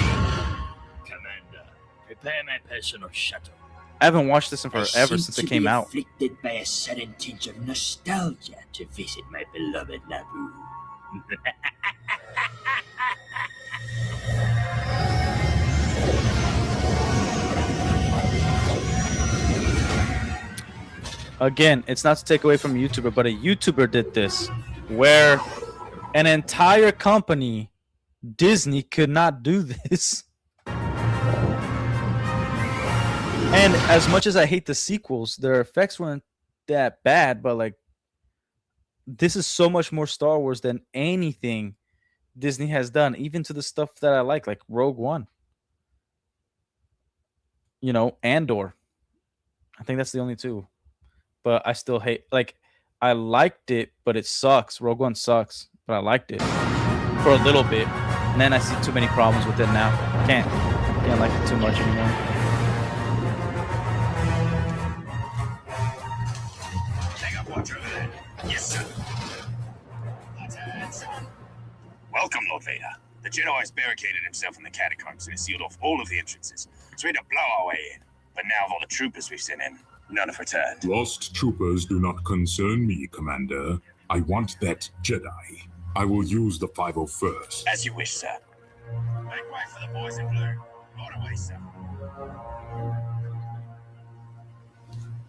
Commander, prepare my personal shuttle. I haven't watched this in I forever seem since to it came be out. afflicted by a sudden tinge of nostalgia to visit my beloved Naboo. Again, it's not to take away from a YouTuber, but a YouTuber did this where an entire company, Disney, could not do this. And as much as I hate the sequels, their effects weren't that bad, but like this is so much more Star Wars than anything Disney has done, even to the stuff that I like Rogue One. You know, Andor. I think that's the only two. But I still hate, like, I liked it, but it sucks. Rogue One sucks, but I liked it for a little bit. And then I see too many problems with it now. Can't like it too much anymore. Take up watch over there. Yes, sir. Attention. Welcome, Lord Vader. The Jedi has barricaded himself in the catacombs and has sealed off all of the entrances. So we had to blow our way in. But now of all the troopers we've sent in, none have returned. Lost troopers do not concern me, Commander. I want that Jedi. I will use the 501st. As you wish, sir. Make way for the boys in blue. Right away, sir.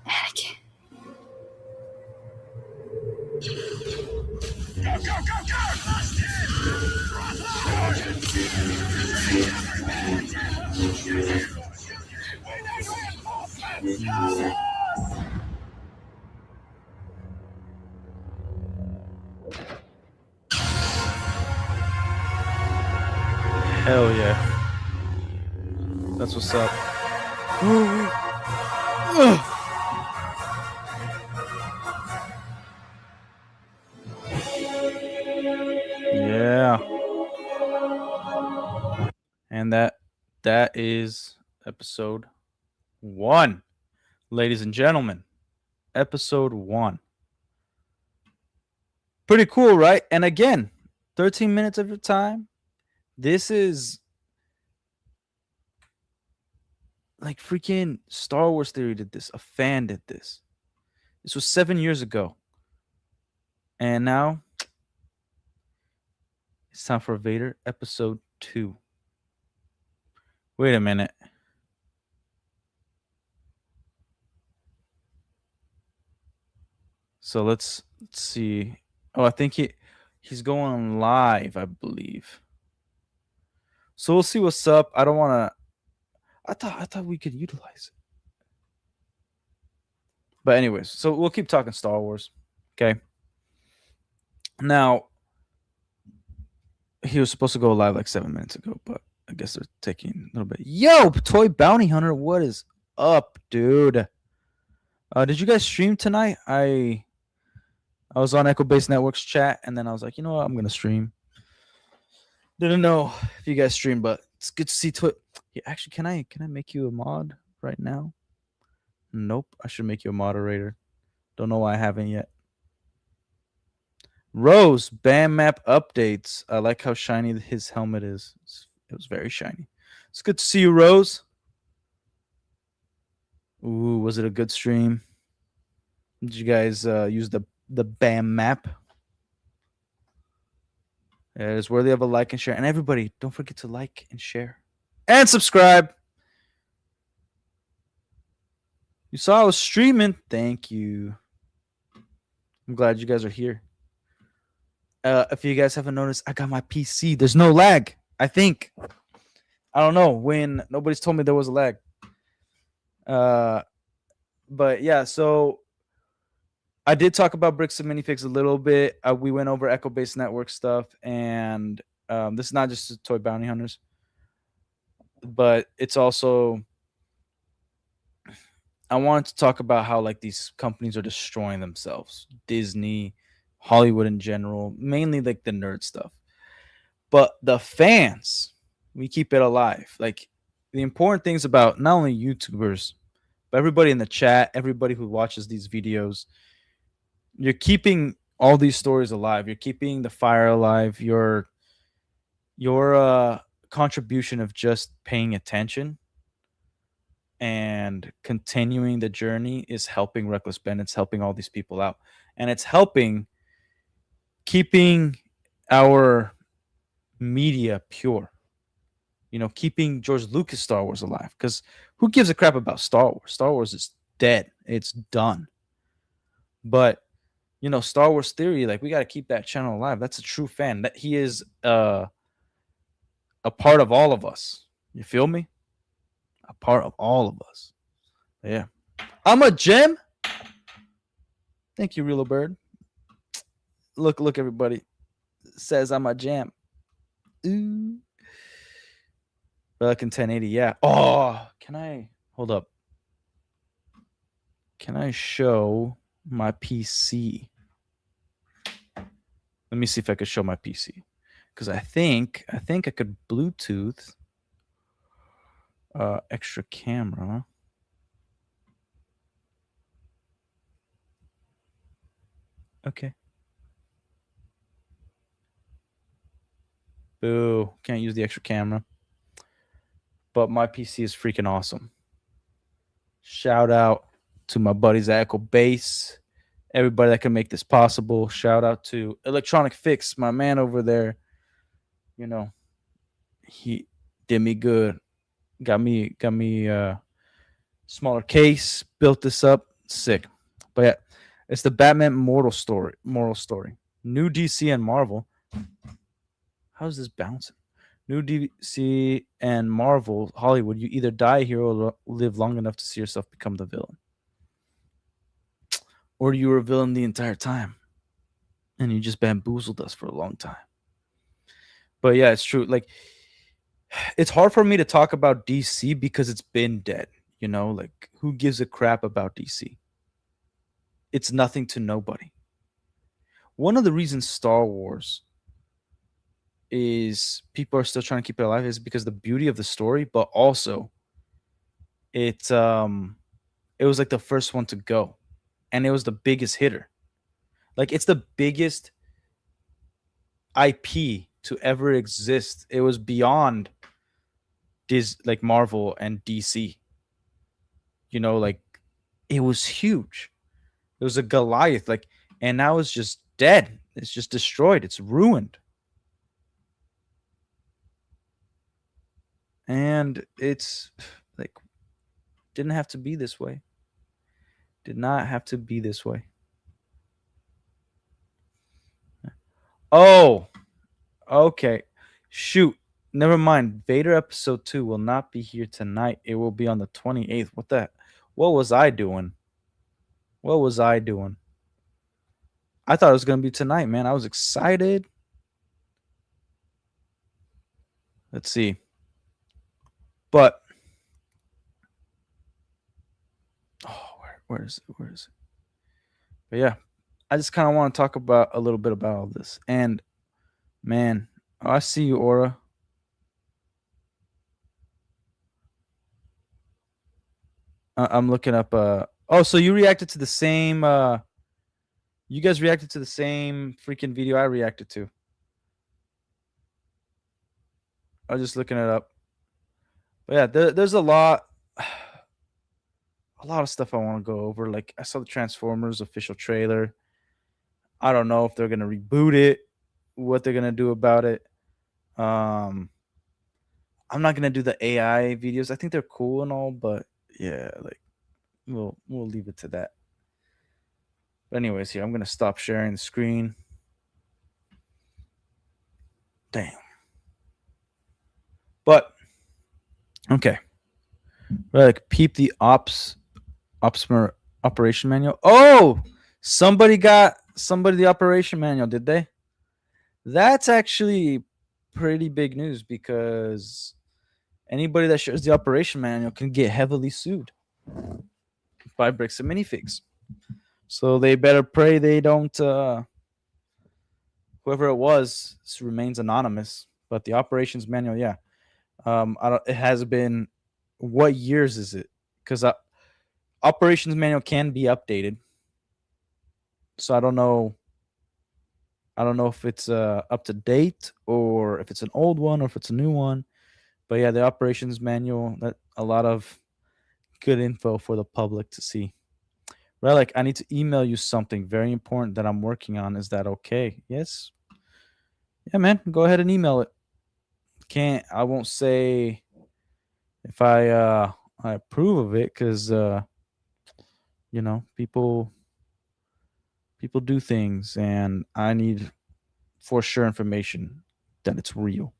Anakin. Go, go, go, go! Lost Hell yeah. That's what's up. Yeah. And that is episode 1. Ladies and gentlemen, episode 1. Pretty cool, right? And again, 13 minutes of your time. This is like freaking Star Wars Theory did this. A fan did this. This was 7 years ago. And now it's time for Vader episode 2. Wait a minute. So let's see. Oh, I think he's going live, I believe. So we'll see what's up. I don't want to. I thought we could utilize it. But anyways, so we'll keep talking Star Wars. Okay. Now, he was supposed to go live like 7 minutes ago, but I guess they're taking a little bit. Yo, Toy Bounty Hunter, what is up, dude? Did you guys stream tonight? I was on Echo Base Network's chat, and then I was like, you know what? I'm gonna stream. Didn't know if you guys stream, but it's good to see Toy. Yeah, actually, can I make you a mod right now? Nope. I should make you a moderator. Don't know why I haven't yet. Rose, BAM map updates. I like how shiny his helmet is. It was very shiny. It's good to see you, Rose. Ooh, was it a good stream? Did you guys use the BAM map? It is worthy of a like and share. And everybody, don't forget to like and share. And subscribe. You saw I was streaming. Thank you. I'm glad you guys are here. If you guys haven't noticed, I got my PC. There's no lag, I think. I don't know when. Nobody's told me there was a lag. But yeah, so I did talk about Bricks and Minifigs a little bit. We went over Echo Base Network stuff, and this is not just Toy Bounty Hunters, but it's also, I wanted to talk about how like these companies are destroying themselves. Disney, Hollywood in general, mainly like the nerd stuff. But the fans, we keep it alive. Like the important things about not only YouTubers, but everybody in the chat, everybody who watches these videos, you're keeping all these stories alive. You're keeping the fire alive. You're your contribution of just paying attention and continuing the journey is helping Reckless Ben. It's helping all these people out, and it's helping keeping our media pure. You know, keeping George Lucas Star Wars alive. Because who gives a crap about Star Wars? Star Wars is dead. It's done. But you know, Star Wars Theory, like, we got to keep that channel alive. That's a true fan. That he is a part of all of us. You feel me? A part of all of us. Yeah. I'm a gem. Thank you, Real Bird. Look, everybody. Says I'm a jam. Ooh. Back in 1080, yeah. Oh, can I hold up? Can I show my PC? Let me see if I could show my PC. Because I think I could Bluetooth extra camera. Okay. Boo. Can't use the extra camera. But my PC is freaking awesome. Shout out to my buddies at Echo Base. Everybody that can make this possible. Shout out to Electronic Fix, my man over there. You know, he did me good. Got me smaller case, built this up. Sick. But yeah, it's the Batman moral story. New DC and Marvel. How's this bouncing? New DC and Marvel, Hollywood, you either die here or live long enough to see yourself become the villain. Or you were a villain the entire time and you just bamboozled us for a long time. But yeah, it's true. Like, it's hard for me to talk about DC because it's been dead. You know, like, who gives a crap about DC? It's nothing to nobody. One of the reasons Star Wars is people are still trying to keep it alive is because the beauty of the story, but also it was like the first one to go, and it was the biggest hitter. Like, it's the biggest IP to ever exist. It was beyond like Marvel and DC. You know, like, it was huge. It was a Goliath, like, and now it's just dead. It's just destroyed. It's ruined. And it's like, didn't have to be this way. Did not have to be this way. Oh, okay. Shoot. Never mind. Vader episode 2 will not be here tonight. It will be on the 28th. What was I doing? What was I doing? I thought it was going to be tonight, man. I was excited. Let's see. But where is it? Where is it? But yeah, I just kind of want to talk about a little bit about all this. And man, I see you, Aura. I'm looking up. Oh, so you reacted to the same. You guys reacted to the same freaking video I reacted to. I was just looking it up. But yeah, there's a lot of stuff I want to go over. Like, I saw the Transformers official trailer. I don't know if they're gonna reboot it, what they're gonna do about it. I'm not gonna do the AI videos. I think they're cool and all, but yeah, like, we'll leave it to that. But anyways, here, I'm gonna stop sharing the screen. Damn. But okay. Like, peep the operation manual. Oh, somebody the operation manual, did they? That's actually pretty big news, because anybody that shares the operation manual can get heavily sued by Bricks and Minifigs. So they better pray they don't, whoever it was, remains anonymous. But the operations manual, yeah. It has been, what years is it? Because operations manual can be updated. So I don't know I don't know if it's up to date or if it's an old one or if it's a new one. But yeah, the operations manual, that a lot of good info for the public to see. Relic, I need to email you something very important that I'm working on. Is that okay? Yes. Yeah, man. Go ahead and email it. I won't say if I approve of it, because you know, people do things, and I need for sure information that it's real.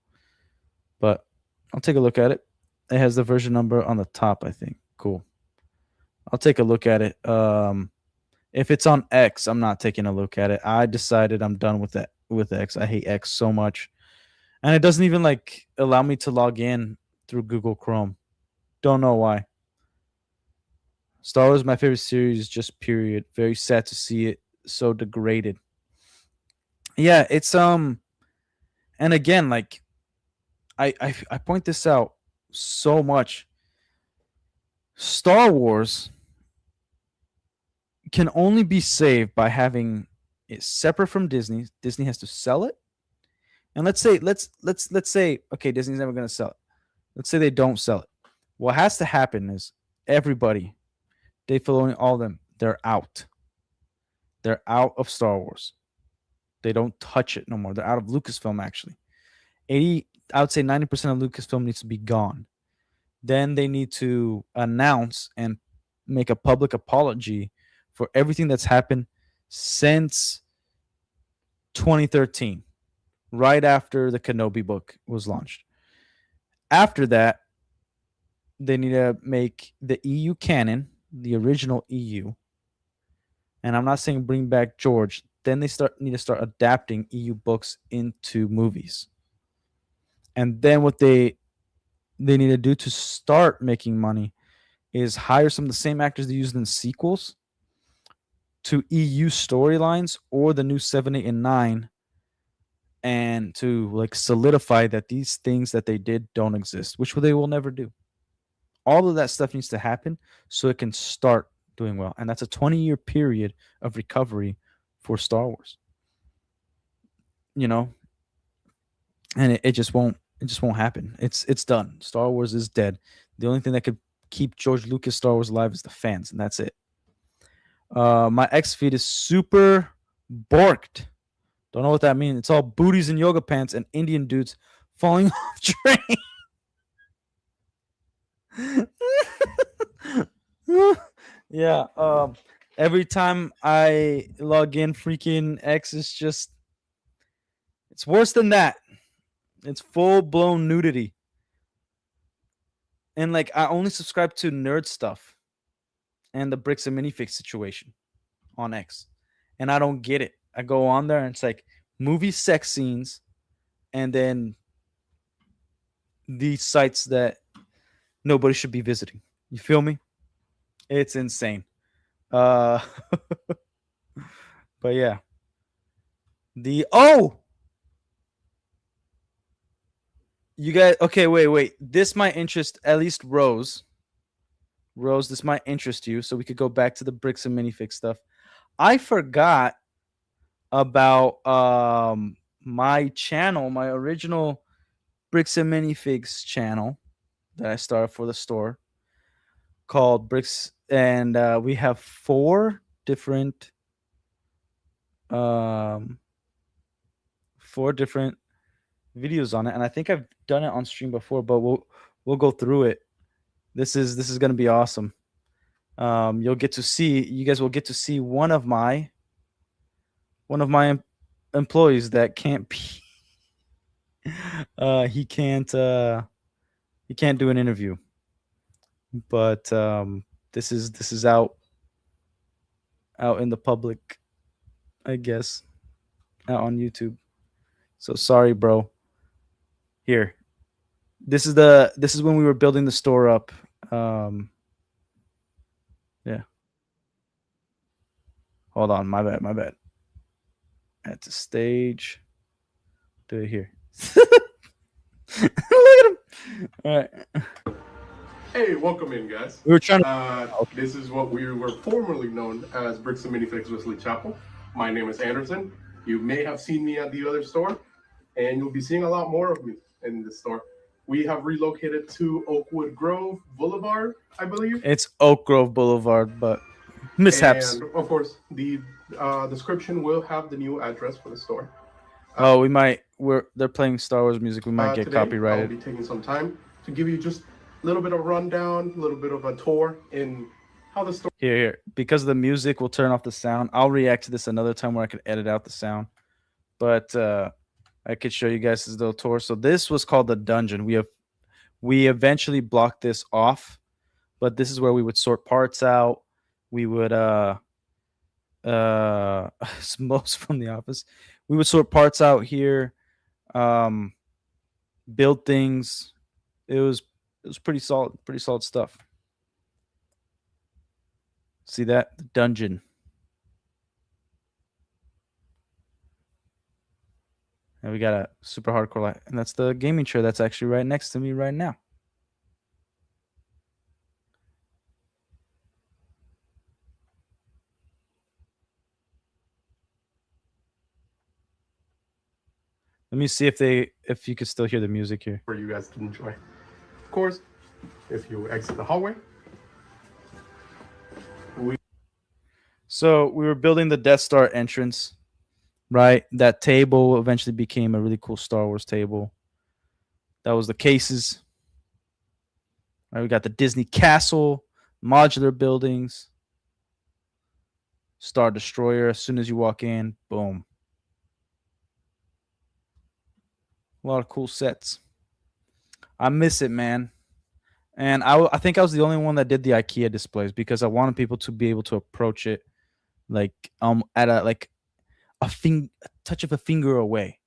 But I'll take a look at it. It has the version number on the top, I think. Cool. I'll take a look at it. If it's on X, I'm not taking a look at it. I decided I'm done with that with X. I hate X so much. And it doesn't even like allow me to log in through Google Chrome. Don't know why. Star Wars is my favorite series, just period. Very sad to see it so degraded. Yeah, it's and again, like I point this out so much. Star Wars can only be saved by having it separate from Disney. Disney has to sell it. And let's say okay, Disney's never going to sell it. Let's say they don't sell it. What has to happen is everybody, Dave Filoni, all of them, they're out. They're out of Star Wars. They don't touch it no more. They're out of Lucasfilm, actually. I would say 90% of Lucasfilm needs to be gone. Then they need to announce and make a public apology for everything that's happened since 2013, right after the Kenobi book was launched. After that, they need to make the EU canon, the original EU. And I'm not saying bring back George. Then they need to start adapting EU books into movies. And then what they need to do to start making money is hire some of the same actors they used in sequels to EU storylines or the new 7, 8, and 9, and to like solidify that these things that they did don't exist, which they will never do. All of that stuff needs to happen so it can start doing well. And that's a 20-year period of recovery for Star Wars. You know? And it just won't happen. It's done. Star Wars is dead. The only thing that could keep George Lucas Star Wars alive is the fans, and that's it. My X feed is super borked. Don't know what that means. It's all booties and yoga pants and Indian dudes falling off train. Yeah. Every time I log in, freaking X is just, it's worse than that. It's full-blown nudity. And like, I only subscribe to nerd stuff and the bricks and minifigs situation on X. And I don't get it. I go on there and it's like movie sex scenes and then these sites that nobody should be visiting. You feel me? It's insane. But yeah. You guys, okay, wait. This might interest at least Rose. Rose, this might interest you, so we could go back to the bricks and minifig stuff. I forgot about my channel, my original bricks and minifigs channel that I started for the store called Bricks, and we have 4 different videos on it, and I think I've done it on stream before, but we'll go through it. This is gonna be awesome. You guys will get to see one of my employees that can't be he can't do an interview, but this is out in the public, I guess, out on YouTube. So sorry, bro. Here, this is when we were building the store up. Yeah. Hold on, my bad. At the stage. Do it here. Look at him. All right. Hey, welcome in, guys. We were trying to. This is what we were formerly known as Bricks and Minifigs Wesley Chapel. My name is Anderson. You may have seen me at the other store, and you'll be seeing a lot more of me in the store. We have relocated to Oakwood Grove Boulevard, I believe. It's Oak Grove Boulevard, but mishaps. And of course, the description will have the new address for the store. Oh, they're playing Star Wars music. We might get Today, I'll copyrighted. be taking some time to give you just a little bit of rundown, a little bit of a tour in how the store. Here. Because of the music, we'll turn off the sound. I'll react to this another time where I can edit out the sound. But I could show you guys this little tour. So this was called the dungeon. We eventually blocked this off, but this is where we would sort parts out. We would most from the office. We would sort parts out here, build things. It was pretty solid stuff. See that? The dungeon. And we got a super hardcore light. And that's the gaming chair that's actually right next to me right now. Let me see if you could still hear the music here. For you guys to enjoy. Of course, if you exit the hallway. So we were building the Death Star entrance, right? That table eventually became a really cool Star Wars table. That was the cases. Right, we got the Disney Castle, modular buildings, Star Destroyer. As soon as you walk in, boom. A lot of cool sets. I miss it, man. And I think I was the only one that did the IKEA displays because I wanted people to be able to approach it like at a touch of a finger away.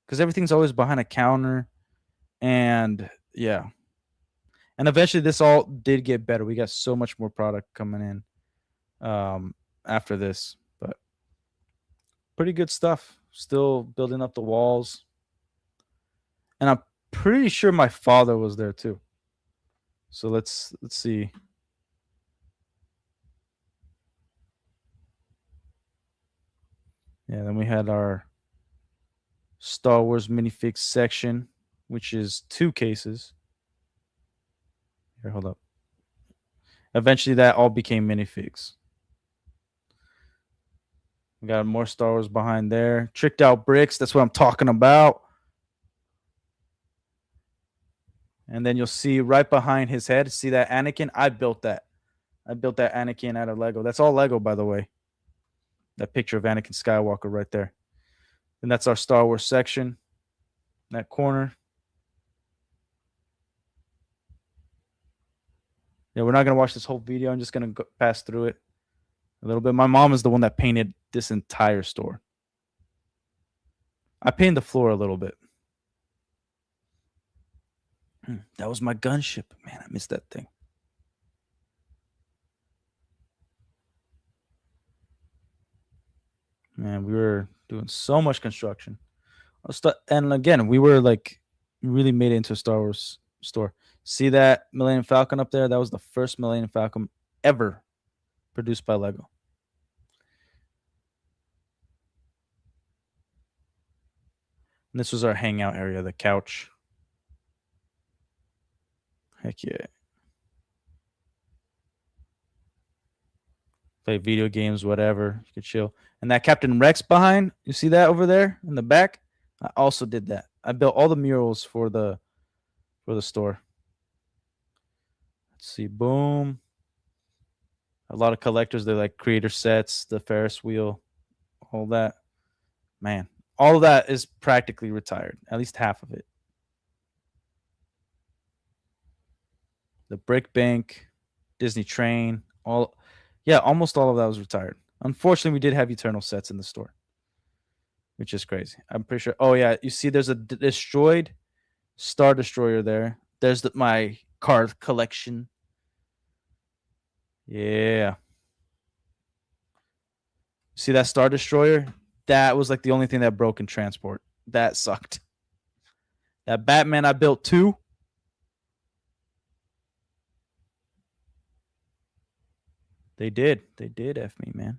Because everything's always behind a counter. And yeah. And eventually this all did get better. We got so much more product coming in after this. But pretty good stuff. Still building up the walls. And I'm pretty sure my father was there too. So let's see. Yeah, then we had our Star Wars minifig section, which is 2 cases. Here, hold up. Eventually that all became minifigs. We got more Star Wars behind there. Tricked out bricks, that's what I'm talking about. And then you'll see right behind his head, see that Anakin? I built that. I built that Anakin out of Lego. That's all Lego, by the way. That picture of Anakin Skywalker right there. And that's our Star Wars section. That corner. Yeah, we're not going to watch this whole video. I'm just going to pass through it a little bit. My mom is the one that painted this entire store. I painted the floor a little bit. That was my gunship. Man, I missed that thing. Man, we were doing so much construction. And again, we were like really made it into a Star Wars store. See that Millennium Falcon up there? That was the first Millennium Falcon ever produced by Lego. And this was our hangout area, the couch. Heck yeah. Play video games, whatever. You could chill. And that Captain Rex behind, you see that over there in the back? I also did that. I built all the murals for the store. Let's see. Boom. A lot of collectors, they're like creator sets, the Ferris wheel, all that. Man, all of that is practically retired. At least half of it. The Brick Bank, Disney Train, almost all of that was retired. Unfortunately, we did have Eternal sets in the store, which is crazy. I'm pretty sure. Oh yeah, you see, there's a destroyed Star Destroyer there. There's my card collection. Yeah. See that Star Destroyer? That was like the only thing that broke in transport. That sucked. That Batman I built too. They did. They did F me, man.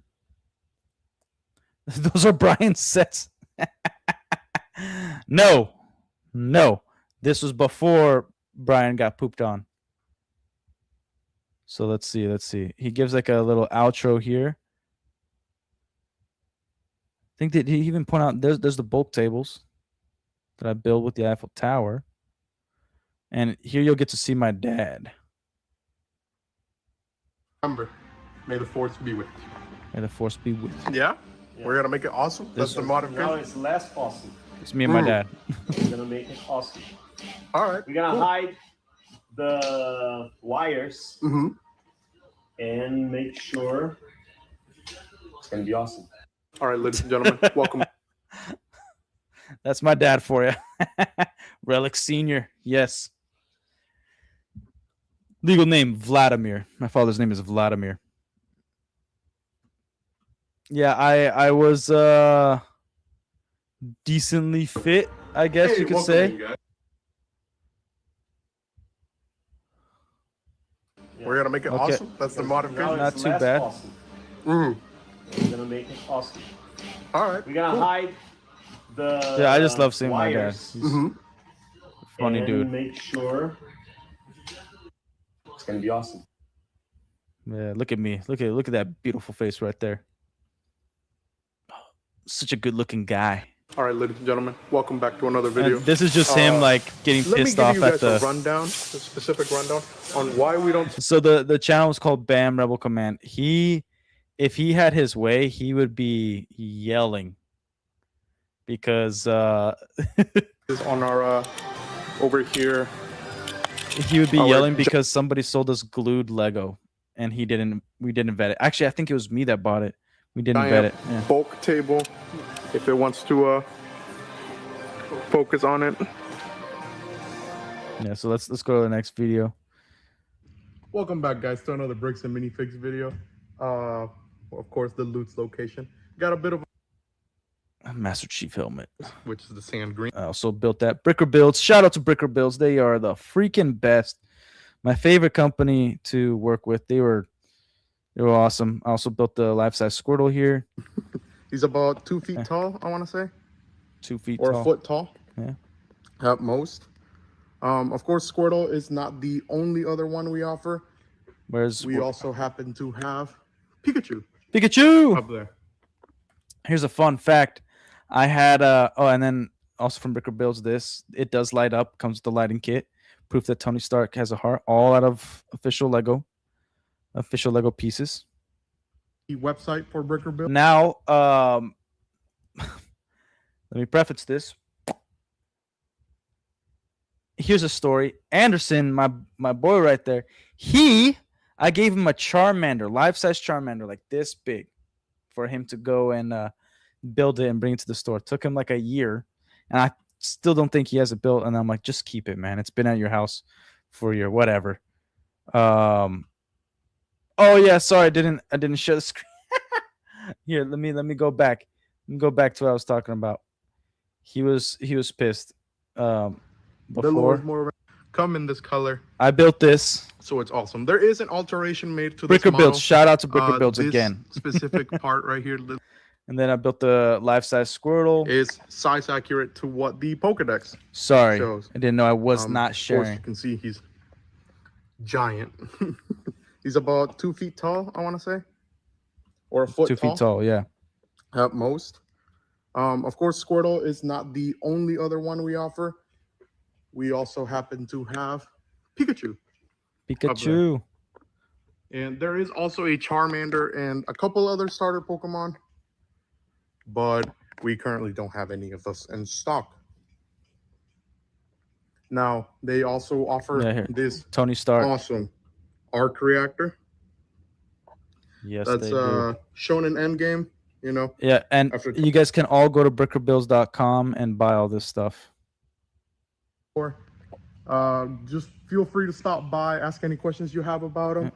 Those are Brian's sets. No. This was before Brian got pooped on. So let's see. He gives like a little outro here. I think that he even point out there's the bulk tables that I built with the Eiffel Tower. And here you'll get to see my dad. Remember, may the force be with you. May the force be with you. Yeah? We're gonna make it awesome. That's the modification. Now it's less awesome. It's me and my dad. We're gonna make it awesome. All right. We're gonna hide the wires and make sure it's gonna be awesome. All right, ladies and gentlemen, welcome. That's my dad for you. Relic Senior. Yes. Legal name Vladimir. My father's name is Vladimir. Yeah, I was decently fit, I guess you could say. We're gonna make it awesome. That's the modification. Not too bad. Awesome. We're gonna make it awesome. All right. We're gonna hide the Yeah, I just love seeing my dad. wires He's a funny and dude. make sure it's gonna be awesome. Yeah, look at me. Look at that beautiful face right there. Such a good-looking guy. All right, ladies and gentlemen, welcome back to another video. And this is just him like getting pissed off Let me at give you guys the a rundown, a specific rundown on why we don't. So the channel is called Bam Rebel Command. If he had his way, he would be yelling because is on our over here. He would be Our- yelling because somebody sold us glued Lego and we didn't vet it. Actually, I think it was me that bought it. We didn't vet it. Yeah. Bulk table, if it wants to focus on it. Yeah, so let's go to the next video. Welcome back, guys, to another Bricks and Minifigs video. Of course, the loot's location. Got a bit of A Master Chief helmet, which is the sand green. I also built that. Bricker Builds. Shout out to Bricker Builds. They are the freaking best. My favorite company to work with. They were awesome. I also built the life-size Squirtle here. He's about 2 feet tall, I want to say. 2 feet or tall. a foot tall. Yeah. At most. Of course, Squirtle is not the only other one we offer. We also happen to have Pikachu. Pikachu up there. Here's a fun fact. I had and then also from Bricker Builds this. It does light up, comes with the lighting kit. Proof that Tony Stark has a heart, all out of official Lego pieces. The website for Bricker Build. Now, let me preface this. Here's a story. Anderson, my boy right there, I gave him a Charmander, life-size Charmander, like this big, for him to go and build it and bring it to the store. It took him like a year, and I still don't think he has it built. And I'm like, just keep it, man. It's been at your house for a year, whatever. Oh yeah, sorry, I didn't share the screen. Here, let me go back. Let me go back to what I was talking about. He was pissed. Before come in this color. I built this. So it's awesome. There is an alteration made to Bricker this model. Builds. Shout out to Bricker Builds this again. specific part right here. And then I built the life-size Squirtle. Is size accurate to what the Pokedex Sorry, shows. I didn't know I was not Of course, sharing. you can see he's giant. He's about 2 feet tall, I want to say, or a foot 2 feet tall, yeah. at most. Of course, Squirtle is not the only other one we offer. We also happen to have Pikachu. Pikachu. And there is also a Charmander and a couple other starter Pokemon, but we currently don't have any of those in stock. Now, they also offer this Tony Stark awesome arc reactor. Yes, That's they do. shown in Endgame, you know. Yeah, and you guys can all go to brickerbuilds.com and buy all this stuff. Just feel free to stop by, ask any questions you have about them.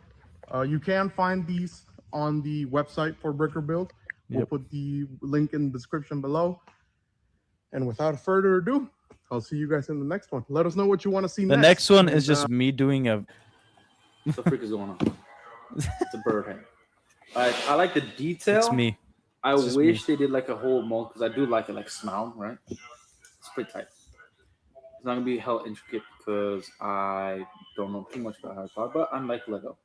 You can find these on the website for Bricker Build. We'll put the link in the description below. And without further ado, I'll see you guys in the next one. Let us know what you want to see The next one is just me doing a. What the freak is going on? It's a bird head. I like the detail. It's me. I It's just wish me. they did like a whole mold because I do like it, like smile, right? It's pretty tight. It's not gonna be hell intricate because I don't know too much about Harry Potter, but I like Lego.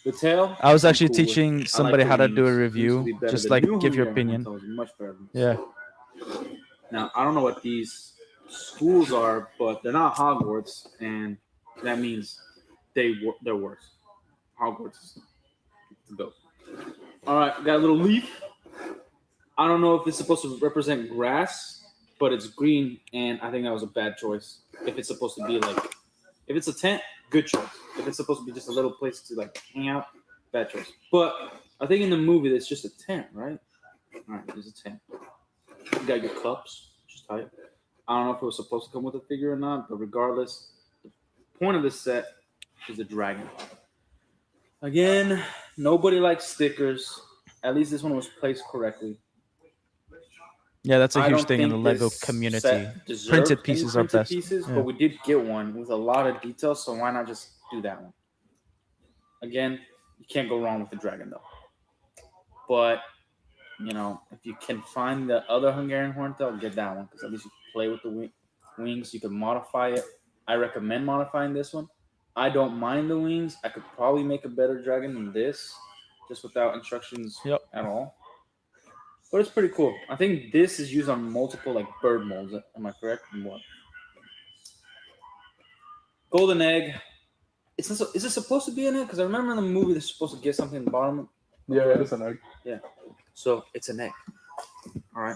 The tail. I was I'm actually cool with. teaching I like somebody the how to do a wings. Wings review. could be better. Just The like new give your Hungarian opinion. Hotel is much better than Yeah. Now I don't know what these schools are, but they're not Hogwarts, and that means they're worse. Hogwarts is the go. All right, got a little leaf. I don't know if it's supposed to represent grass, but it's green, and I think that was a bad choice. If it's supposed to be like, if it's a tent, good choice. If it's supposed to be just a little place to like hang out, bad choice. But I think in the movie it's just a tent, right? All right, there's a tent. You got your cups, which is tight. I don't know if it was supposed to come with a figure or not, but regardless, the point of this set is the dragon. Again, nobody likes stickers. At least this one was placed correctly. Yeah, that's a I huge don't thing in the think Lego this community. set deserved Printed any pieces are printed best. pieces, Yeah. but we did get one with a lot of details, so why not just do that one? Again, you can't go wrong with the dragon though. But you know, if you can find the other Hungarian horntail, get that one because at least you can play with the wings. You can modify it. I recommend modifying this one. I don't mind the wings. I could probably make a better dragon than this, just without instructions at all. But it's pretty cool. I think this is used on multiple like bird molds. Am I correct? And what? Golden egg. Is it supposed to be an egg? Because I remember in the movie they're supposed to get something in the bottom. Yeah, it's an egg. Yeah. So it's an egg. All right.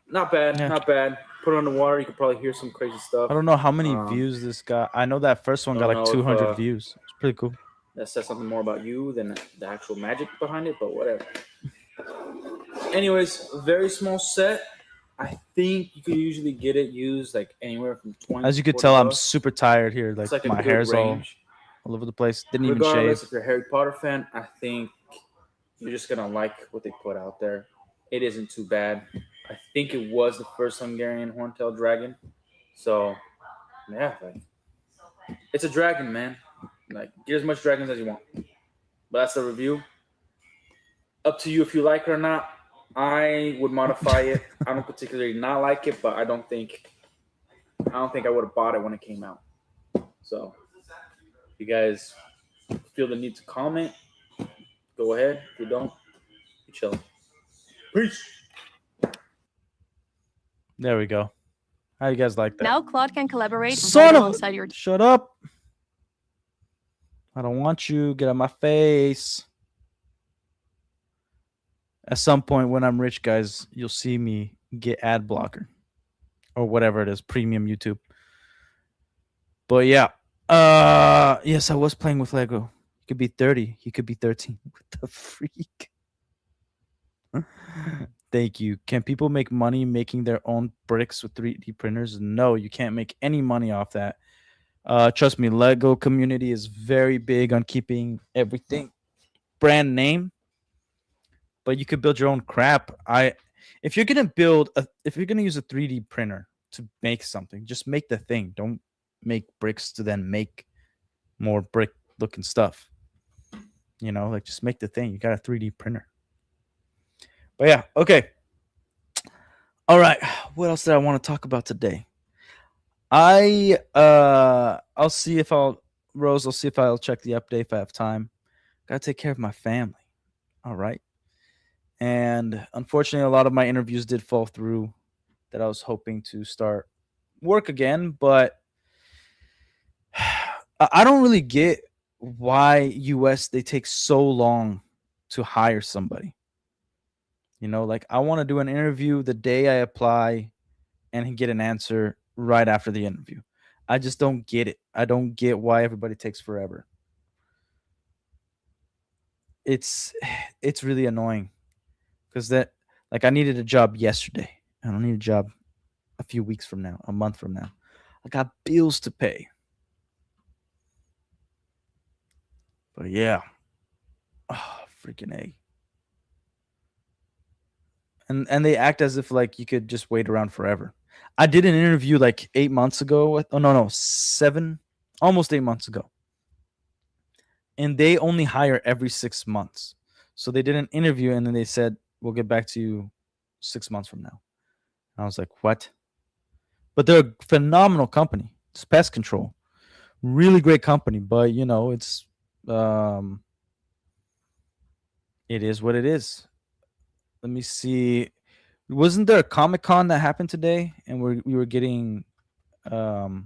Not bad. Yeah. Not bad. Put it on the water. You could probably hear some crazy stuff. I don't know how many views this got. I know that first one got don't like know if, 200 views. It's pretty cool. That says something more about you than the actual magic behind it, but whatever. Anyways, very small set. I think you could usually get it used like anywhere from 20. As you could to tell, 40 I'm bucks. super tired here. Like, It's like a my good hair's range. all over the place. Didn't even Regardless, shave. if you're a Harry Potter fan, I think you're just gonna like what they put out there. It isn't too bad. I think it was the first Hungarian horntail dragon. So, yeah, like, it's a dragon, man. Like, get as much dragons as you want. But that's the review. Up to you if you like it or not. I would modify it. I don't particularly not like it, but I don't think I would have bought it when it came out. So, if you guys feel the need to comment, go ahead. If you don't, you chill. Peace. There we go. How you guys like that? Now Claude can collaborate Son right of- alongside your Shut up. I don't want you. Get out my face. At some point when I'm rich, guys, you'll see me get ad blocker or whatever it is, premium YouTube. But yeah. Yes, I was playing with Lego. He could be 30. He could be 13. What the freak? Thank you. Can people make money making their own bricks with 3D printers? No, you can't make any money off that. Trust me, Lego community is very big on keeping everything brand name. But you could build your own crap. If you're gonna use a 3D printer to make something, just make the thing. Don't make bricks to then make more brick looking stuff. You know, like just make the thing. You got a 3D printer. But yeah, okay. All right. What else did I want to talk about today? I'll see if I'll check the update if I have time. Gotta take care of my family. All right. And unfortunately, a lot of my interviews did fall through that I was hoping to start work again, but I don't really get why US they take so long to hire somebody. You know, like I want to do an interview the day I apply and get an answer right after the interview. I just don't get it. I don't get why everybody takes forever. It's really annoying because I needed a job yesterday. I don't need a job a few weeks from now, a month from now. I got bills to pay. But yeah. Oh, freaking A. And they act as if like you could just wait around forever. I did an interview like 8 months ago. Almost 8 months ago. And they only hire every 6 months. So they did an interview, and then they said, we'll get back to you 6 months from now. And I was like, what? But they're a phenomenal company. It's pest control. Really great company, but it's it is what it is. Let me see. Wasn't there a Comic-Con that happened today, and we were getting the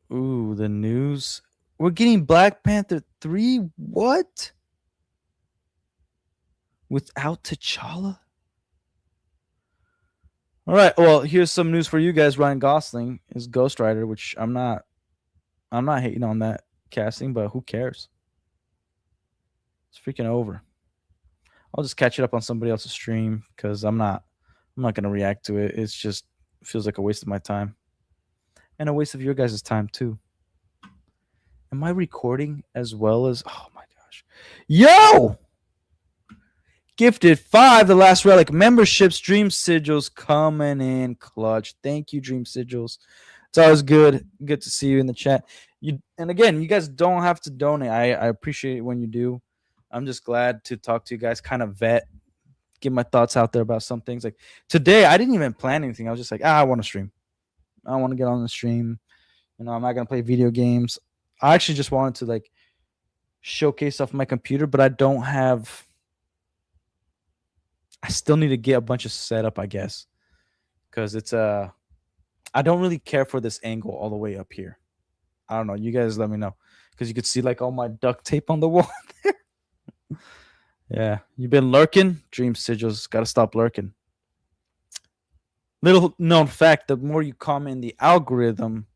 news. We're getting Black Panther 3. What? Without T'Challa? All right. Well, here's some news for you guys. Ryan Gosling is Ghost Rider, which I'm not hating on that casting, but who cares? It's freaking over. I'll just catch it up on somebody else's stream because I'm not gonna react to it. It's just feels like a waste of my time. And a waste of your guys' time too. Am I recording as well as oh my gosh. Yo! Gifted 5, the Last Relic memberships, Dream Sigils coming in clutch. Thank you, Dream Sigils. It's always good to see you in the chat. And again, you guys don't have to donate. I appreciate it when you do. I'm just glad to talk to you guys, kind of get my thoughts out there about some things. Like today, I didn't even plan anything. I was just like, I want to stream. I want to get on the stream. I'm not gonna play video games. I actually just wanted to like showcase off my computer, but I don't have. I still need to get a bunch of setup, I guess, because it's I don't really care for this angle all the way up here. I don't know. You guys let me know, because you could see like all my duct tape on the wall there. Yeah, you've been lurking. Dream Sigils, gotta stop lurking. Little known fact: the more you comment, the algorithm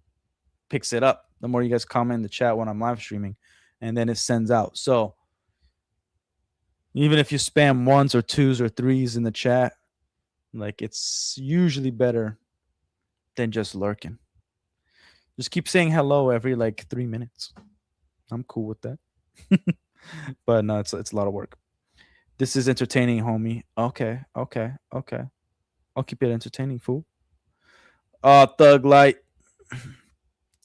picks it up. The more you guys comment in the chat when I'm live streaming, and then it sends out. So even if you spam 1s or 2s or 3s in the chat, like it's usually better than just lurking. Just keep saying hello every like 3 minutes. I'm cool with that. But no, it's a lot of work. This is entertaining, homie. Okay. I'll keep it entertaining, fool. Thug Light.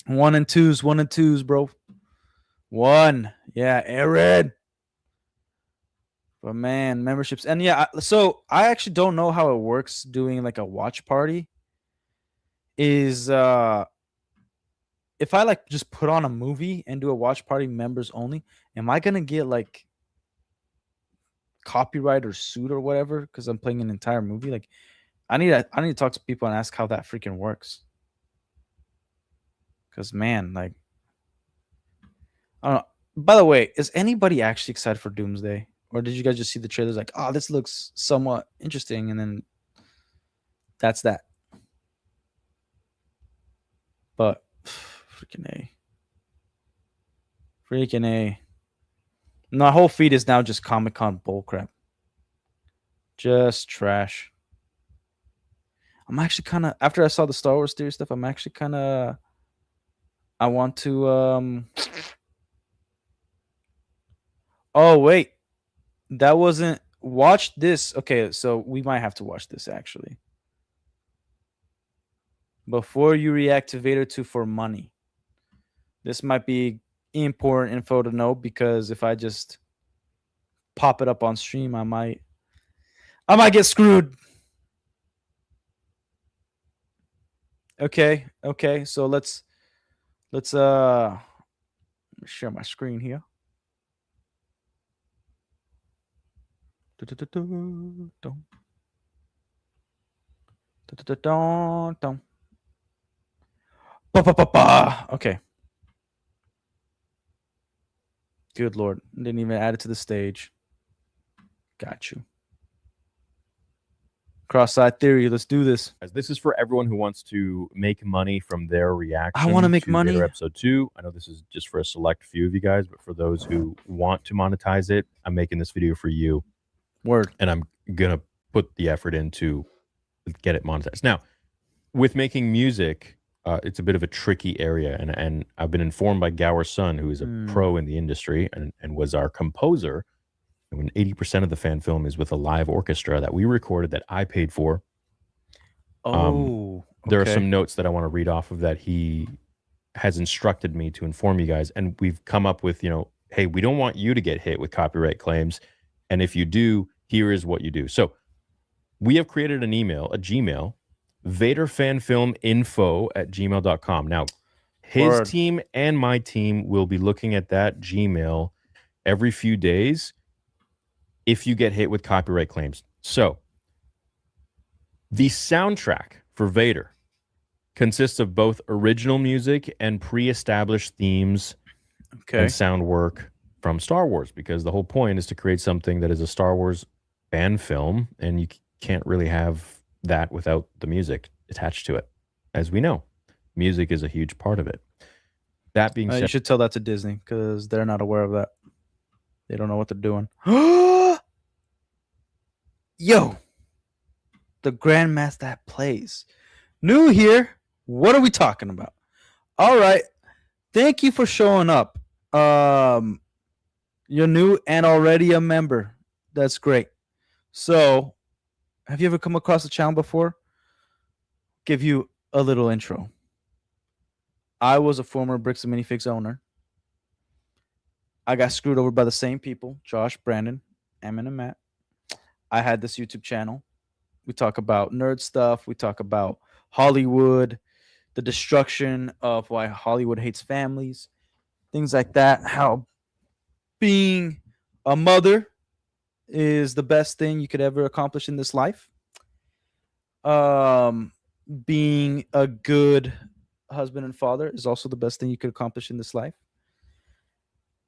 1 and 2s, bro. 1. Yeah, Aaron. But man, memberships. And yeah, so I actually don't know how it works doing like a watch party. Is if I like just put on a movie and do a watch party members only, am I gonna get like copyright or sued or whatever because I'm playing an entire movie? Like I need to talk to people and ask how that freaking works. Because man, like I don't know. By the way, is anybody actually excited for Doomsday? Or did you guys just see the trailers like, oh, this looks somewhat interesting, and then that's that? But freaking A. My whole feed is now just Comic-Con bullcrap. Just trash. I'm actually kind of, after I saw the Star Wars theory stuff, I'm actually kind of, I want to, oh, wait. That wasn't, watch this. Okay, so we might have to watch this actually. Before you react to Vader 2 for money. This might be important info to know, because if I just pop it up on stream, I might get screwed. Okay, so let's share my screen here. Okay. Good Lord. Didn't even add it to the stage. Got you. Cross-side theory. Let's do this. This is for everyone who wants to make money from their reaction. I want to make money. Vader episode 2. I know this is just for a select few of you guys, but for those who want to monetize it, I'm making this video for you. Word. And I'm going to put the effort in to get it monetized. Now, with making music, it's a bit of a tricky area. And I've been informed by Gower's son, who is a pro in the industry and was our composer. And when 80% of the fan film is with a live orchestra that we recorded that I paid for. There are some notes that I want to read off of that he has instructed me to inform you guys. And we've come up with, hey, we don't want you to get hit with copyright claims. And if you do, here is what you do. So we have created an email, a Gmail, vaderfanfilminfo@gmail.com. Now, his team and my team will be looking at that Gmail every few days if you get hit with copyright claims. So the soundtrack for Vader consists of both original music and pre-established themes and sound work from Star Wars, because the whole point is to create something that is a Star Wars fan film, and you can't really have that without the music attached to it. As we know, music is a huge part of it. That being said, you should tell that to Disney because they're not aware of that. They don't know what they're doing. Yo, the Grandmaster that plays. New here. What are we talking about? All right. Thank you for showing up. You're new and already a member. That's great. So, have you ever come across the channel before? Give you a little intro. I was a former Bricks and Minifigs owner. I got screwed over by the same people, Josh, Brandon, Emin, and Matt. I had this YouTube channel. We talk about nerd stuff. We talk about Hollywood, the destruction of why Hollywood hates families, things like that. How being a mother is the best thing you could ever accomplish in this life. Being a good husband and father is also the best thing you could accomplish in this life.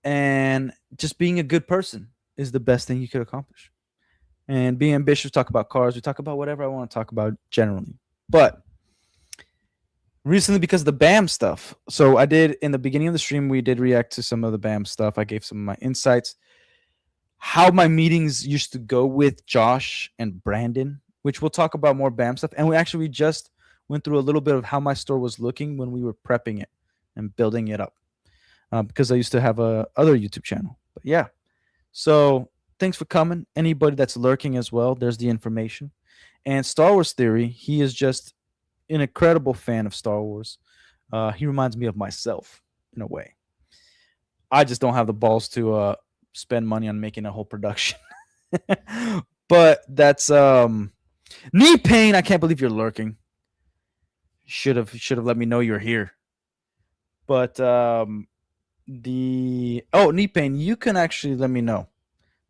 And just being a good person is the best thing you could accomplish. And being ambitious, we talk about cars. We talk about whatever I want to talk about generally. But recently, because of the BAM stuff, so I did, in the beginning of the stream, we did react to some of the BAM stuff. I gave some of my insights. How my meetings used to go with Josh and Brandon, which we'll talk about more BAM stuff. And we just went through a little bit of how my store was looking when we were prepping it and building it up. Because I used to have a other YouTube channel. But yeah. So thanks for coming. Anybody that's lurking as well, there's the information. And Star Wars Theory, he is just an incredible fan of Star Wars. He reminds me of myself in a way. I just don't have the balls to spend money on making a whole production. But that's Knee Pain. I can't believe you're lurking. Should have let me know you're here. But Knee Pain, you can actually let me know,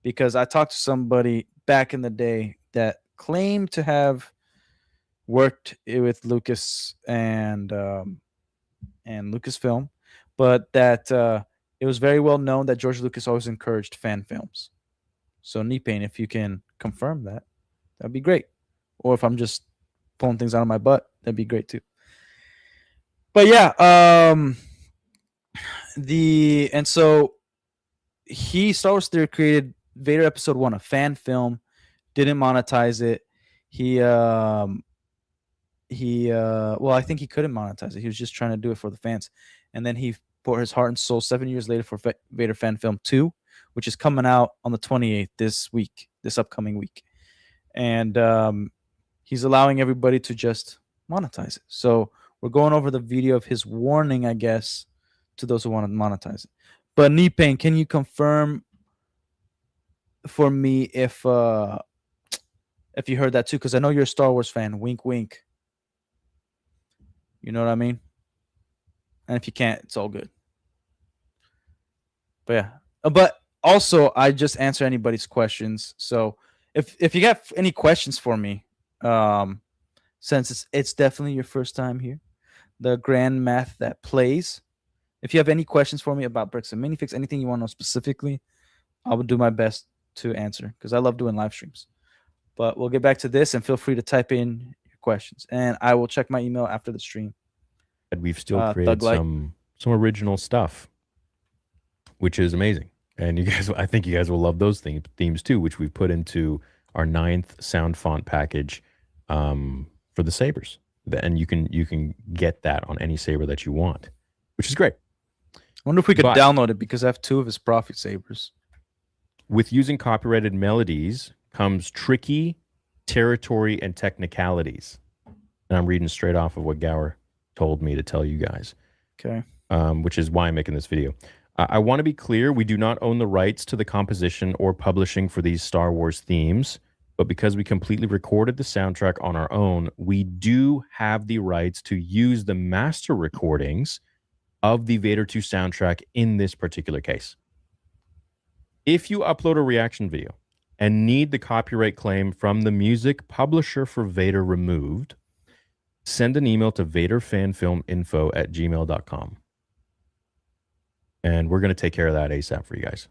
because I talked to somebody back in the day that claimed to have worked with Lucas and Lucasfilm, but that it was very well known that George Lucas always encouraged fan films. So Knee Pain, if you can confirm that, that'd be great. Or if I'm just pulling things out of my butt, that'd be great too. But yeah, so Star Wars Theory created Vader Episode 1, a fan film, didn't monetize it. Well, I think he couldn't monetize it. He was just trying to do it for the fans. And then he poured his heart and soul 7 years later for Vader Fan Film 2, which is coming out on the 28th this upcoming week. And he's allowing everybody to just monetize it. So we're going over the video of his warning, I guess, to those who want to monetize it. But Knee Pain, can you confirm for me if you heard that too? Because I know you're a Star Wars fan. Wink, wink. You know what I mean? And if you can't, it's all good. But yeah. But also, I just answer anybody's questions. So if you got any questions for me, since it's definitely your first time here, the Grand Math that plays. If you have any questions for me about Bricks and Minifigs, anything you want to know specifically, I will do my best to answer, because I love doing live streams. But we'll get back to this, and feel free to type in your questions, and I will check my email after the stream. We've still created some original stuff, which is amazing. And I think you guys will love those themes too, which we've put into our 9th sound font package for the sabers. And you can get that on any saber that you want, which is great. I wonder if we could download it, because I have 2 of his Prophet sabers. With using copyrighted melodies comes tricky territory and technicalities. And I'm reading straight off of what Gower told me to tell you guys. Okay. Which is why I'm making this video. I want to be clear, we do not own the rights to the composition or publishing for these Star Wars themes, but because we completely recorded the soundtrack on our own, we do have the rights to use the master recordings of the Vader 2 soundtrack in this particular case. If you upload a reaction video and need the copyright claim from the music publisher for Vader removed, send an email to vaderfanfilminfo@gmail.com. And we're going to take care of that ASAP for you guys.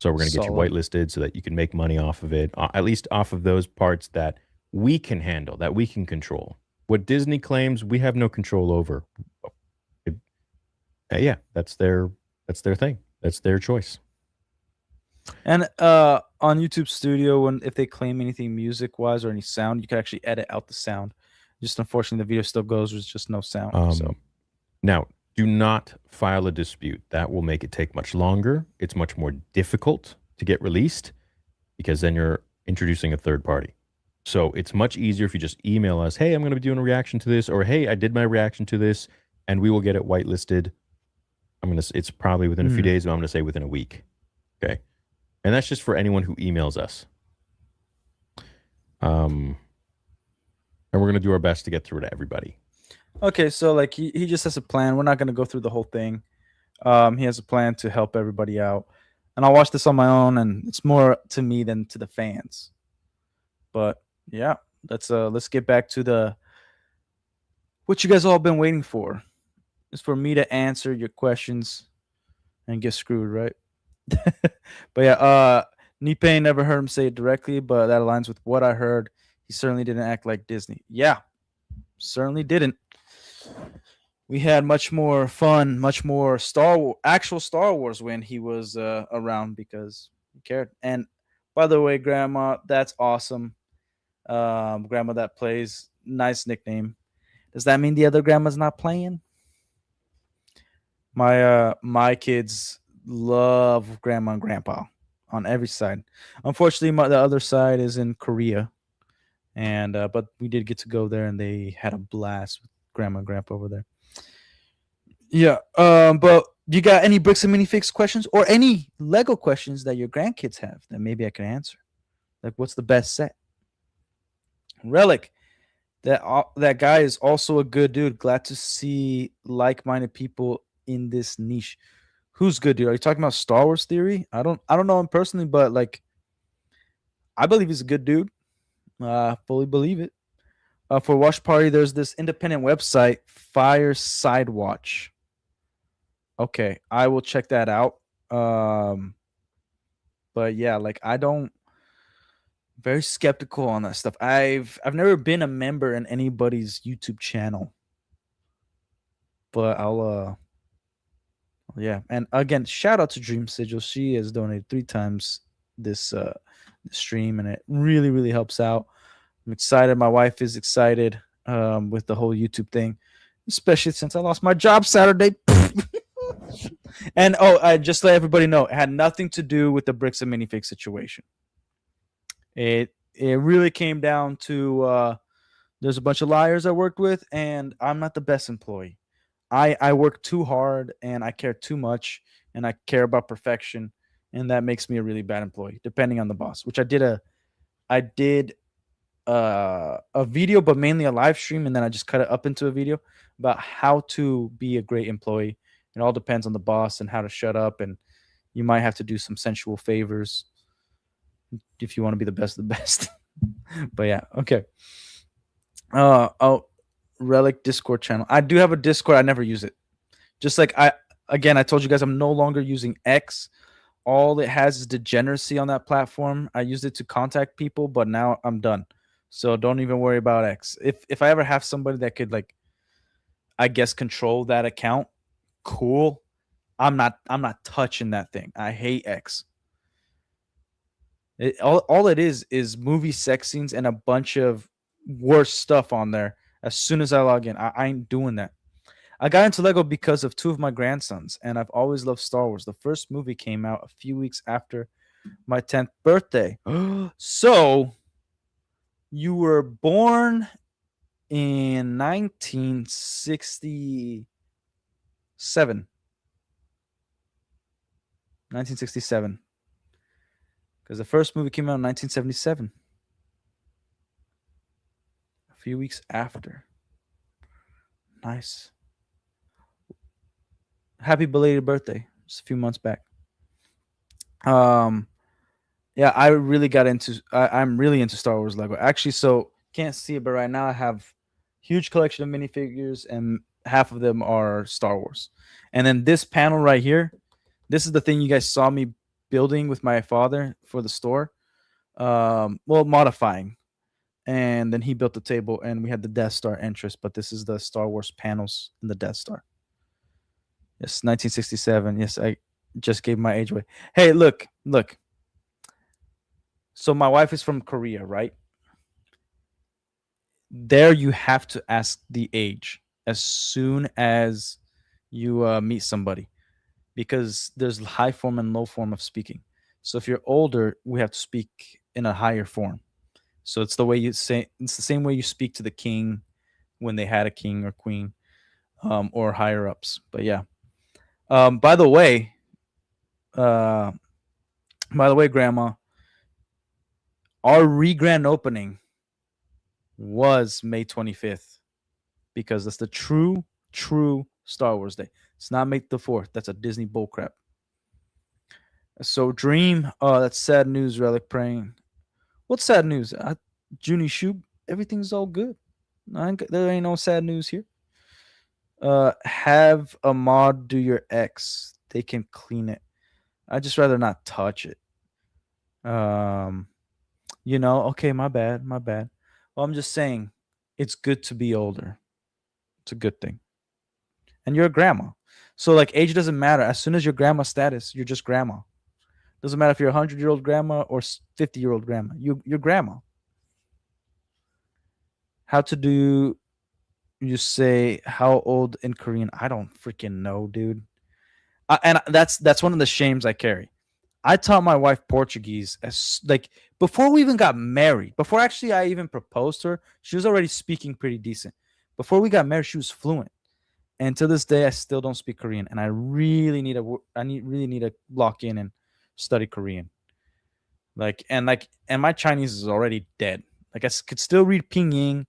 So we're going to get you whitelisted so that you can make money off of it, at least off of those parts that we can handle, that we can control. What Disney claims, we have no control over. Yeah, that's their thing. That's their choice. And on YouTube Studio, if they claim anything music-wise or any sound, you can actually edit out the sound. Just unfortunately, the video still goes with just no sound. Now, do not file a dispute. That will make it take much longer. It's much more difficult to get released because then you're introducing a third party. So it's much easier if you just email us, hey, I'm going to be doing a reaction to this, or hey, I did my reaction to this, and we will get it whitelisted. It's probably within a few days, but I'm going to say within a week. Okay. And that's just for anyone who emails us. And we're going to do our best to get through to everybody. Okay, so like he just has a plan. We're not going to go through the whole thing. He has a plan to help everybody out. And I'll watch this on my own, and it's more to me than to the fans. But yeah, let's get back to what you guys all been waiting for. Is for me to answer your questions and get screwed, right? But yeah, Nipain never heard him say it directly, but that aligns with what I heard. He certainly didn't act like Disney. Yeah, certainly didn't. We had much more fun, much more actual Star Wars when he was around because he cared. And by the way, Grandma, that's awesome. Grandma that plays, nice nickname. Does that mean the other grandma's not playing? My kids love Grandma and Grandpa on every side. Unfortunately, the other side is in Korea, and but we did get to go there, and they had a blast with Grandma and Grandpa over there. Yeah. But you got any Bricks and Minifigs questions or any Lego questions that your grandkids have that maybe I can answer? Like, what's the best set? Relic. That guy is also a good dude. Glad to see like-minded people in this niche. Who's good, dude? Are you talking about Star Wars Theory? I don't know him personally, but like, I believe he's a good dude. Fully believe it. For Watch Party, there's this independent website, Fireside Watch. Okay, I will check that out. But yeah, like very skeptical on that stuff. I've never been a member in anybody's YouTube channel. But I'll yeah. And again, shout out to Dream Sigil. She has donated 3 times this stream, and it really, really helps out. I'm excited. My wife is excited with the whole YouTube thing, especially since I lost my job Saturday. And I just let everybody know, it had nothing to do with the Bricks and Minifig situation. It really came down to there's a bunch of liars I worked with, and I'm not the best employee. I work too hard, and I care too much, and I care about perfection, and that makes me a really bad employee, depending on the boss. Which I did a video, but mainly a live stream, and then I just cut it up into a video about how to be a great employee. It all depends on the boss and how to shut up, and you might have to do some sensual favors if you want to be the best of the best. But yeah, okay. Relic Discord channel. I do have a Discord. I never use it. Just like I told you guys, I'm no longer using X. All it has is degeneracy on that platform. I used it to contact people, but now I'm done. So don't even worry about X. If I ever have somebody that could, like, I guess, control that account, cool. I'm not touching that thing. I hate X. All it is movie sex scenes and a bunch of worse stuff on there. As soon as I log in, I ain't doing that. I got into Lego because of 2 of my grandsons, and I've always loved Star Wars. The first movie came out a few weeks after my 10th birthday. So you were born in 1967. 1967. Because the first movie came out in 1977. A few weeks after. Nice. Happy belated birthday. Just a few months back. Yeah, I really got into. I'm really into Star Wars Lego. Actually, so can't see it, but right now I have huge collection of minifigures, and half of them are Star Wars. And then this panel right here, this is the thing you guys saw me building with my father for the store. Well, modifying, and then he built the table, and we had the Death Star entrance. But this is the Star Wars panels in the Death Star. Yes, 1967. Yes, I just gave my age away. Hey, look. So my wife is from Korea, right? There you have to ask the age as soon as you meet somebody, because there's high form and low form of speaking. So if you're older, we have to speak in a higher form. So it's the way you say. It's the same way you speak to the king when they had a king or queen, or higher ups. But yeah. By the way, Grandma, our re-grand opening was May 25th, because that's the true Star Wars day. It's not May the 4th. That's a Disney bullcrap. So Dream, that's sad news. Relic praying. What's sad news? Junie Shub, everything's all good. There ain't no sad news here. Have a mod do your ex. They can clean it. I'd just rather not touch it. Okay, my bad. Well, I'm just saying, it's good to be older. It's a good thing. And you're a grandma. So, like, age doesn't matter. As soon as you're grandma status, you're just grandma. Doesn't matter if you're a 100-year-old grandma or 50-year-old grandma. You're grandma. How to do you say how old in Korean? I don't freaking know, dude. And that's one of the shames I carry. I taught my wife Portuguese as like before we even got married. Before actually I even proposed to her, she was already speaking pretty decent. Before we got married, she was fluent. And to this day, I still don't speak Korean, and I really need to lock in and study Korean. And my Chinese is already dead. Like, I could still read Pinyin.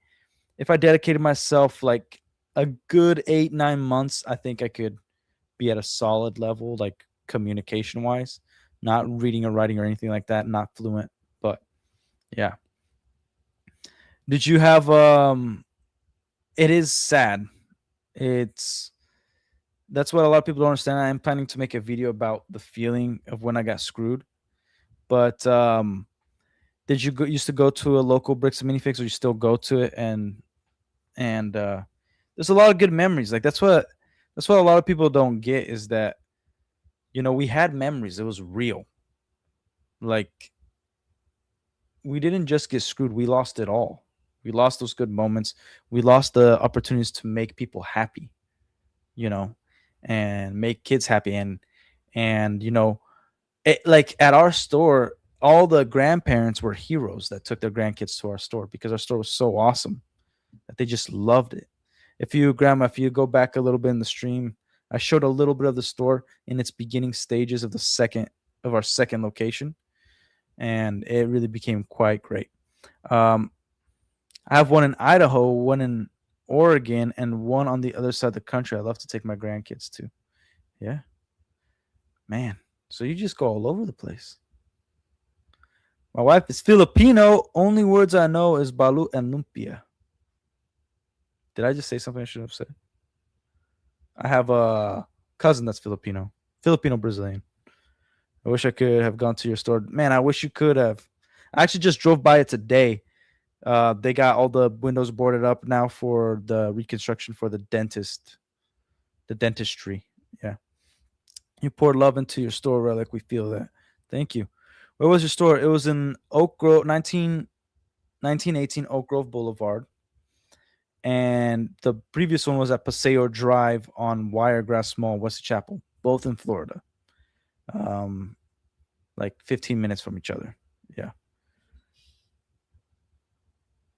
If I dedicated myself like a good 8-9 months, I think I could be at a solid level, like communication wise. Not reading or writing or anything like that. Not fluent, but yeah. Did you have It is sad. That's what a lot of people don't understand. I am planning to make a video about the feeling of when I got screwed. But did you used to go to a local Bricks and Minifigs, or you still go to it? And there's a lot of good memories. Like that's what a lot of people don't get, is that we had memories. It was real. Like, we didn't just get screwed. We lost it all. We lost those good moments. We lost the opportunities to make people happy, and make kids happy. And like at our store, all the grandparents were heroes that took their grandkids to our store, because our store was so awesome that they just loved it. If you go back a little bit in the stream, I showed a little bit of the store in its beginning stages of our second location, and it really became quite great. I have one in Idaho, one in Oregon, and one on the other side of the country. I love to take my grandkids to. Yeah, man. So you just go all over the place. My wife is Filipino. Only words I know is balut and lumpia. Did I just say something I shouldn't have said? I have a cousin that's Filipino Brazilian. I wish I could have gone to your store. Man, I wish you could have. I actually just drove by it today. They got all the windows boarded up now for the reconstruction for the dentistry. Yeah. You poured love into your store, Relic. We feel that. Thank you. Where was your store? It was in Oak Grove, 1918 Oak Grove Boulevard. And the previous one was at Paseo Drive on Wiregrass Mall, West Chapel, both in Florida. Like 15 minutes from each other. Yeah.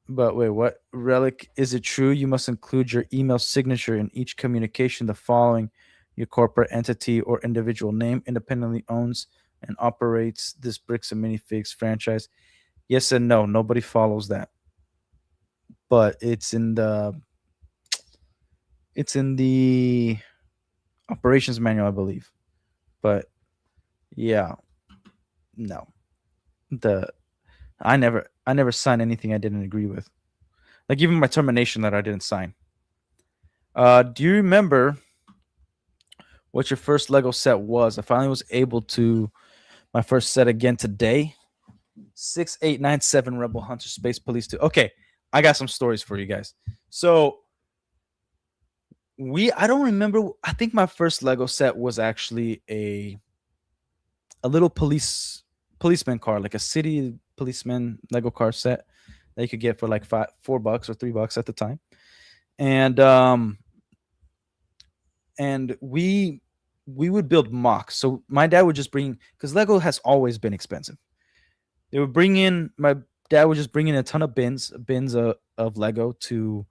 But wait, what? Relic, is it true you must include your email signature in each communication the following your corporate entity or individual name independently owns and operates this Bricks and Minifigs franchise? Yes and no. Nobody follows that. But it's in the operations manual, I believe. But yeah, no. I never signed anything I didn't agree with. Like even my termination letter I didn't sign. Do you remember what your first Lego set was? I finally was able to my first set again today. 6897 Rebel Hunter Space Police 2. Okay, I got some stories for you guys. So I don't remember. I think my first Lego set was actually a little policeman car, like a city policeman Lego car set that you could get for like $4 or $3 at the time. And we would build mocks. So my dad would just bring, because Lego has always been expensive. They would bring in, my dad would just bring in a ton of bins of Lego to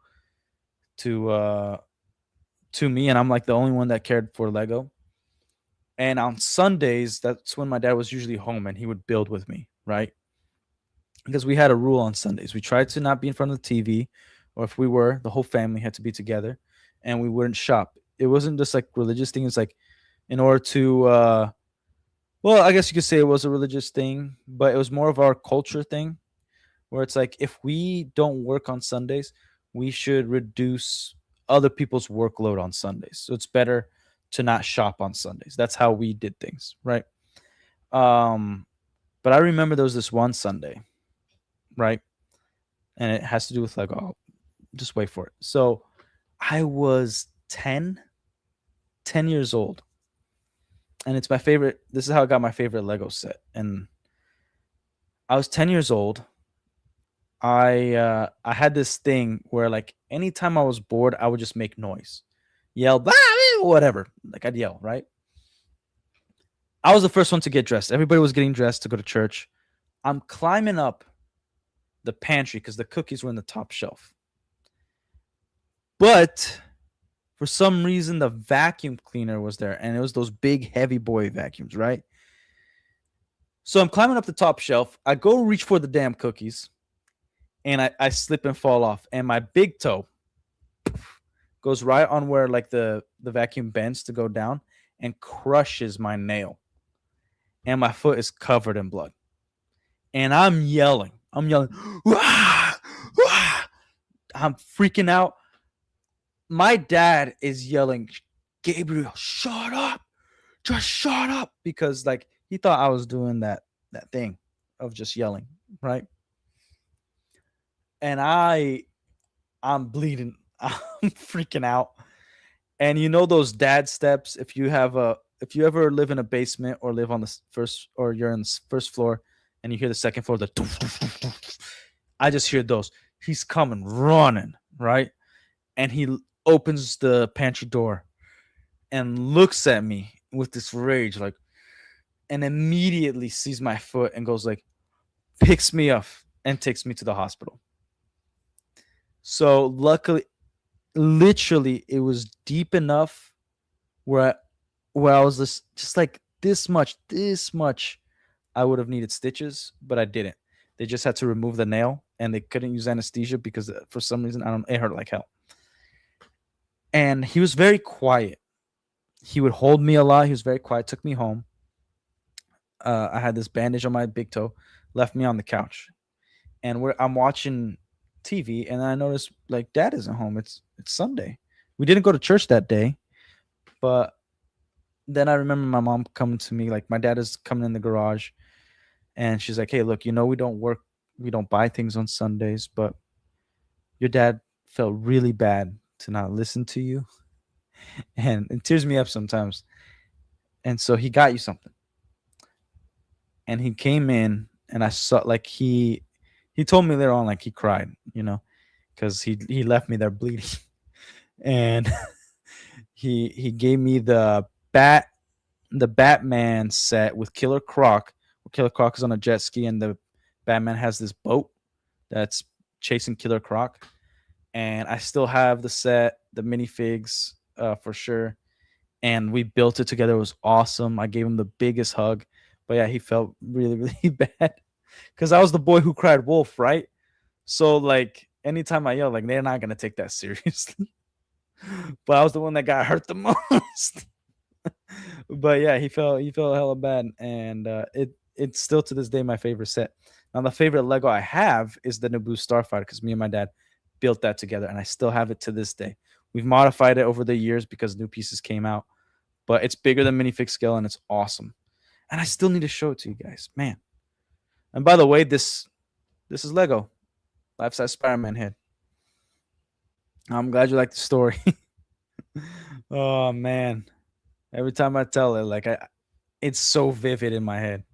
me, and I'm like the only one that cared for Lego. And on Sundays, that's when my dad was usually home, and he would build with me, right? Because we had a rule on Sundays. We tried to not be in front of the TV, or if we were, the whole family had to be together, and we wouldn't shop. It wasn't just like religious thing. It's like in order to, well, I guess you could say it was a religious thing, but it was more of our culture thing, where it's like if we don't work on Sundays, we should reduce other people's workload on Sundays. So it's better to not shop on Sundays. That's how we did things, right? But I remember there was this one Sunday, right? And it has to do with Lego. I'll just wait for it. So I was 10 years old. And it's my favorite. This is how I got my favorite Lego set. And I was 10 years old. I had this thing where like anytime I was bored, I would just make noise, yell, blah, whatever. Like I'd yell, right? I was the first one to get dressed. Everybody was getting dressed to go to church. I'm climbing up the pantry because the cookies were in the top shelf. But for some reason, the vacuum cleaner was there, and it was those big, heavy boy vacuums, right? So I'm climbing up the top shelf. I go reach for the damn cookies, and I slip and fall off, and my big toe goes right on where like the vacuum bends to go down and crushes my nail, and my foot is covered in blood. And I'm yelling, wah, wah! I'm freaking out. My dad is yelling, Gabriel, shut up, just shut up, because like he thought I was doing that thing of just yelling, right? And I'm bleeding. I'm freaking out. And you know those dad steps, if you ever live in a basement or live on the first, or you're in the first floor and you hear the second floor, I just hear those. He's coming running, right? And he opens the pantry door and looks at me with this rage, like, and immediately sees my foot and goes like, picks me up and takes me to the hospital. So luckily, literally, it was deep enough where I was just like this much, I would have needed stitches, but I didn't. They just had to remove the nail, and they couldn't use anesthesia because for some reason, it hurt like hell. And he was very quiet. He would hold me a lot. He was very quiet. Took me home. I had this bandage on my big toe. Left me on the couch, and I'm watching TV, and I noticed like Dad isn't home. It's Sunday. We didn't go to church that day, but then I remember my mom coming to me, like my dad is coming in the garage, and she's like, "Hey, look, you know we don't buy things on Sundays, but your dad felt really bad to not listen to you, and it tears me up sometimes, and so he got you something." And he came in, and I saw like he told me later on, like he cried, you know, because he left me there bleeding, and he gave me the Batman set with Killer Croc. Killer Croc is on a jet ski, and the Batman has this boat that's chasing Killer Croc. And I still have the set, the minifigs, for sure. and we built it together. It was awesome. I gave him the biggest hug. But yeah, he felt really, really bad because I was the boy who cried wolf, right? So like anytime I yell, like they're not gonna take that seriously. But I was the one that got hurt the most. But yeah, he felt hella bad, and it's still to this day my favorite set. Now the favorite Lego I have is the Naboo Starfighter because me and my dad built that together, and I still have it to this day. We've modified it over the years because new pieces came out, but it's bigger than minifig scale and it's awesome. And I still need to show it to you guys, man. And by the way, this is Lego, life-size Spider-Man head. I'm glad you like the story. Oh man, every time I tell it, like it's so vivid in my head.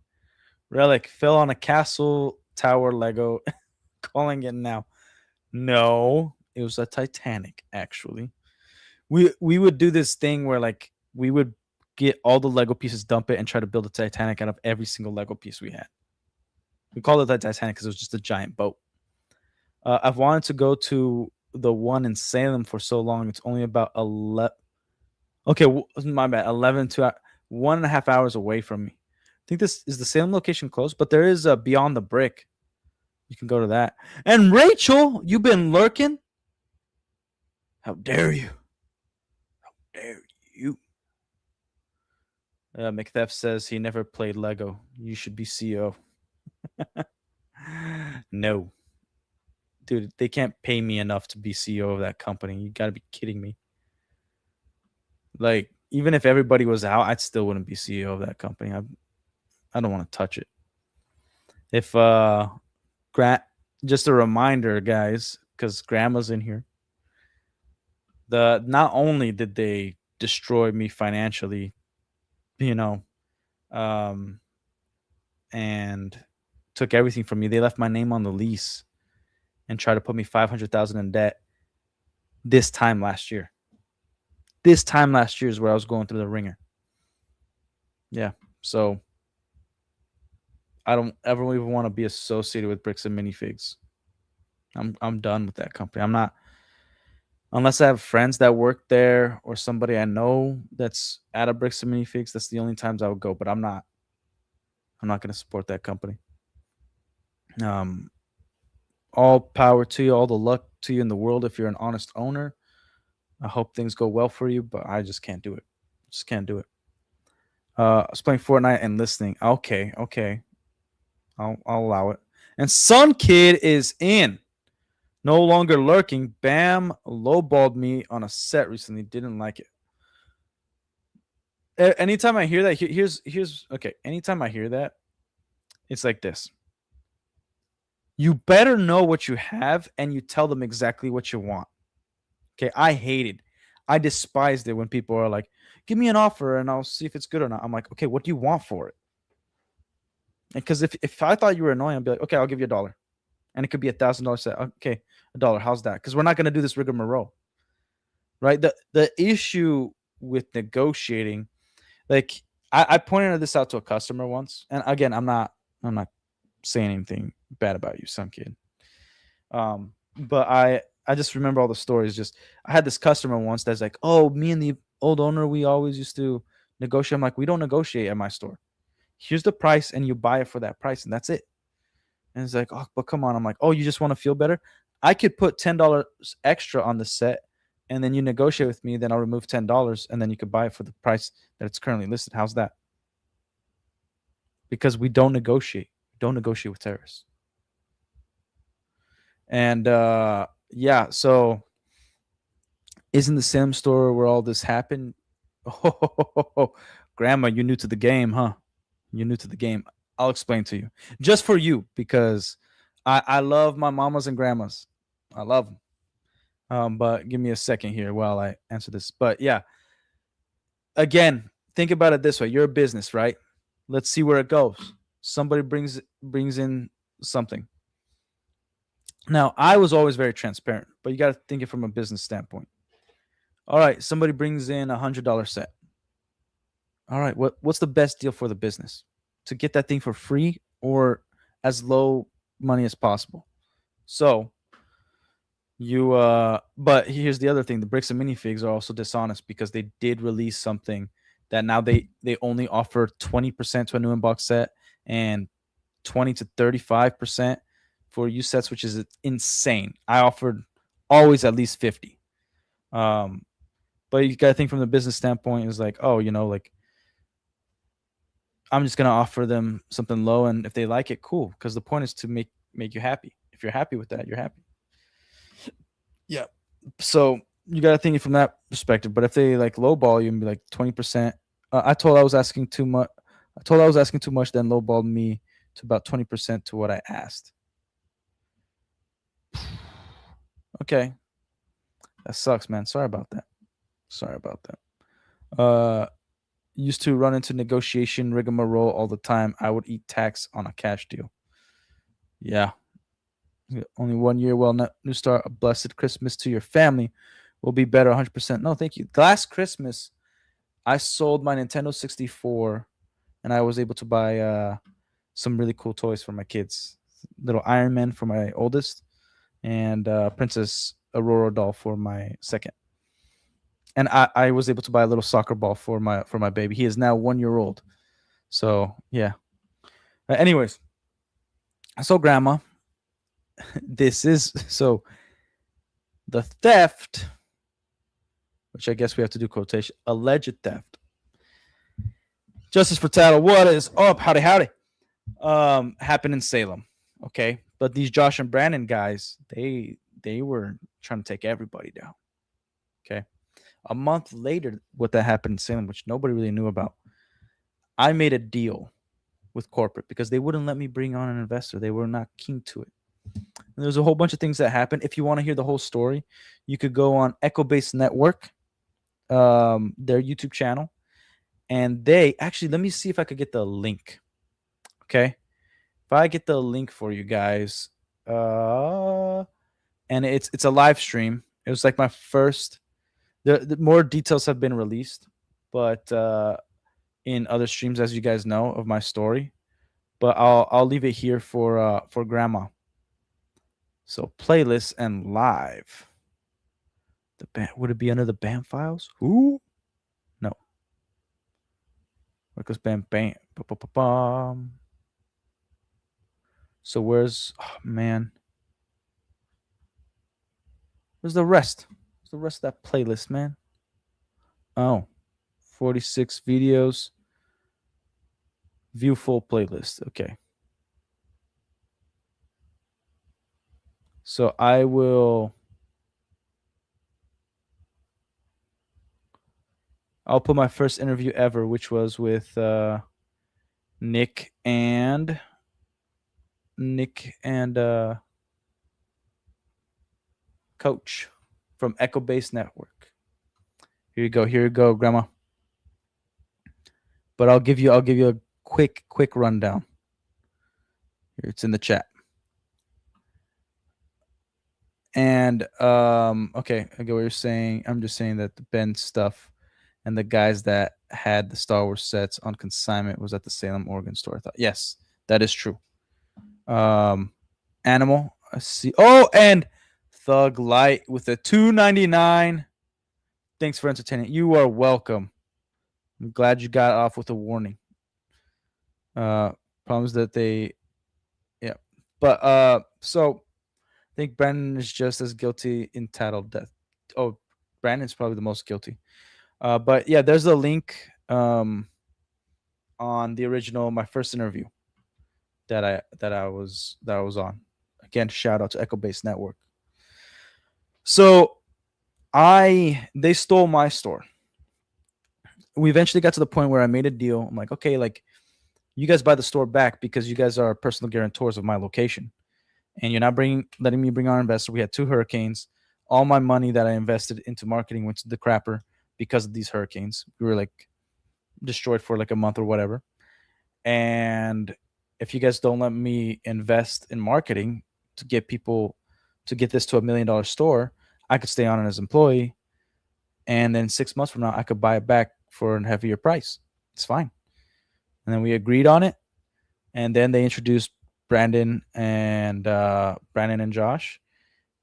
Relic fell on a castle tower Lego, calling it now. No, it was a Titanic. Actually, we would do this thing where like we would get all the Lego pieces, dump it, and try to build a Titanic out of every single Lego piece we had. We called it the Titanic because it was just a giant boat. I've wanted to go to the one in Salem for so long. It's only about 11. Okay, my bad. 11 to 1.5 hours away from me. I think this is the Salem location close, but there is a Beyond the Brick. You can go to that. And Rachel, you've been lurking. How dare you? How dare you? McTheft says he never played Lego. You should be CEO. No. Dude, they can't pay me enough to be CEO of that company. You got to be kidding me. Like, even if everybody was out, I still wouldn't be CEO of that company. I don't want to touch it. If just a reminder, guys, because Grandma's in here. Not only did they destroy me financially, and took everything from me, they left my name on the lease and tried to put me $500,000 in debt this time last year. This time last year is where I was going through the ringer. Yeah, so I don't ever even want to be associated with Bricks and Minifigs. I'm done with that company. I'm not, unless I have friends that work there or somebody I know that's at a Bricks and Minifigs. That's the only times I would go. But I'm not going to support that company. All power to you, all the luck to you in the world if you're an honest owner. I hope things go well for you, but I just can't do it. Just can't do it. I was playing Fortnite and listening. Okay. I'll allow it. And Sun Kid is in. No longer lurking. Bam lowballed me on a set recently. Didn't like it. Anytime I hear that, here's okay. Anytime I hear that, it's like this. You better know what you have and you tell them exactly what you want. Okay, I despised it when people are like, give me an offer and I'll see if it's good or not. I'm like, okay, what do you want for it? And because if I thought you were annoying, I'd be like, okay, I'll give you $1. And it could be $1,000 set. Okay, $1. How's that? Because we're not going to do this rigmarole. Right? The issue with negotiating, like I pointed this out to a customer once. And again, I'm not saying anything bad about you, Sun Kid. But I just remember all the stories. Just I had this customer once that's like, oh, me and the old owner, we always used to negotiate. I'm like, we don't negotiate at my store. Here's the price and you buy it for that price and that's it. And it's like, oh, but come on. I'm like, oh, you just want to feel better? I could put $10 extra on the set and then you negotiate with me. Then I'll remove $10 and then you could buy it for the price that it's currently listed. How's that? Because we don't negotiate. Don't negotiate with terrorists. And yeah, so isn't the Sim store where all this happened? Oh, Grandma, you're new to the game, huh? You're new to the game. I'll explain to you. Just for you, because I love my mamas and grandmas. I love them. But give me a second here while I answer this. But yeah, again, think about it this way. You're a business, right? Let's see where it goes. Somebody brings in something. Now, I was always very transparent, but you got to think it from a business standpoint. All right, somebody brings in $100 set. All right, what's the best deal for the business? To get that thing for free or as low money as possible. So But here's the other thing: the bricks and minifigs are also dishonest because they did release something that now they only offer 20% to a new inbox set and 20 to 35% for used sets, which is insane. I offered always at least 50. But you gotta think from the business standpoint is like, oh, like I'm just gonna offer them something low, and if they like it, cool. Because the point is to make you happy. If you're happy with that, you're happy. Yeah. So you gotta think it from that perspective. But if they like lowball you and be like 20%, I told I was asking too much. Then lowballed me to about 20% to what I asked. Okay. That sucks, man. Sorry about that. Used to run into negotiation rigmarole all the time. I would eat tax on a cash deal. Yeah. Only 1 year. Well, new start. A blessed Christmas to your family. Will be better 100%. No, thank you. Last Christmas, I sold my Nintendo 64 and I was able to buy some really cool toys for my kids. Little Iron Man for my oldest and Princess Aurora doll for my second. And I was able to buy a little soccer ball for my baby. He is now 1 year old. So yeah. Anyways, so grandma, this is so the theft, which I guess we have to do quotation, alleged theft. Justice for Tattle, what is up? Howdy. Happened in Salem. Okay. But these Josh and Brandon guys, they were trying to take everybody down. Okay. A month later, what that happened in Salem, which nobody really knew about, I made a deal with corporate because they wouldn't let me bring on an investor. They were not keen to it. And there's a whole bunch of things that happened. If you want to hear the whole story, you could go on Echo Base Network, their YouTube channel. And they actually, let me see if I could get the link. Okay. If I get the link for you guys, and it's a live stream. It was like my first. The more details have been released, but in other streams, as you guys know, of my story. But I'll leave it here for grandma. So playlist and live. The band, would it be under the BAM files? Ooh, no. Where goes BAM? Bam. Ba-ba-ba-bam. So where's man? Where's the rest? The rest of that playlist, man. Oh, 46 videos. View full playlist. Okay. So I'll put my first interview ever, which was with Nick and Coach from Echo Base Network. Here you go, grandma. But I'll give you a quick rundown. Here, it's in the chat. And okay, I get what you're saying. I'm just saying that the Ben stuff and the guys that had the Star Wars sets on consignment was at the Salem, Oregon store. I thought, yes, that is true. Animal, I see. Oh, and Thug Light with a $2.99. Thanks for entertaining. You are welcome. I'm glad you got off with a warning. Problems that they, yeah. But so I think Brandon is just as guilty in titled death. Oh, Brandon's probably the most guilty. But yeah, there's a link on the original, my first interview that I was on. Again, shout out to Echo Base Network. So they stole my store. We eventually got to the point where I made a deal. I'm like, okay, like you guys buy the store back because you guys are personal guarantors of my location. And you're not letting me bring on an investor. We had 2 hurricanes. All my money that I invested into marketing went to the crapper because of these hurricanes. We were like destroyed for like a month or whatever. And if you guys don't let me invest in marketing to get this to $1 million store, I could stay on as an employee. And then 6 months from now, I could buy it back for a heavier price. It's fine. And then we agreed on it. And then they introduced Brandon and Josh.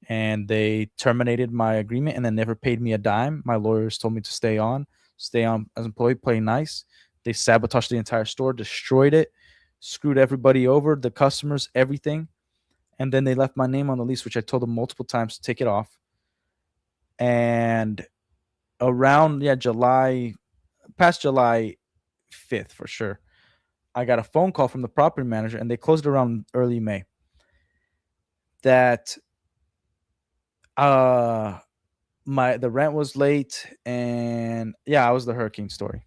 and they terminated my agreement and then never paid me a dime. My lawyers told me to stay on as an employee, play nice. They sabotaged the entire store, destroyed it, screwed everybody over, the customers, everything. And then they left my name on the lease, which I told them multiple times to take it off. And around past July 5th for sure, I got a phone call from the property manager, and they closed around early May, that the rent was late. And yeah, I was the hurricane story.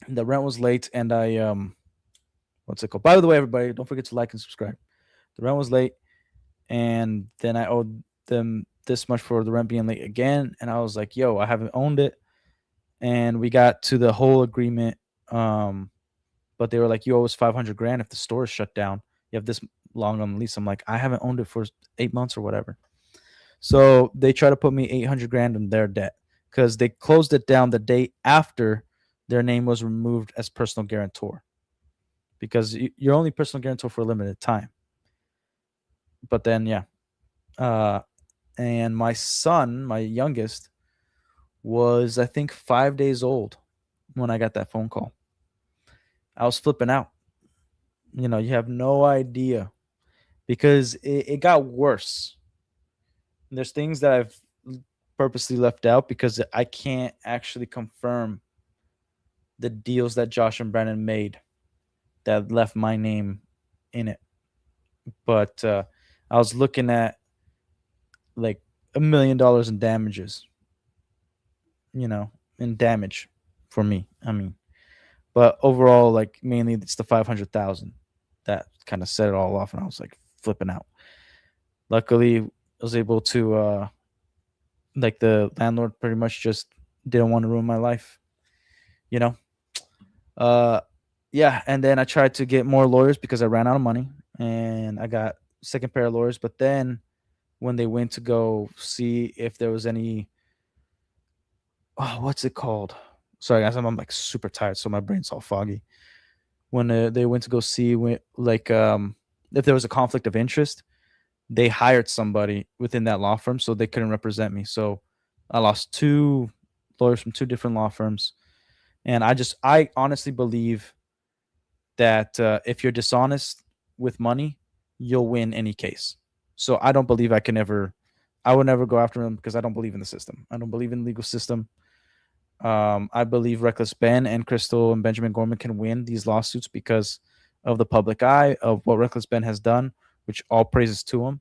The rent was late, and I what's it called? By the way, everybody, don't forget to like and subscribe. The rent was late, and then I owed them this much for the rent being late again. And I was like, yo, I haven't owned it. And we got to the whole agreement. But they were like, you owe us 500 grand if the store is shut down. You have this long on the lease. I'm like, I haven't owned it for 8 months or whatever. So they try to put me 800 grand in their debt because they closed it down the day after their name was removed as personal guarantor, because you're only personal guarantor for a limited time. But then, yeah. And my son, my youngest, was, I think, 5 days old when I got that phone call. I was flipping out. You have no idea, because it got worse. There's things that I've purposely left out because I can't actually confirm the deals that Josh and Brandon made that left my name in it. But I was looking at like $1 million in damages, in damage for me. I mean, but overall, like, mainly it's the 500,000 that kind of set it all off, and I was like flipping out. Luckily, I was able to like, the landlord pretty much just didn't want to ruin my life, yeah. And then I tried to get more lawyers because I ran out of money, and I got second pair of lawyers. But then when they went to go see if there was any, what's it called? Sorry guys, I'm like super tired, so my brain's all foggy. When they went to go see if there was a conflict of interest, they hired somebody within that law firm, so they couldn't represent me. So I lost 2 lawyers from 2 different law firms. And I honestly believe that if you're dishonest with money, you'll win any case. So I don't believe I would never go after them, because I don't believe in the system. I don't believe in the legal system. I believe Reckless Ben and Crystal and Benjamin Gorman can win these lawsuits because of the public eye of what Reckless Ben has done, which all praises to him.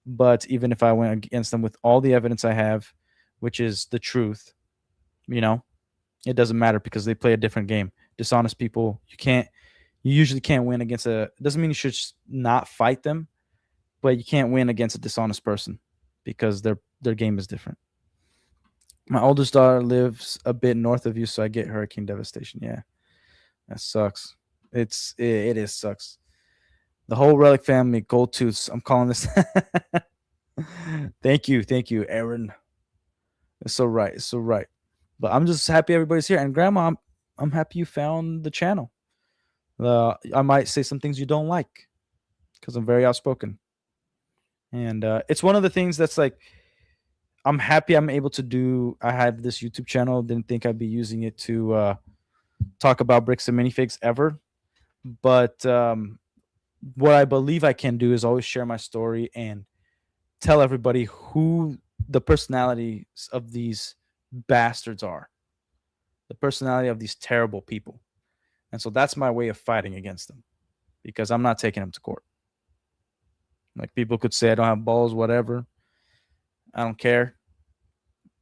But even if I went against them with all the evidence I have, which is the truth, it doesn't matter, because they play a different game. Dishonest people, you usually can't win against it doesn't mean you should not fight them, but you can't win against a dishonest person because their game is different. My oldest daughter lives a bit north of you, so I get hurricane devastation. Yeah, that sucks. It is sucks. The whole Relic family, gold tooths. I'm calling this. Thank you, Aaron. It's so right. But I'm just happy everybody's here. And Grandma, I'm happy you found the channel. I might say some things you don't like because I'm very outspoken. And it's one of the things that's like, I'm happy I'm able to do. I have this YouTube channel. Didn't think I'd be using it to talk about bricks and minifigs ever. But what I believe I can do is always share my story and tell everybody who the personalities of these bastards are. The personality of these terrible people. And so that's my way of fighting against them, because I'm not taking them to court. Like, people could say I don't have balls, whatever. I don't care.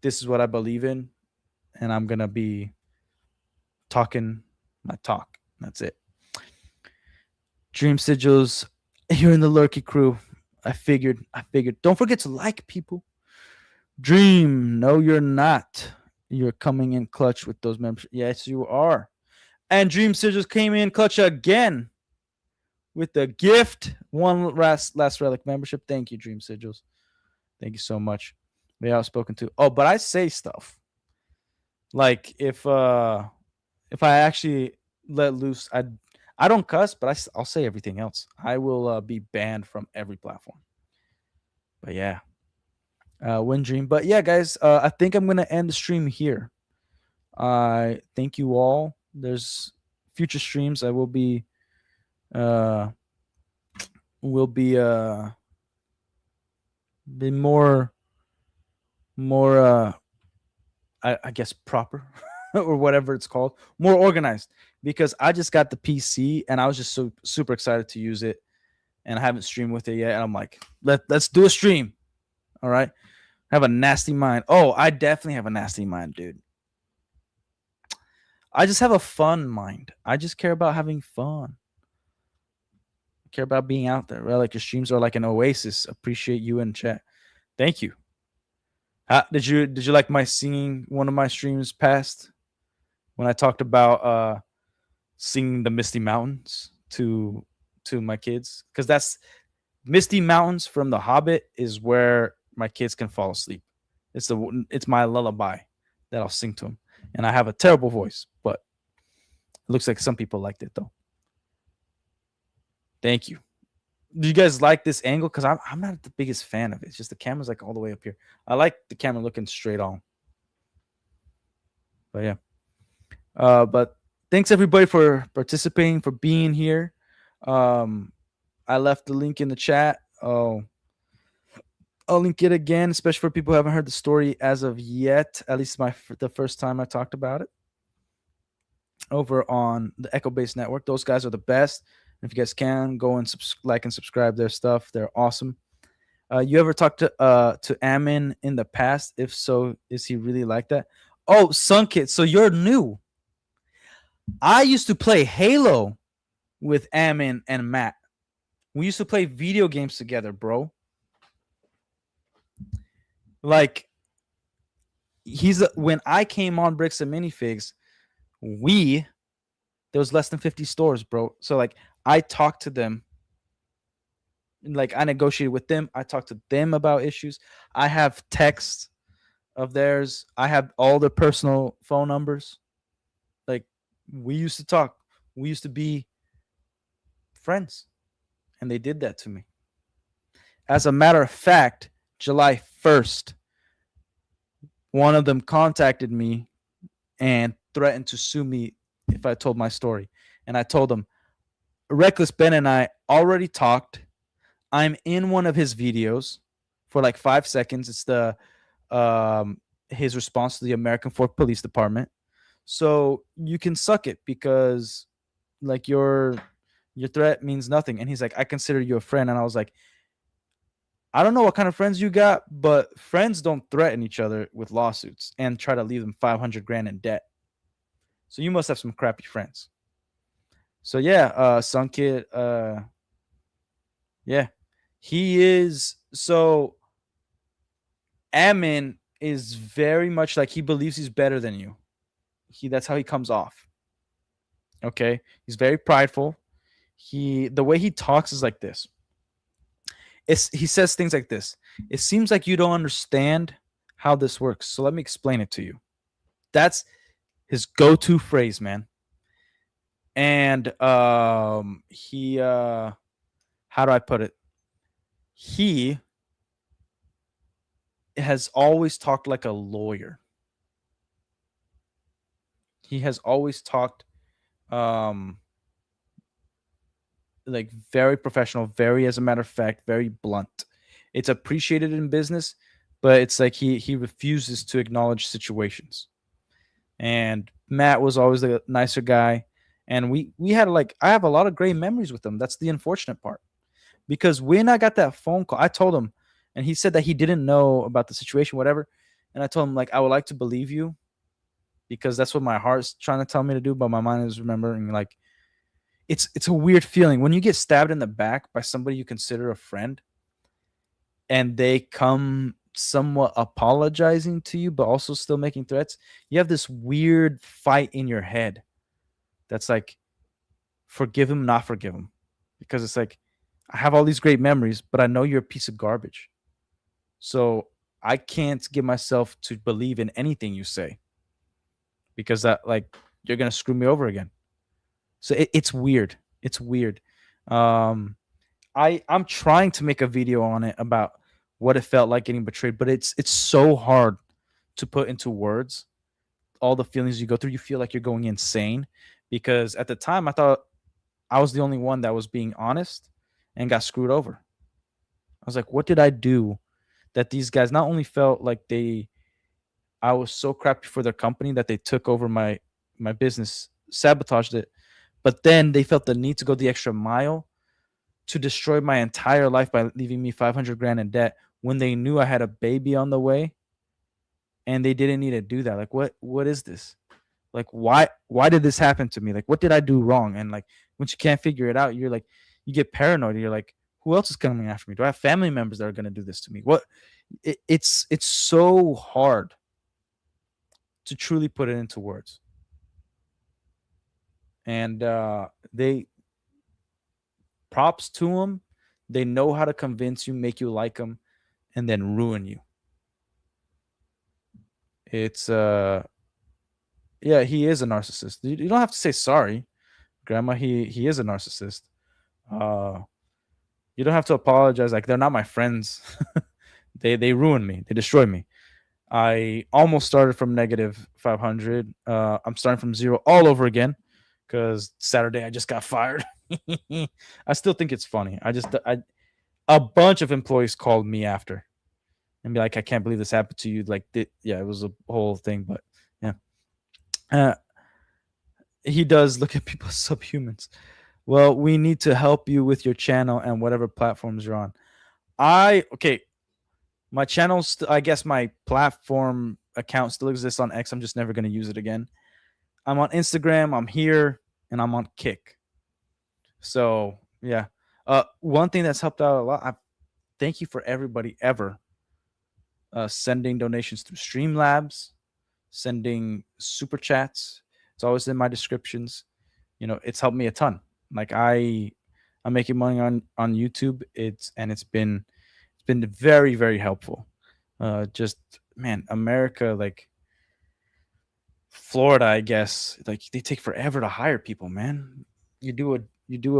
This is what I believe in, and I'm going to be talking my talk. That's it. Dream Sigils, you're in the Lurky crew. I figured. Don't forget to like, people. Dream, no, you're not. You're coming in clutch with those members. Yes, you are. And Dream Sigils came in clutch again with the gift. One last Relic membership. Thank you, Dream Sigils. Thank you so much. Very outspoken too. Oh, but I say stuff. Like, if I actually let loose, I don't cuss, but I'll say everything else. I will be banned from every platform. But yeah, Wind Dream. But yeah, guys, I think I'm gonna end the stream here. I thank you all. There's future streams. I will be be more I guess proper or whatever it's called, more organized, because I just got the PC and I was just so super excited to use it, and I haven't streamed with it yet, and I'm like, let's do a stream. All right, I have a nasty mind. Oh, I definitely have a nasty mind, dude. I just have a fun mind. I just care about having fun. I care about being out there. Right? Like your streams are like an oasis. Appreciate you in chat. Thank you. Did you like my singing one of my streams past when I talked about singing the Misty Mountains to my kids? Because that's Misty Mountains from The Hobbit is where my kids can fall asleep. It's my lullaby that I'll sing to them. And I have a terrible voice, but it looks like some people liked it though. Thank you. Do you guys like this angle? Because I'm not the biggest fan of it. It's just the camera's like all the way up here. I like the camera looking straight on. But yeah. But thanks everybody for participating, for being here. I left the link in the chat. Oh, I'll link it again, especially for people who haven't heard the story as of yet. At least the first time I talked about it over on the Echo Base Network. Those guys are the best. If you guys can, go and like and subscribe their stuff. They're awesome. You ever talked to Amin in the past? If so, is he really like that? Oh, Sunkit, so you're new. I used to play Halo with Amin and Matt. We used to play video games together, bro. Like, when I came on Bricks and Minifigs, there was less than 50 stores, bro. So like, I talked to them. Like, I negotiated with them. I talked to them about issues. I have texts of theirs. I have all their personal phone numbers. Like, we used to talk. We used to be friends. And they did that to me. As a matter of fact, July 1st, one of them contacted me and threatened to sue me if I told my story. And I told them, Reckless Ben and I already talked. I'm in one of his videos for like 5 seconds. It's the his response to the American Fork Police Department. So you can suck it because like your threat means nothing. And he's like, I consider you a friend. And I was like, I don't know what kind of friends you got, but friends don't threaten each other with lawsuits and try to leave them 500 grand in debt. So you must have some crappy friends. So yeah, Sunkid, yeah, he is. So Amin is very much like he believes he's better than you. That's how he comes off. Okay, he's very prideful. The way he talks is like this. He says things like this. It seems like you don't understand how this works. So let me explain it to you. That's his go-to phrase, man. And how do I put it? He has always talked like a lawyer. He has always talked like very professional, very, as a matter of fact, very blunt. It's appreciated in business, but it's like he refuses to acknowledge situations. And Matt was always the nicer guy. And we had I have a lot of great memories with him. That's the unfortunate part. Because when I got that phone call, I told him, and he said that he didn't know about the situation, whatever. And I told him, like, I would like to believe you because that's what my heart's trying to tell me to do, but my mind is remembering, like, it's a weird feeling when you get stabbed in the back by somebody you consider a friend and they come somewhat apologizing to you, but also still making threats. You have this weird fight in your head. That's like, forgive him, not forgive him. Because it's like, I have all these great memories, but I know you're a piece of garbage. So I can't get myself to believe in anything you say. Because that, like, you're going to screw me over again. So it's weird. It's weird. I'm trying to make a video on it about what it felt like getting betrayed. But it's so hard to put into words all the feelings you go through. You feel like you're going insane because at the time I thought I was the only one that was being honest and got screwed over. I was like, what did I do that these guys not only felt like I was so crappy for their company that they took over my business, sabotaged it, but then they felt the need to go the extra mile to destroy my entire life by leaving me 500 grand in debt when they knew I had a baby on the way and they didn't need to do that. Like, what is this? Like, why did this happen to me? Like, what did I do wrong? And like, once you can't figure it out, you're like, you get paranoid. You're like, who else is coming after me? Do I have family members that are going to do this to me? It's so hard to truly put it into words. And they props to them. They know how to convince you, make you like them, and then ruin you. It's yeah, he is a narcissist. You don't have to say sorry, Grandma. He is a narcissist. You don't have to apologize. Like, they're not my friends. They ruined me. They destroyed me. I almost started from negative 500. I'm starting from zero all over again because Saturday I just got fired. I still think it's funny. A bunch of employees called me after and be like, I can't believe this happened to you. Like, yeah, it was a whole thing, but yeah. He does look at people as subhumans. Well, we need to help you with your channel and whatever platforms you're on. My channel's, I guess my platform account still exists on X. I'm just never going to use it again. I'm on Instagram, I'm here, and I'm on Kick. So, yeah. One thing that's helped out a lot, thank you for everybody ever sending donations through Streamlabs, sending super chats. It's always in my descriptions. You know, it's helped me a ton. Like, I'm making money on YouTube. It's been very, very helpful. Just, man, America, like Florida, I guess, like they take forever to hire people, man. You do a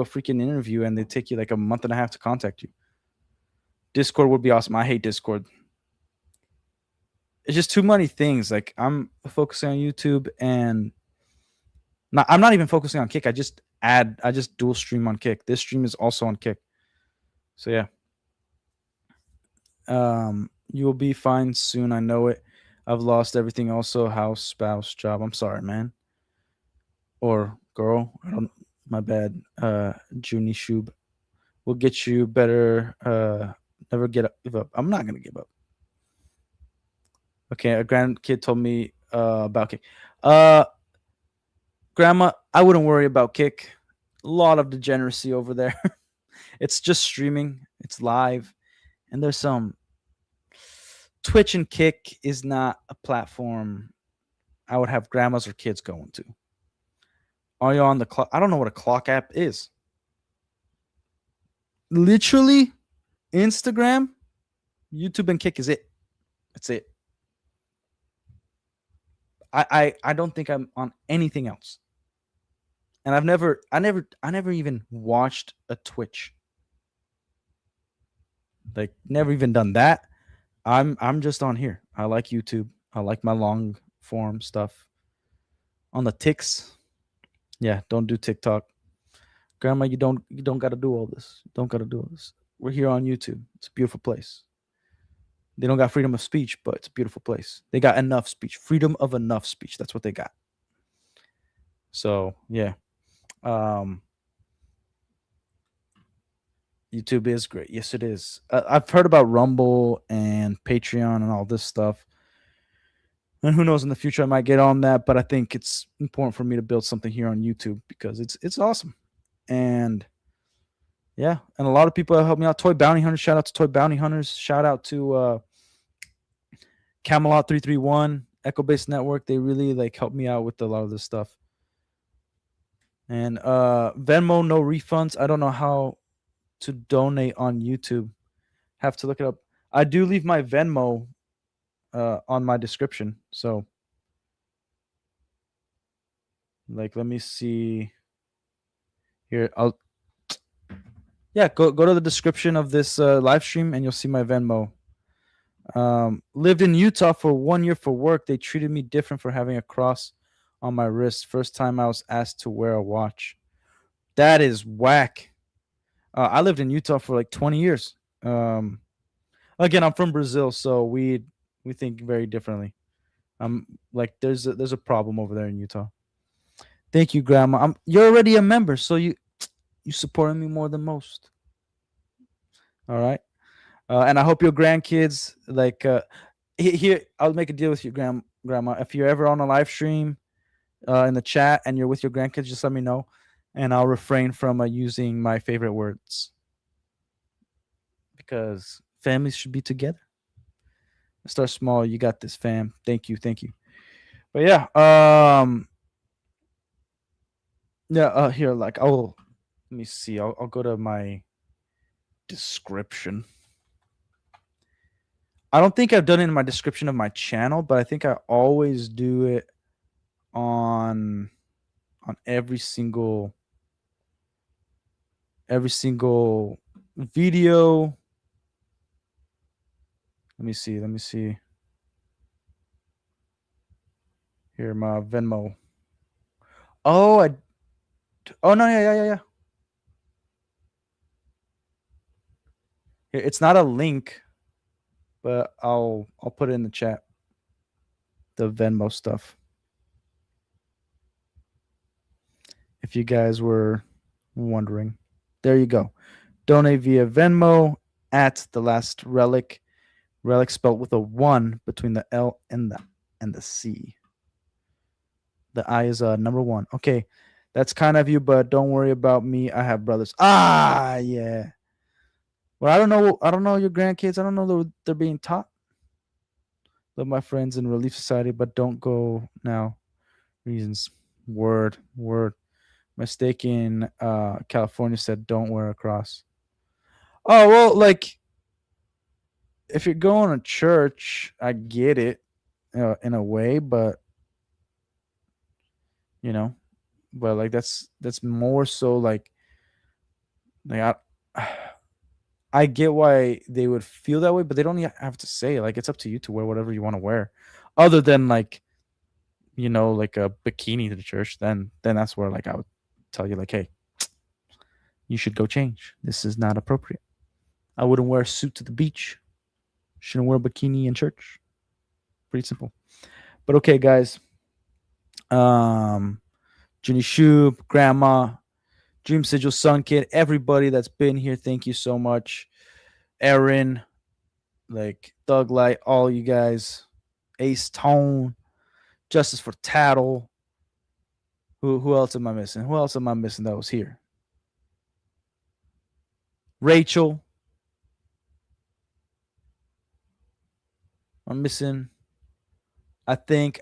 freaking interview and they take you like a month and a half to contact you. Discord would be awesome. I hate Discord. It's just too many things. Like, I'm focusing on YouTube and I'm not even focusing on Kick. I just dual stream on Kick. This stream is also on Kick. So yeah. You will be fine soon. I know it. I've lost everything also. House, spouse, job. I'm sorry, man. Or girl. My bad. Junie Shub. We'll get you better. Never give up. I'm not gonna give up. Okay, a grandkid told me about Kick. Grandma, I wouldn't worry about Kick. A lot of degeneracy over there. It's just streaming. It's live. And there's some Twitch and Kick is not a platform I would have grandmas or kids going to. Are you on the clock? I don't know what a clock app is. Literally, Instagram, YouTube, and Kick is it. That's it. I don't think I'm on anything else. And I never even watched a Twitch. Like, never even done that. I'm just on here. I like YouTube. I like my long form stuff. On the ticks, yeah, don't do TikTok. Grandma, you don't gotta do all this. Don't gotta do all this. We're here on YouTube. It's a beautiful place. They don't got freedom of speech, but it's a beautiful place. They got enough speech. Freedom of enough speech. That's what they got. So yeah. YouTube is great. Yes, it is. I've heard about Rumble and Patreon and all this stuff. And who knows, in the future I might get on that, but I think it's important for me to build something here on YouTube because it's awesome. And yeah, and a lot of people have helped me out. Toy Bounty Hunters, shout out to Toy Bounty Hunters. Shout out to Camelot 331, Echo Base Network. They really like helped me out with a lot of this stuff. And Venmo, no refunds. I don't know how to donate on YouTube. Have to look it up. I do leave my Venmo on my description. So like, let me see here. Go to the description of this live stream and you'll see my Venmo. Lived in Utah for 1 year for work. They treated me different for having a cross on my wrist. First time I was asked to wear a watch. That is whack. I lived in Utah for like 20 years. Again, I'm from Brazil, so we think very differently. Like there's a problem over there in Utah. Thank you, Grandma. You're already a member, so you supporting me more than most. All right. And I hope your grandkids like here. I'll make a deal with you, grandma. If you're ever on a live stream in the chat and you're with your grandkids, just let me know, and I'll refrain from using my favorite words because families should be together. Start small. You got this, fam. Thank you, thank you. But yeah, yeah. Here, like, let me see. I'll go to my description. I don't think I've done it in my description of my channel, but I think I always do it on every single video. Let me see. Here, my Venmo. Oh no, yeah. Here, it's not a link, but I'll put it in the chat. The Venmo stuff. If you guys were wondering. There you go. Donate via Venmo at the last relic. Relic spelled with a 1 between the L and the C. The I is number 1. Okay. That's kind of you, but don't worry about me. I have brothers. Ah, yeah. Well, I don't know your grandkids. I don't know they're being taught. Love my friends in Relief Society, but don't go now. Reasons. Word. Mistaken. California said don't wear a cross. Oh, well, like, if you're going to church, I get it in a way, but but like that's more so like I get why they would feel that way, but they don't have to say it. Like, it's up to you to wear whatever you want to wear, other than like like a bikini to the church. Then that's where like I would tell you like, hey, you should go change. This is not appropriate. I wouldn't wear a suit to the beach. Shouldn't wear a bikini in church. Pretty simple. But okay, guys. Junie Shoop, Grandma, Dream Sigil, Sun Kid, everybody that's been here, thank you so much. Aaron, like Thug Light, all you guys. Ace Tone, Justice for Tattle. Who else am I missing? Who else am I missing that was here? Rachel. I'm missing. I think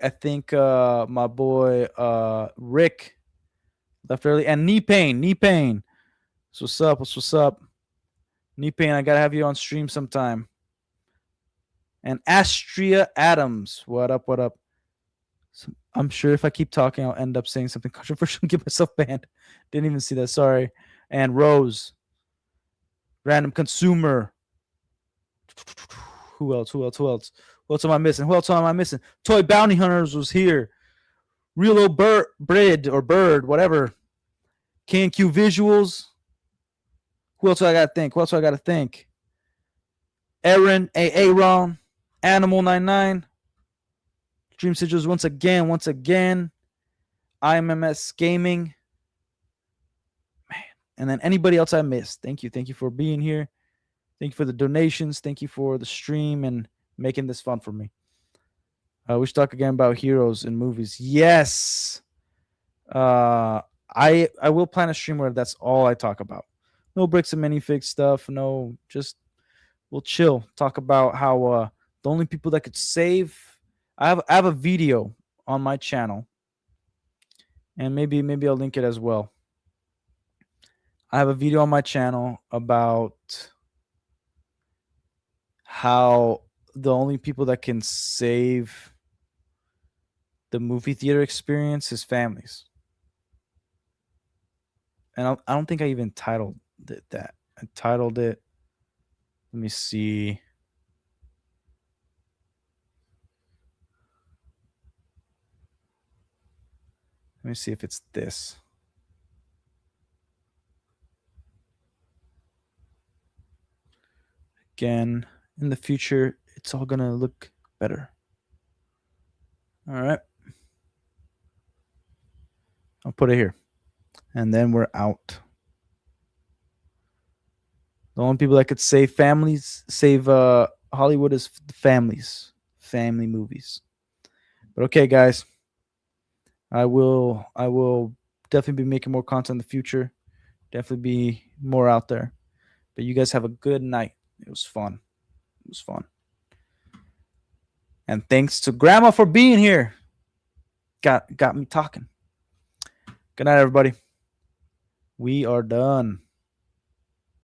my boy Rick left early, and Knee Pain. So what's up? Knee Pain, I gotta have you on stream sometime. And Astria Adams, what up? So I'm sure if I keep talking, I'll end up saying something controversial and get myself banned. Didn't even see that. Sorry. And Rose, Random Consumer. Who else? Who else am I missing? Toy Bounty Hunters was here. Real old Bird, whatever. K&Q Visuals. Who else do I gotta think? Aaron, Aaron, Animal 99. Dream Sigils once again. IMMS Gaming. Man. And then anybody else I missed. Thank you. Thank you for being here. Thank you for the donations. Thank you for the stream and making this fun for me. We should talk again about heroes in movies. Yes. I will plan a stream where that's all I talk about. No bricks and minifig stuff. No, just we'll chill. Talk about how the only people that could save. I have a video on my channel, and maybe I'll link it as well. I have a video on my channel about how the only people that can save the movie theater experience is families. And I don't think I even titled it that. I titled it, let me see. Let me see if it's this. Again, in the future, it's all gonna look better. All right. I'll put it here. And then we're out. The only people that could save Hollywood is families, family movies. But okay, guys, I will definitely be making more content in the future. Definitely be more out there. But you guys have a good night. It was fun. It was fun. And thanks to Grandma for being here. Got me talking. Good night, everybody. We are done.